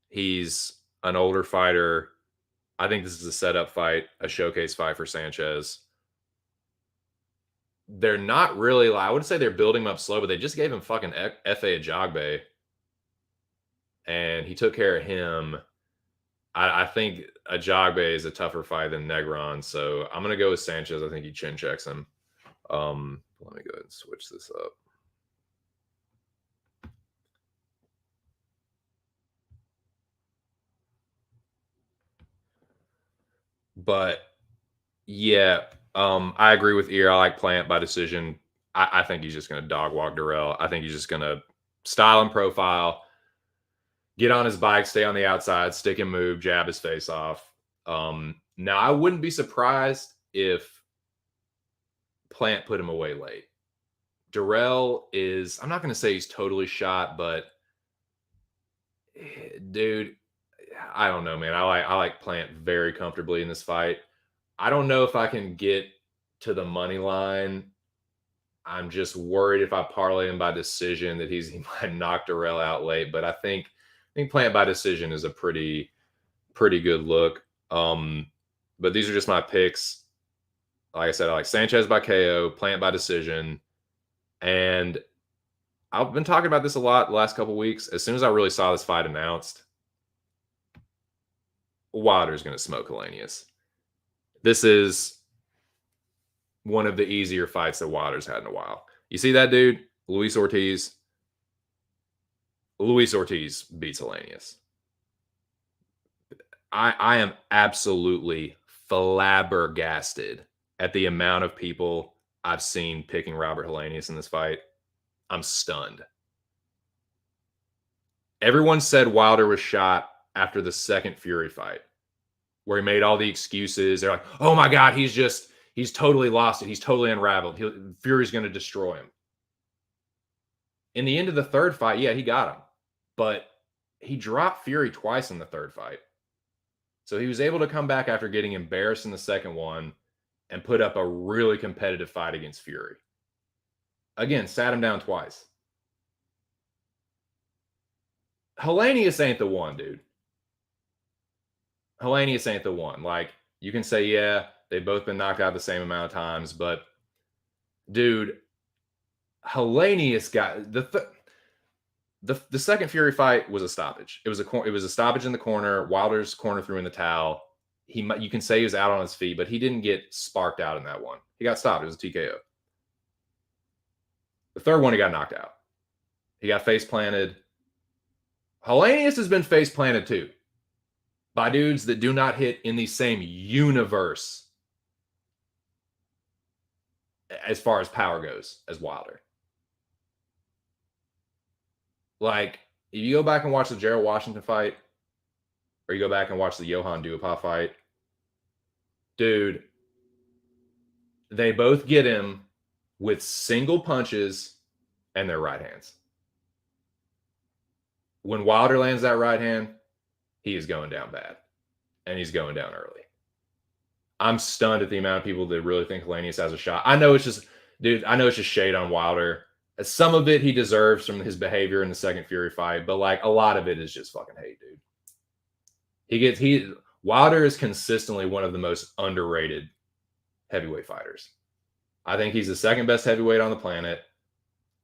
He's an older fighter. I think this is a setup fight, a showcase fight for Sanchez. They're not really, I would say they're building him up slow, but they just gave him fucking F.A. Ajagbe. And he took care of him. I think Ajagbe is a tougher fight than Negron. So I'm going to go with Sanchez. I think he chin checks him. Let me go ahead and switch this up. But yeah, I agree with Ear. I like Plant by decision. I think he's just going to dog walk Durrell. I think he's just going to style and profile, get on his bike, stay on the outside, stick and move, jab his face off. Now, I wouldn't be surprised if Plant put him away late. Durrell is, I'm not going to say he's totally shot, but dude, I don't know, man. I like Plant very comfortably in this fight. I don't know if I can get to the money line. I'm just worried if I parlay him by decision that he might knock Durrell out late. But I think Plant by decision is a pretty good look. But these are just my picks. Like I said, I like Sanchez by KO, Plant by decision. And I've been talking about this a lot the last couple of weeks. As soon as I really saw this fight announced, Wilder's going to smoke Helenius. This is one of the easier fights that Wilder's had in a while. You see that dude, Luis Ortiz? Luis Ortiz beats Helenius. I am absolutely flabbergasted at the amount of people I've seen picking Robert Helenius in this fight. I'm stunned. Everyone said Wilder was shot after the second Fury fight, where he made all the excuses. They're like, oh my God, he's totally lost it. He's totally unraveled. Fury's going to destroy him. In the end of the third fight, yeah, he got him. But he dropped Fury twice in the third fight. So he was able to come back after getting embarrassed in the second one and put up a really competitive fight against Fury. Again, sat him down twice. Helenius ain't the one, dude. Helenius ain't the one. Like, you can say, yeah, they've both been knocked out the same amount of times, but dude, Helenius got the second Fury fight was a stoppage. It was a stoppage in the corner. Wilder's corner threw in the towel. You can say he was out on his feet, but he didn't get sparked out in that one. He got stopped. It was a TKO. The third one, he got knocked out. He got face planted. Helenius has been face planted too, by dudes that do not hit in the same universe as far as power goes as Wilder. Like, if you go back and watch the Gerald Washington fight, or you go back and watch the Johan Duhaupas fight, dude, they both get him with single punches and their right hands. When Wilder lands that right hand, he is going down bad. And he's going down early. I'm stunned at the amount of people that really think Helenius has a shot. I know it's just shade on Wilder. Some of it he deserves from his behavior in the second Fury fight, but like a lot of it is just fucking hate, dude. Wilder is consistently one of the most underrated heavyweight fighters. I think he's the second best heavyweight on the planet.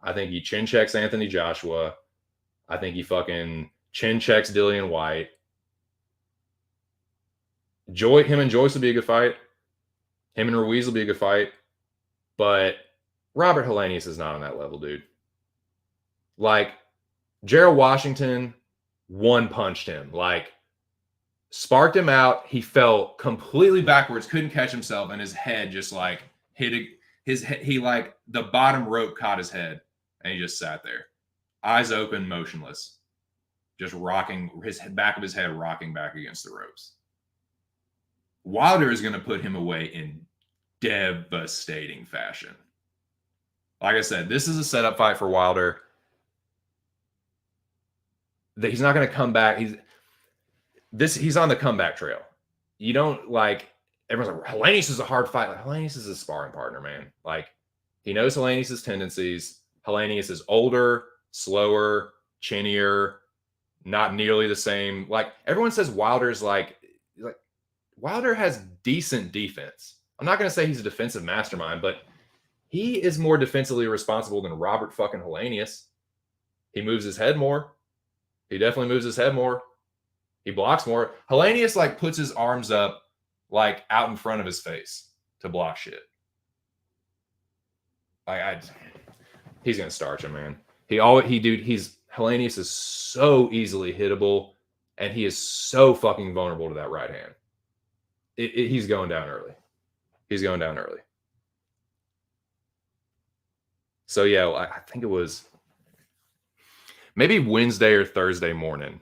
I think he chin checks Anthony Joshua. I think he fucking chin checks Dillian White. Him and Joyce will be a good fight. Him and Ruiz will be a good fight. But Robert Helenius is not on that level, dude. Like, Gerald Washington one-punched him. Like, sparked him out. He fell completely backwards, couldn't catch himself, and his head just like the bottom rope caught his head, and he just sat there. Eyes open, motionless. Just rocking, back of his head rocking back against the ropes. Wilder is going to put him away in devastating fashion. Like I said, this is a setup fight for Wilder. He's not going to come back. He's on the comeback trail. You don't like, everyone's like, Helenius is a hard fight. Like, Helenius is a sparring partner, man. Like, he knows Helenius' tendencies. Helenius is older, slower, chinnier, not nearly the same. Like everyone says Wilder's like Wilder has decent defense. I'm not going to say he's a defensive mastermind, but he is more defensively responsible than Robert fucking Helenius. He moves his head more. He definitely moves his head more. He blocks more. Helenius like puts his arms up like out in front of his face to block shit. He's gonna starch him, man. Helenius is so easily hittable, and he is so fucking vulnerable to that right hand. He's going down early. He's going down early. So yeah, I think it was maybe Wednesday or Thursday morning.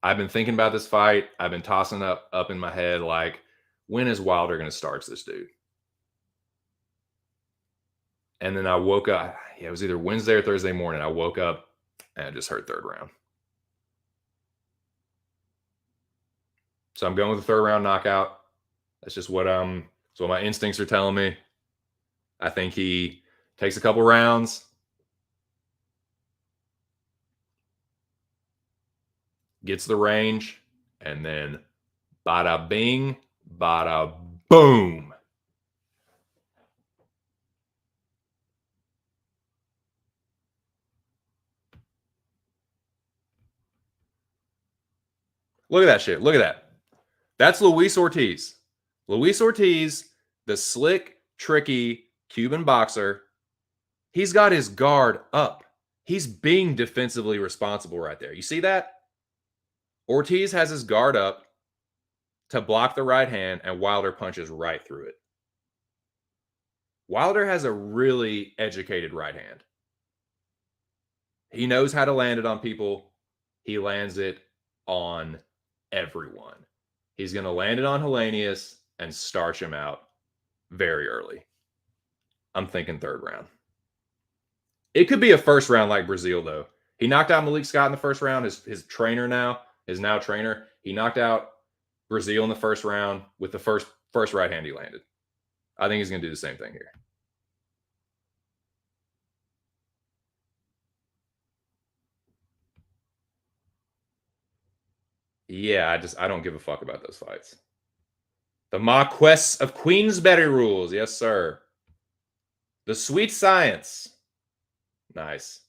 I've been thinking about this fight. I've been tossing up in my head like, when is Wilder going to starch this dude? And then I woke up. Yeah, it was either Wednesday or Thursday morning. I woke up and I just heard third round. So I'm going with the third round knockout. That's just what my instincts are telling me. I think he takes a couple rounds, gets the range, and then bada bing, bada boom. Look at that shit. Look at that. That's Luis Ortiz. Luis Ortiz, the slick, tricky Cuban boxer. He's got his guard up. He's being defensively responsible right there. You see that? Ortiz has his guard up to block the right hand, and Wilder punches right through it. Wilder has a really educated right hand. He knows how to land it on people. He lands it on everyone. He's going to land it on Helenius and starch him out very early. I'm thinking third round. It could be a first round like Brazil, though. He knocked out Malik Scott in the first round. His trainer now, his now trainer, he knocked out Brazil in the first round with the first right hand he landed. I think he's going to do the same thing here. Yeah, I don't give a fuck about those fights. The Marquess of Queensberry rules. Yes, sir. The sweet science. Nice.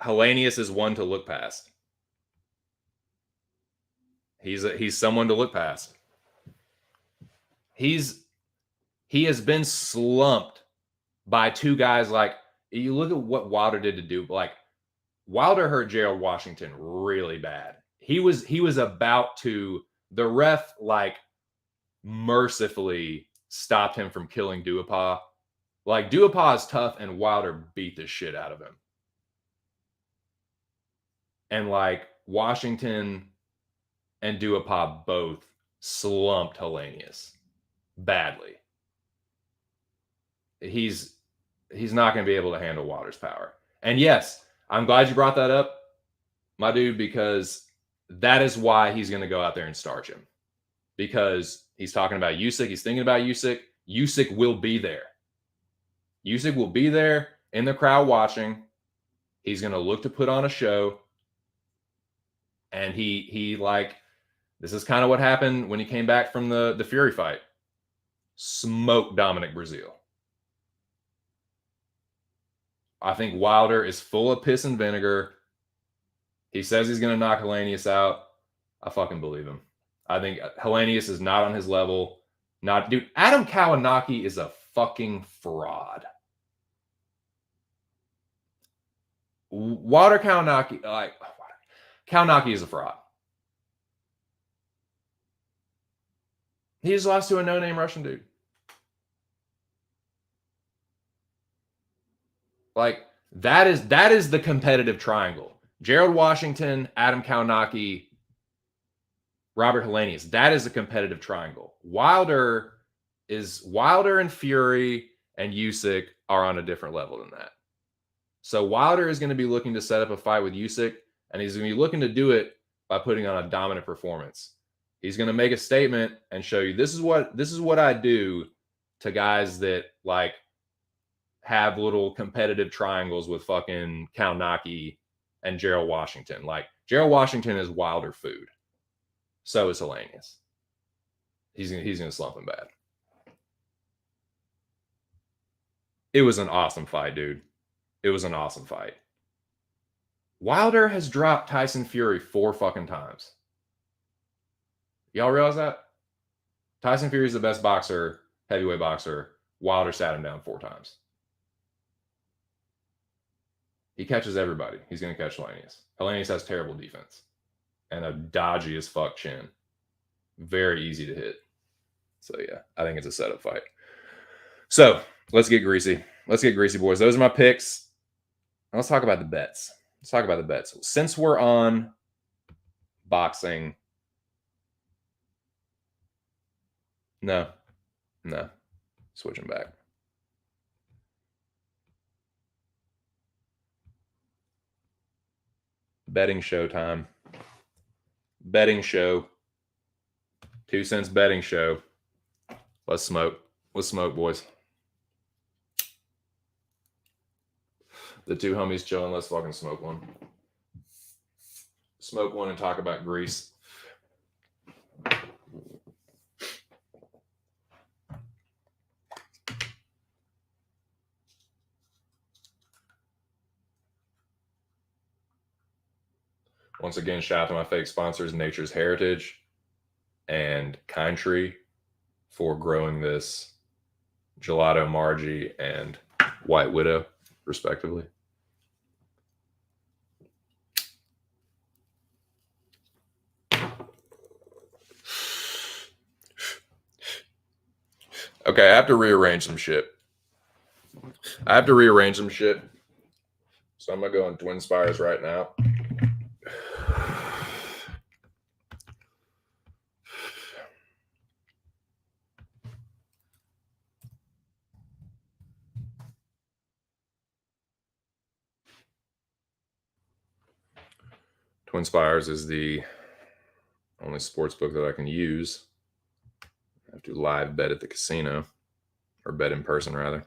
Helenius is one to look past. He's someone to look past. He has been slumped by two guys. Like, you look at what Wilder did to do. Like, Wilder hurt Gerald Washington really bad. He was about to, the ref like mercifully stopped him from killing Duhaupas. Like, Duhaupas is tough, and Wilder beat the shit out of him. And like Washington and Duhaupas both slumped Helenius badly. He's not going to be able to handle Wilder's power. And yes, I'm glad you brought that up, my dude, because that is why he's going to go out there and starch him. Because he's talking about Usyk. He's thinking about Usyk. Usyk will be there. Usyk will be there in the crowd watching. He's going to look to put on a show. And he like, this is kind of what happened when he came back from the Fury fight. Smoked Dominic Brazil. I think Wilder is full of piss and vinegar. He says he's going to knock Helenius out. I fucking believe him. I think Helenius is not on his level. Dude, Adam Kawanaki is a fucking fraud. Wilder Kawanaki, Kawanaki is a fraud. He just lost to a no-name Russian dude. Like, that is the competitive triangle. Gerald Washington, Adam Kawanaki, Robert Helenius. That is a competitive triangle. Wilder and Fury and Usyk are on a different level than that. So Wilder is going to be looking to set up a fight with Usyk, and he's going to be looking to do it by putting on a dominant performance. He's going to make a statement and show you, this is what I do to guys that like have little competitive triangles with fucking Kaunaki and Gerald Washington. Like Gerald Washington is Wilder food. So is Helenius. He's gonna slump him bad. It was an awesome fight, dude. It was an awesome fight. Wilder has dropped Tyson Fury 4 fucking times. Y'all realize that? Tyson Fury's the best boxer, heavyweight boxer. Wilder sat him down 4 times. He catches everybody. He's going to catch Helenius. Helenius has terrible defense and a dodgy as fuck chin. Very easy to hit. So, yeah, I think it's a setup fight. So, let's get greasy. Let's get greasy, boys. Those are my picks. Now let's talk about the bets. Since we're on boxing, no, switching back. Betting show time. Betting show. 2 cents betting show. Let's smoke. Let's smoke, boys. The 2 homies chilling. Let's fucking smoke one. Smoke one and talk about Greece. Once again, shout out to my fake sponsors, Nature's Heritage and Kind Tree, for growing this Gelato Margie and White Widow, respectively. Okay, I have to rearrange some shit. So I'm going to go on Twin Spires right now. Twin Spires is the only sports book that I can use. I have to live bet at the casino, or bet in person, rather.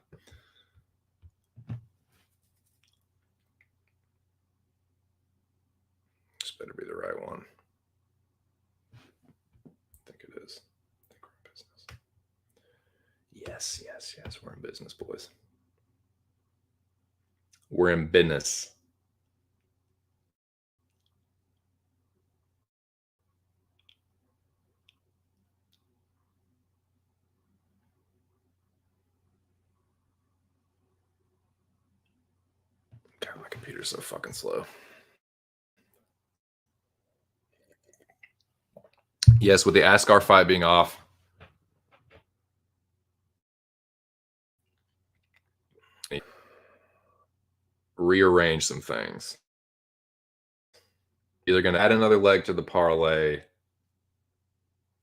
This better be the right one. I think it is. I think we're in business. Yes. We're in business, boys. We're in business. God, my computer's so fucking slow. Yes, with the Askar fight being off, rearrange some things. Either going to add another leg to the parlay,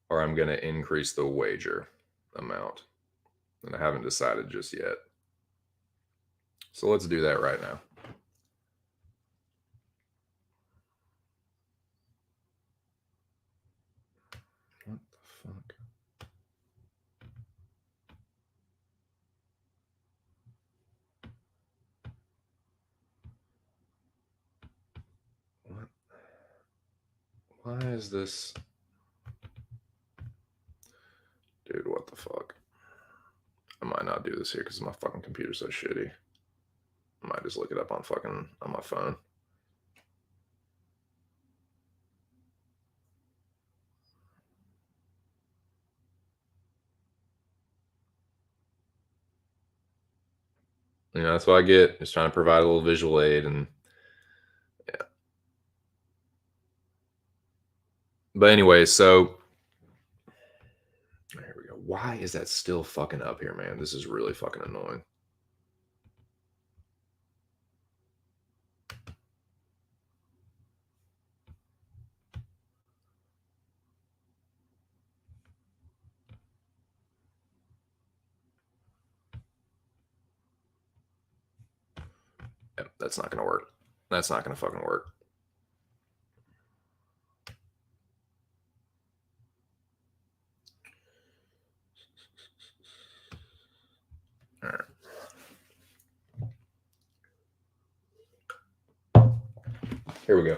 or I'm going to increase the wager amount. And I haven't decided just yet. So let's do that right now. What the fuck? What? Why is this? Dude, what the fuck? I might not do this here because my fucking computer's so shitty. I might just look it up on my phone. You know, that's what I get. Just trying to provide a little visual aid, and yeah. But anyway, so here we go. Why is that still fucking up here, man? This is really fucking annoying. Yep, that's not gonna work. That's not gonna fucking work. Here we go.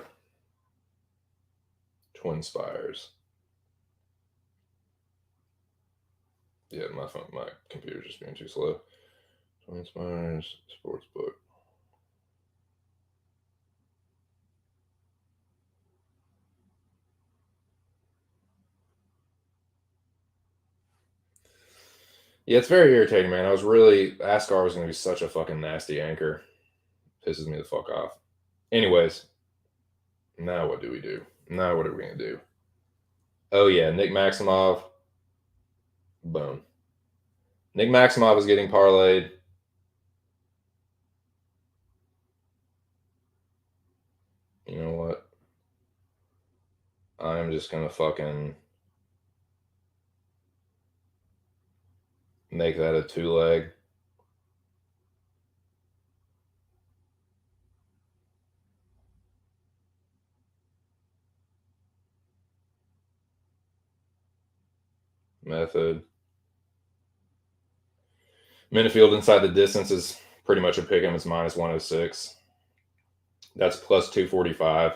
Twin Spires. Yeah, my computer's just being too slow. Twin Spires Sportsbook. Yeah, it's very irritating, man. Ascar was going to be such a fucking nasty anchor. Pisses me the fuck off. Anyways, now what do we do? Now what are we going to do? Oh, yeah, Nick Maximov. Boom. Nick Maximov is getting parlayed. You know what? I'm just going to fucking make that a 2-leg. Method. Minifield inside the distance is pretty much a pick 'em. It's minus 106. That's plus 245.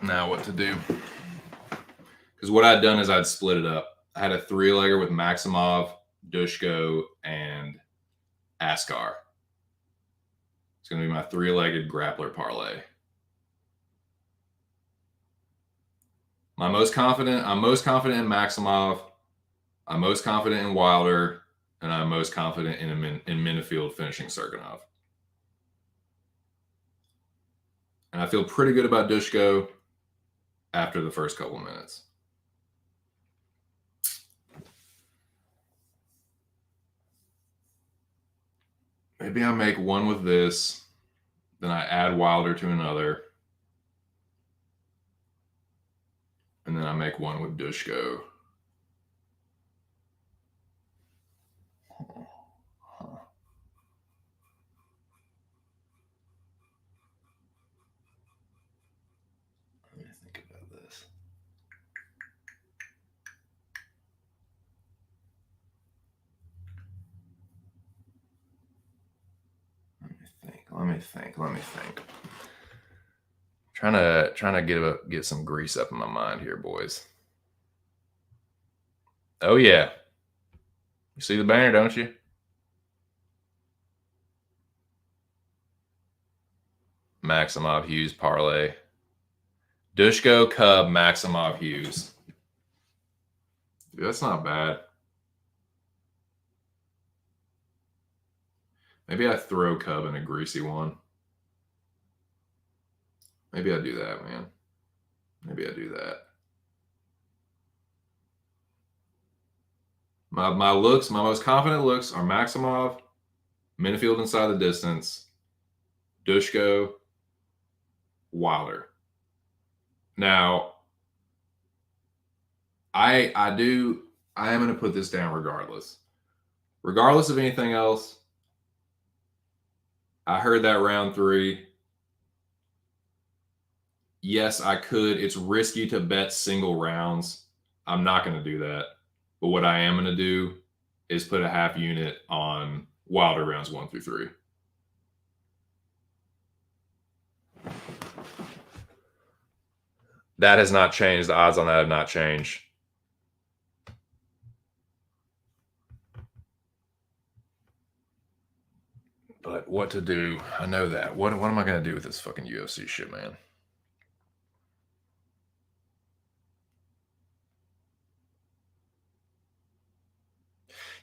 Now what to do? Because what I'd done is I'd split it up. I had a 3-legger with Maximov, Dushko, and Ascar. It's going to be my 3-legged grappler parlay. I'm most confident in Maximov. I'm most confident in Wilder, and I'm most confident in Minifield finishing Serkinov. And I feel pretty good about Dushko after the first couple minutes. Maybe I make one with this, then I add Wilder to another, and then I make one with Dushko. Let me think about this. Let me think. Trying to get some grease up in my mind here, boys. Oh yeah. You see the banner, don't you? Maximov Hughes parlay. Dushko, Cub, Maximov Hughes. Dude, that's not bad. Maybe I throw Cub in a greasy one. Maybe I do that, man. Maybe I do that. My most confident looks are Maximov, Minifield inside the distance, Dushko, Wilder. Now, I am going to put this down regardless. Regardless of anything else, I heard that round 3. Yes, I could. It's risky to bet single rounds. I'm not going to do that. But what I am going to do is put a half unit on Wilder rounds 1 through 3. That has not changed. The odds on that have not changed. But what to do? I know that. What am I going to do with this fucking UFC shit, man?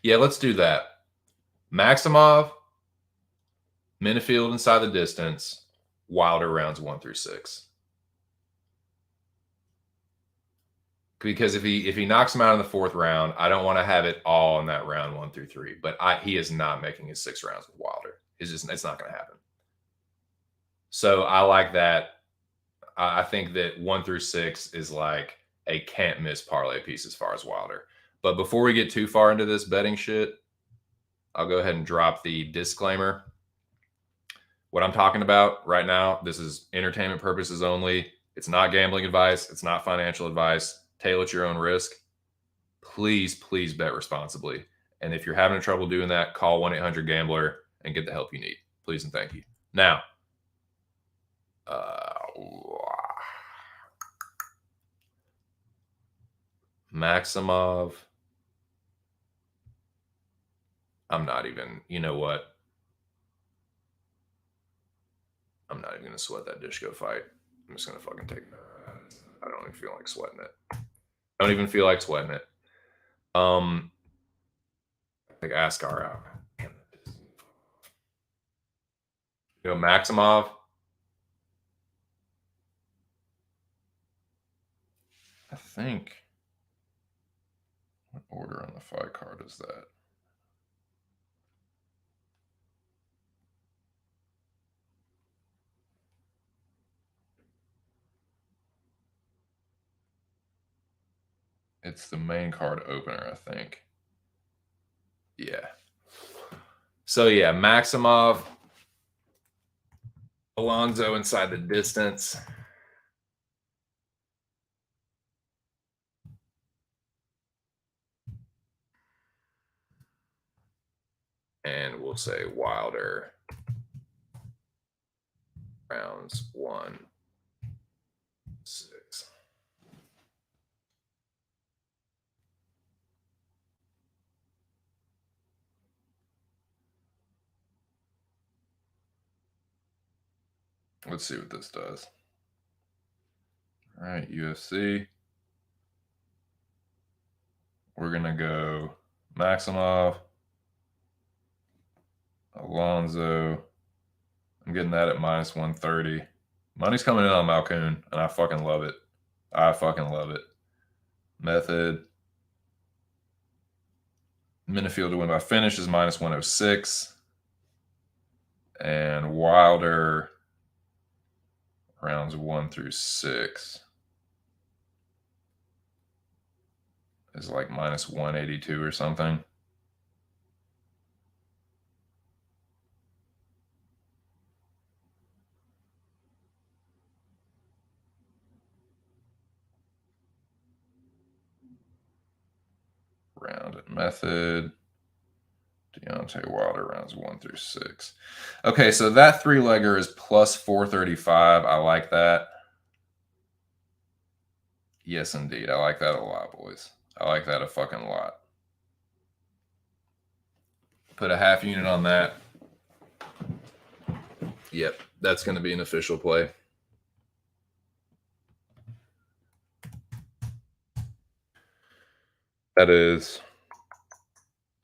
Yeah, let's do that. Maximov, Minifield inside the distance, Wilder rounds 1 through 6. Because if he knocks him out in the 4th round, I don't want to have it all in that round 1 through 3. But he is not making his 6 rounds with Wilder. It's not going to happen. So I like that. I think that 1 through 6 is like a can't miss parlay piece as far as Wilder. But before we get too far into this betting shit, I'll go ahead and drop the disclaimer. What I'm talking about right now, this is entertainment purposes only. It's not gambling advice. It's not financial advice. Tailor at your own risk. please, please bet responsibly. And if you're having trouble doing that, call 1-800-GAMBLER and get the help you need. Please and thank you. Now, Maximov. I'm not even, you know what? I'm not even going to sweat that Dishko fight. I'm just going to fucking take it. I don't even feel like sweating it. I don't even feel like sweating it. Like Askar out. You know, Maximov. I think. What order on the fight card is that? It's the main card opener, I think. Yeah. So yeah, Maximov, Alonzo inside the distance. And we'll say Wilder rounds 1-6. Let's see what this does. All right, UFC. We're going to go Maximov, Alonzo. I'm getting that at -130. Money's coming in on Malkoon, and I fucking love it. I fucking love it. Method. Minifield to win by finish is -106. And Wilder rounds 1-6 is like -182 or something. Round and method. Deontay Wilder rounds 1-6. Okay, so that 3-legger is +435. I like that. Yes, indeed. I like that a lot, boys. I like that a fucking lot. Put a half unit on that. Yep, that's going to be an official play. That is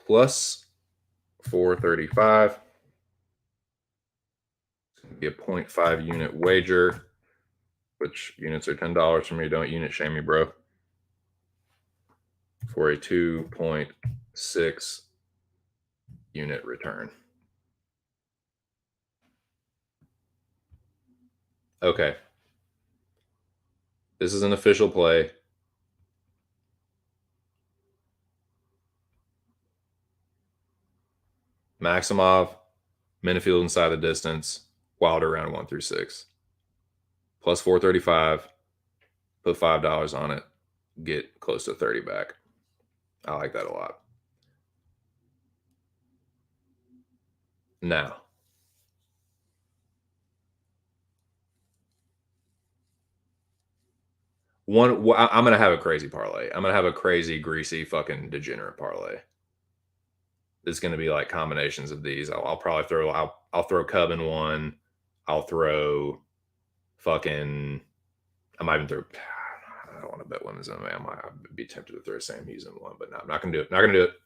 +435. It's going to be a 0.5 unit wager, which units are $10 for me. Don't unit shame me, bro. For a 2.6 unit return. Okay. This is an official play. Maximov, Minifield inside the distance, Wilder round 1-6. +435. Put $5 on it. Get close to 30 back. I like that a lot. Now, I'm going to have a crazy parlay. I'm going to have a crazy, greasy, fucking degenerate parlay. It's going to be like combinations of these. I'll probably throw, I'll throw Cub in one. I'll throw fucking, I might even throw, I don't want to bet women's MMA. I'd be tempted to throw Sam Hughes in one, but no, I'm not going to do it. Not going to do it.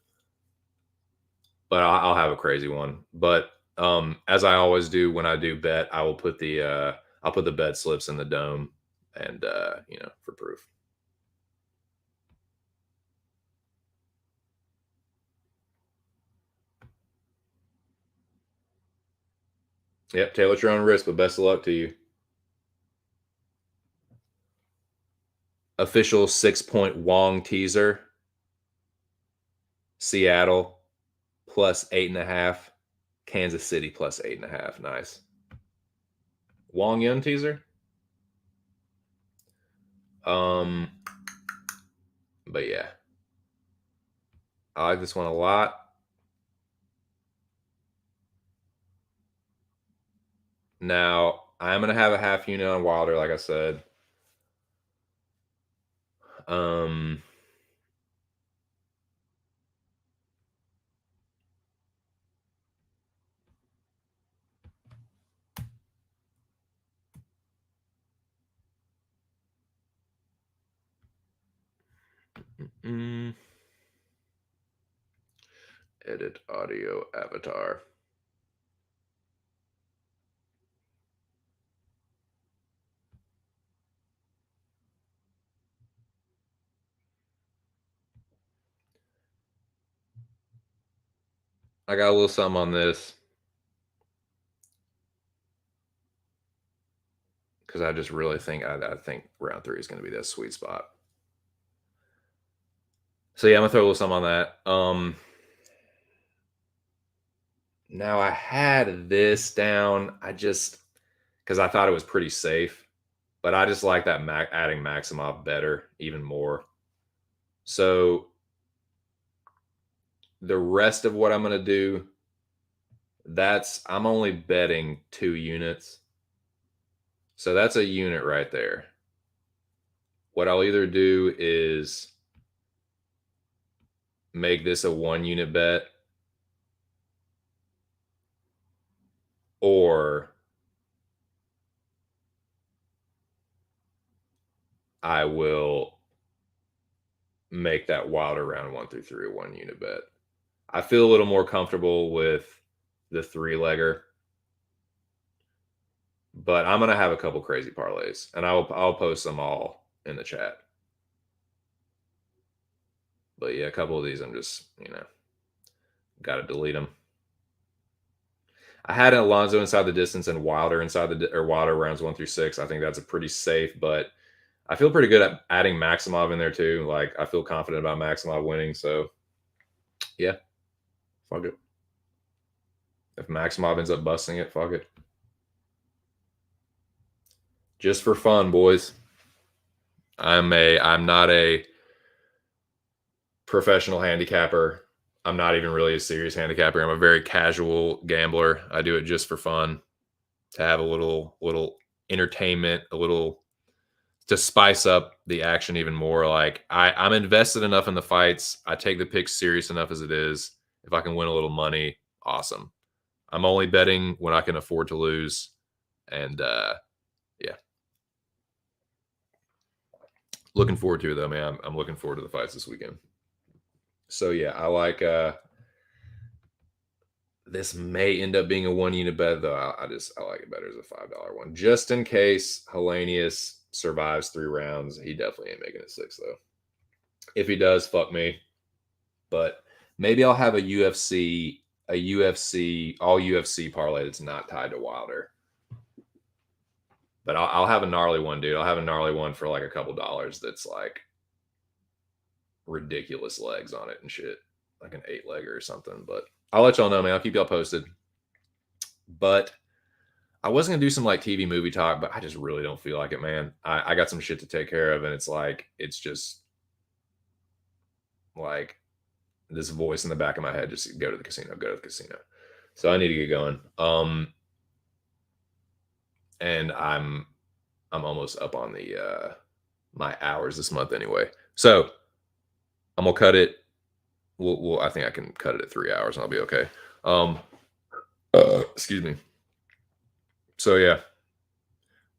But I'll have a crazy one. But as I always do when I do bet, I will put the I'll put the bet slips in the dome, and you know, for proof. Yep, tailor at your own risk, but best of luck to you. Official 6-point Wong teaser. Seattle +8.5. Kansas City +8.5. Nice. Wong Yun teaser. But yeah. I like this one a lot. Now, I'm going to have a half unit on Wilder, like I said. Um, edit audio avatar. I got a little something on this because I just really think I think round 3 is going to be that sweet spot. So yeah, I'm gonna throw a little something on that. Now I had this down. I just because I thought it was pretty safe, but I just like that adding Maximov better, even more. So the rest of what I'm gonna do, I'm only betting 2 units. So that's a unit right there. What I'll either do is make this a 1 unit bet, or I will make that Wilder round 1 through 3 a 1 unit bet. I feel a little more comfortable with the 3-legger, but I'm gonna have a couple crazy parlays, and I'll post them all in the chat. But yeah, a couple of these I'm just got to delete them. I had Alonso inside the distance and Wilder Wilder rounds 1 through 6. I think that's a pretty safe, but I feel pretty good at adding Maximov in there too. Like I feel confident about Maximov winning. So yeah, fuck it. If Maximov ends up busting it, fuck it. Just for fun, boys. I'm not a professional handicapper. I'm not even really a serious handicapper. I'm a very casual gambler. I do it just for fun, to have a little entertainment, a little to spice up the action even more. Like I'm invested enough in the fights. I take the picks serious enough as it is. If I can win a little money, awesome. I'm only betting when I can afford to lose. And yeah. Looking forward to it though, man. I'm looking forward to the fights this weekend. So yeah, I like this may end up being a 1 unit bet though. I like it better as a $5 one. Just in case Hellenius survives 3 rounds. He definitely ain't making it 6 though. If he does, fuck me. But maybe I'll have a UFC all UFC parlay that's not tied to Wilder. But I'll have a gnarly one, dude. I'll have a gnarly one for like a couple dollars that's like ridiculous legs on it and shit. Like an 8-legger or something. But I'll let y'all know, man. I'll keep y'all posted. But I was gonna do some like TV movie talk, but I just really don't feel like it, man. I got some shit to take care of, and it's just like this voice in the back of my head, just go to the casino, go to the casino. So I need to get going. And I'm almost up on the my hours this month anyway. So I'm gonna cut it. I think I can cut it at 3 hours and I'll be okay. Excuse me. So yeah,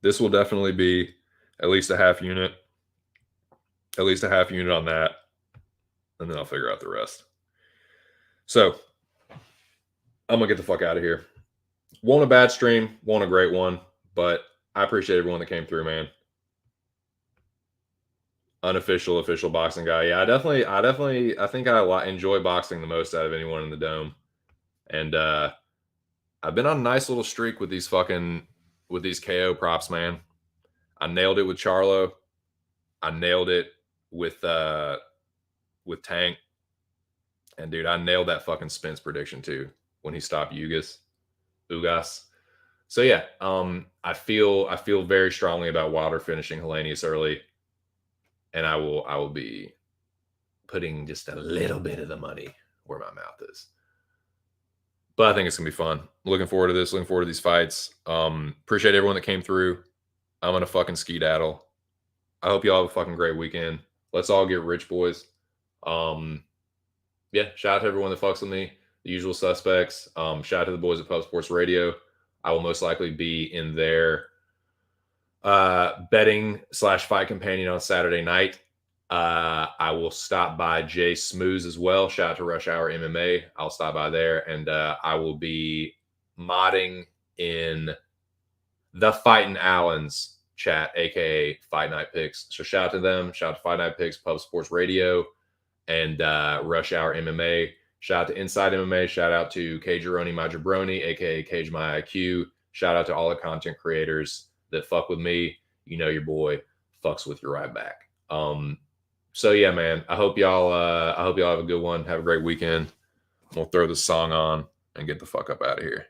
this will definitely be at least a half unit on that, and then I'll figure out the rest. So I'm gonna get the fuck out of here. Won't a bad stream, won't a great one, but I appreciate everyone that came through, man. Unofficial, official boxing guy. Yeah, I think I enjoy boxing the most out of anyone in the dome. And I've been on a nice little streak with these KO props, man. I nailed it with Charlo. I nailed it with Tank. And dude, I nailed that fucking Spence prediction too when he stopped Ugas. So yeah, I feel very strongly about Wilder finishing Hellenius early, and I will be putting just a little bit of the money where my mouth is. But I think it's going to be fun. Looking forward to this. Looking forward to these fights. Appreciate everyone that came through. I'm going to fucking skedaddle. I hope you all have a fucking great weekend. Let's all get rich, boys. Yeah, shout out to everyone that fucks with me. The usual suspects. Shout out to the boys at Pub Sports Radio. I will most likely be in their betting/fight companion on Saturday night. I will stop by Jay Smooth as well. Shout out to Rush Hour MMA. I'll stop by there, and I will be modding in the Fightin' Allens chat, aka Fight Night Picks. So shout out to them. Shout out to Fight Night Picks, Pub Sports Radio, and Rush Hour MMA. Shout out to Inside MMA. Shout out to Cageroni My Jabroni, aka Cage My IQ. Shout out to all the content creators that fuck with me. You know your boy fucks with you right back. So yeah, man. I hope y'all have a good one. Have a great weekend. We'll throw the song on and get the fuck up out of here.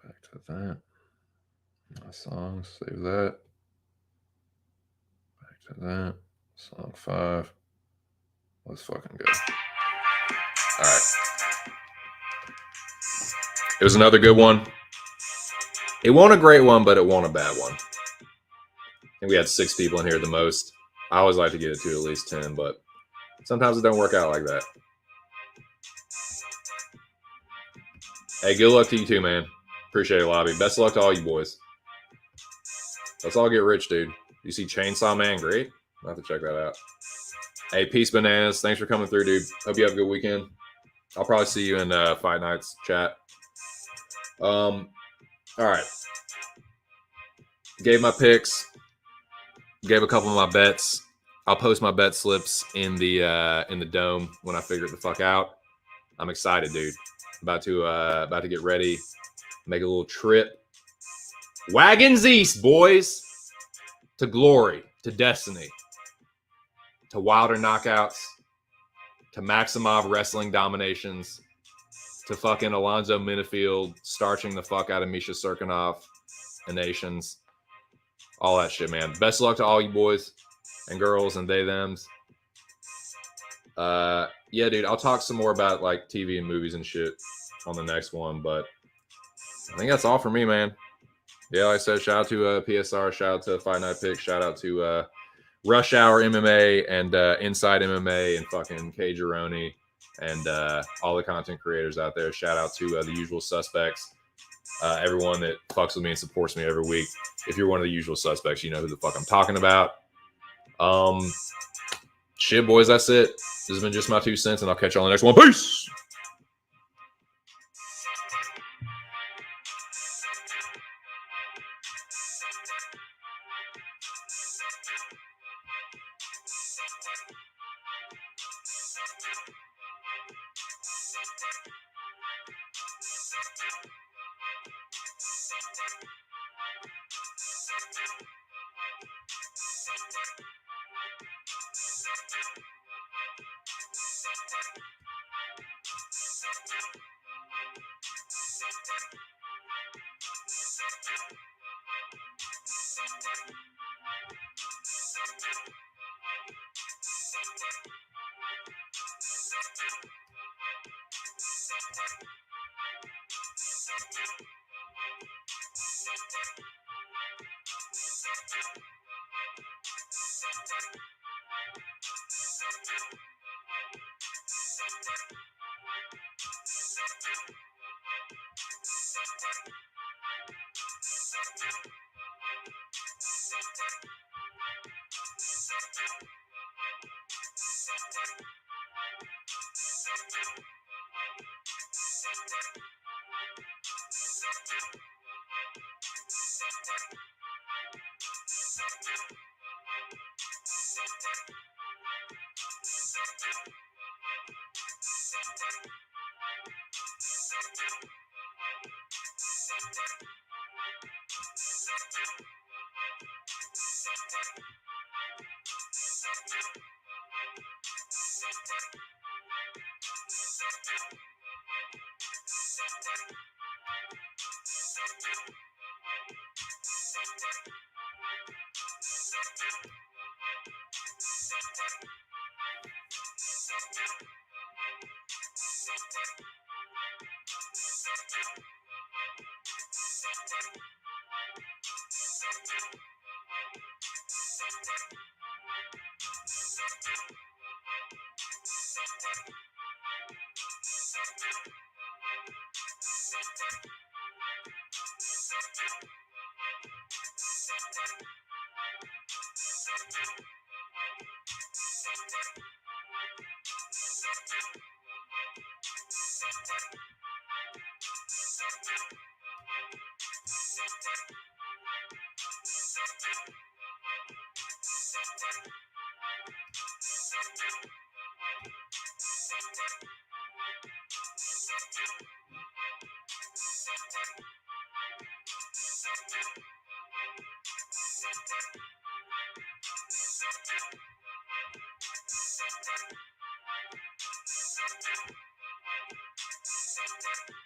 Back to that. My songs, save that. Back to that. Song 5. Let's fucking go. All right. It was another good one. It wasn't a great one, but it wasn't a bad one. I think we had 6 people in here at the most. I always like to get it to at least 10, but sometimes it don't work out like that. Hey, good luck to you too, man. Appreciate it, Lobby. Best of luck to all you boys. Let's all get rich, dude. You see Chainsaw Man? Great. I'll have to check that out. Hey, Peace Bananas. Thanks for coming through, dude. Hope you have a good weekend. I'll probably see you in Fight Nights chat. All right. Gave my picks. Gave a couple of my bets. I'll post my bet slips in the dome when I figure it the fuck out. I'm excited, dude. About to get ready. Make a little trip. Wagons east, boys. To glory. To destiny. To Wilder knockouts. To Maximov wrestling dominations. To fucking Alonzo Minifield starching the fuck out of Misha Serkinov and nations. All that shit, man. Best of luck to all you boys and girls and they, thems. Yeah, dude, I'll talk some more about like TV and movies and shit on the next one, but I think that's all for me, man. Yeah, like I said, shout out to PSR, shout out to Fight Night Picks, shout out to Rush Hour MMA and Inside MMA and fucking Cageroni and all the content creators out there. Shout out to the usual suspects, everyone that fucks with me and supports me every week. If you're one of the usual suspects, you know who the fuck I'm talking about. Shit, boys, that's it. This has been just my 2 cents, and I'll catch you on the next one. Peace!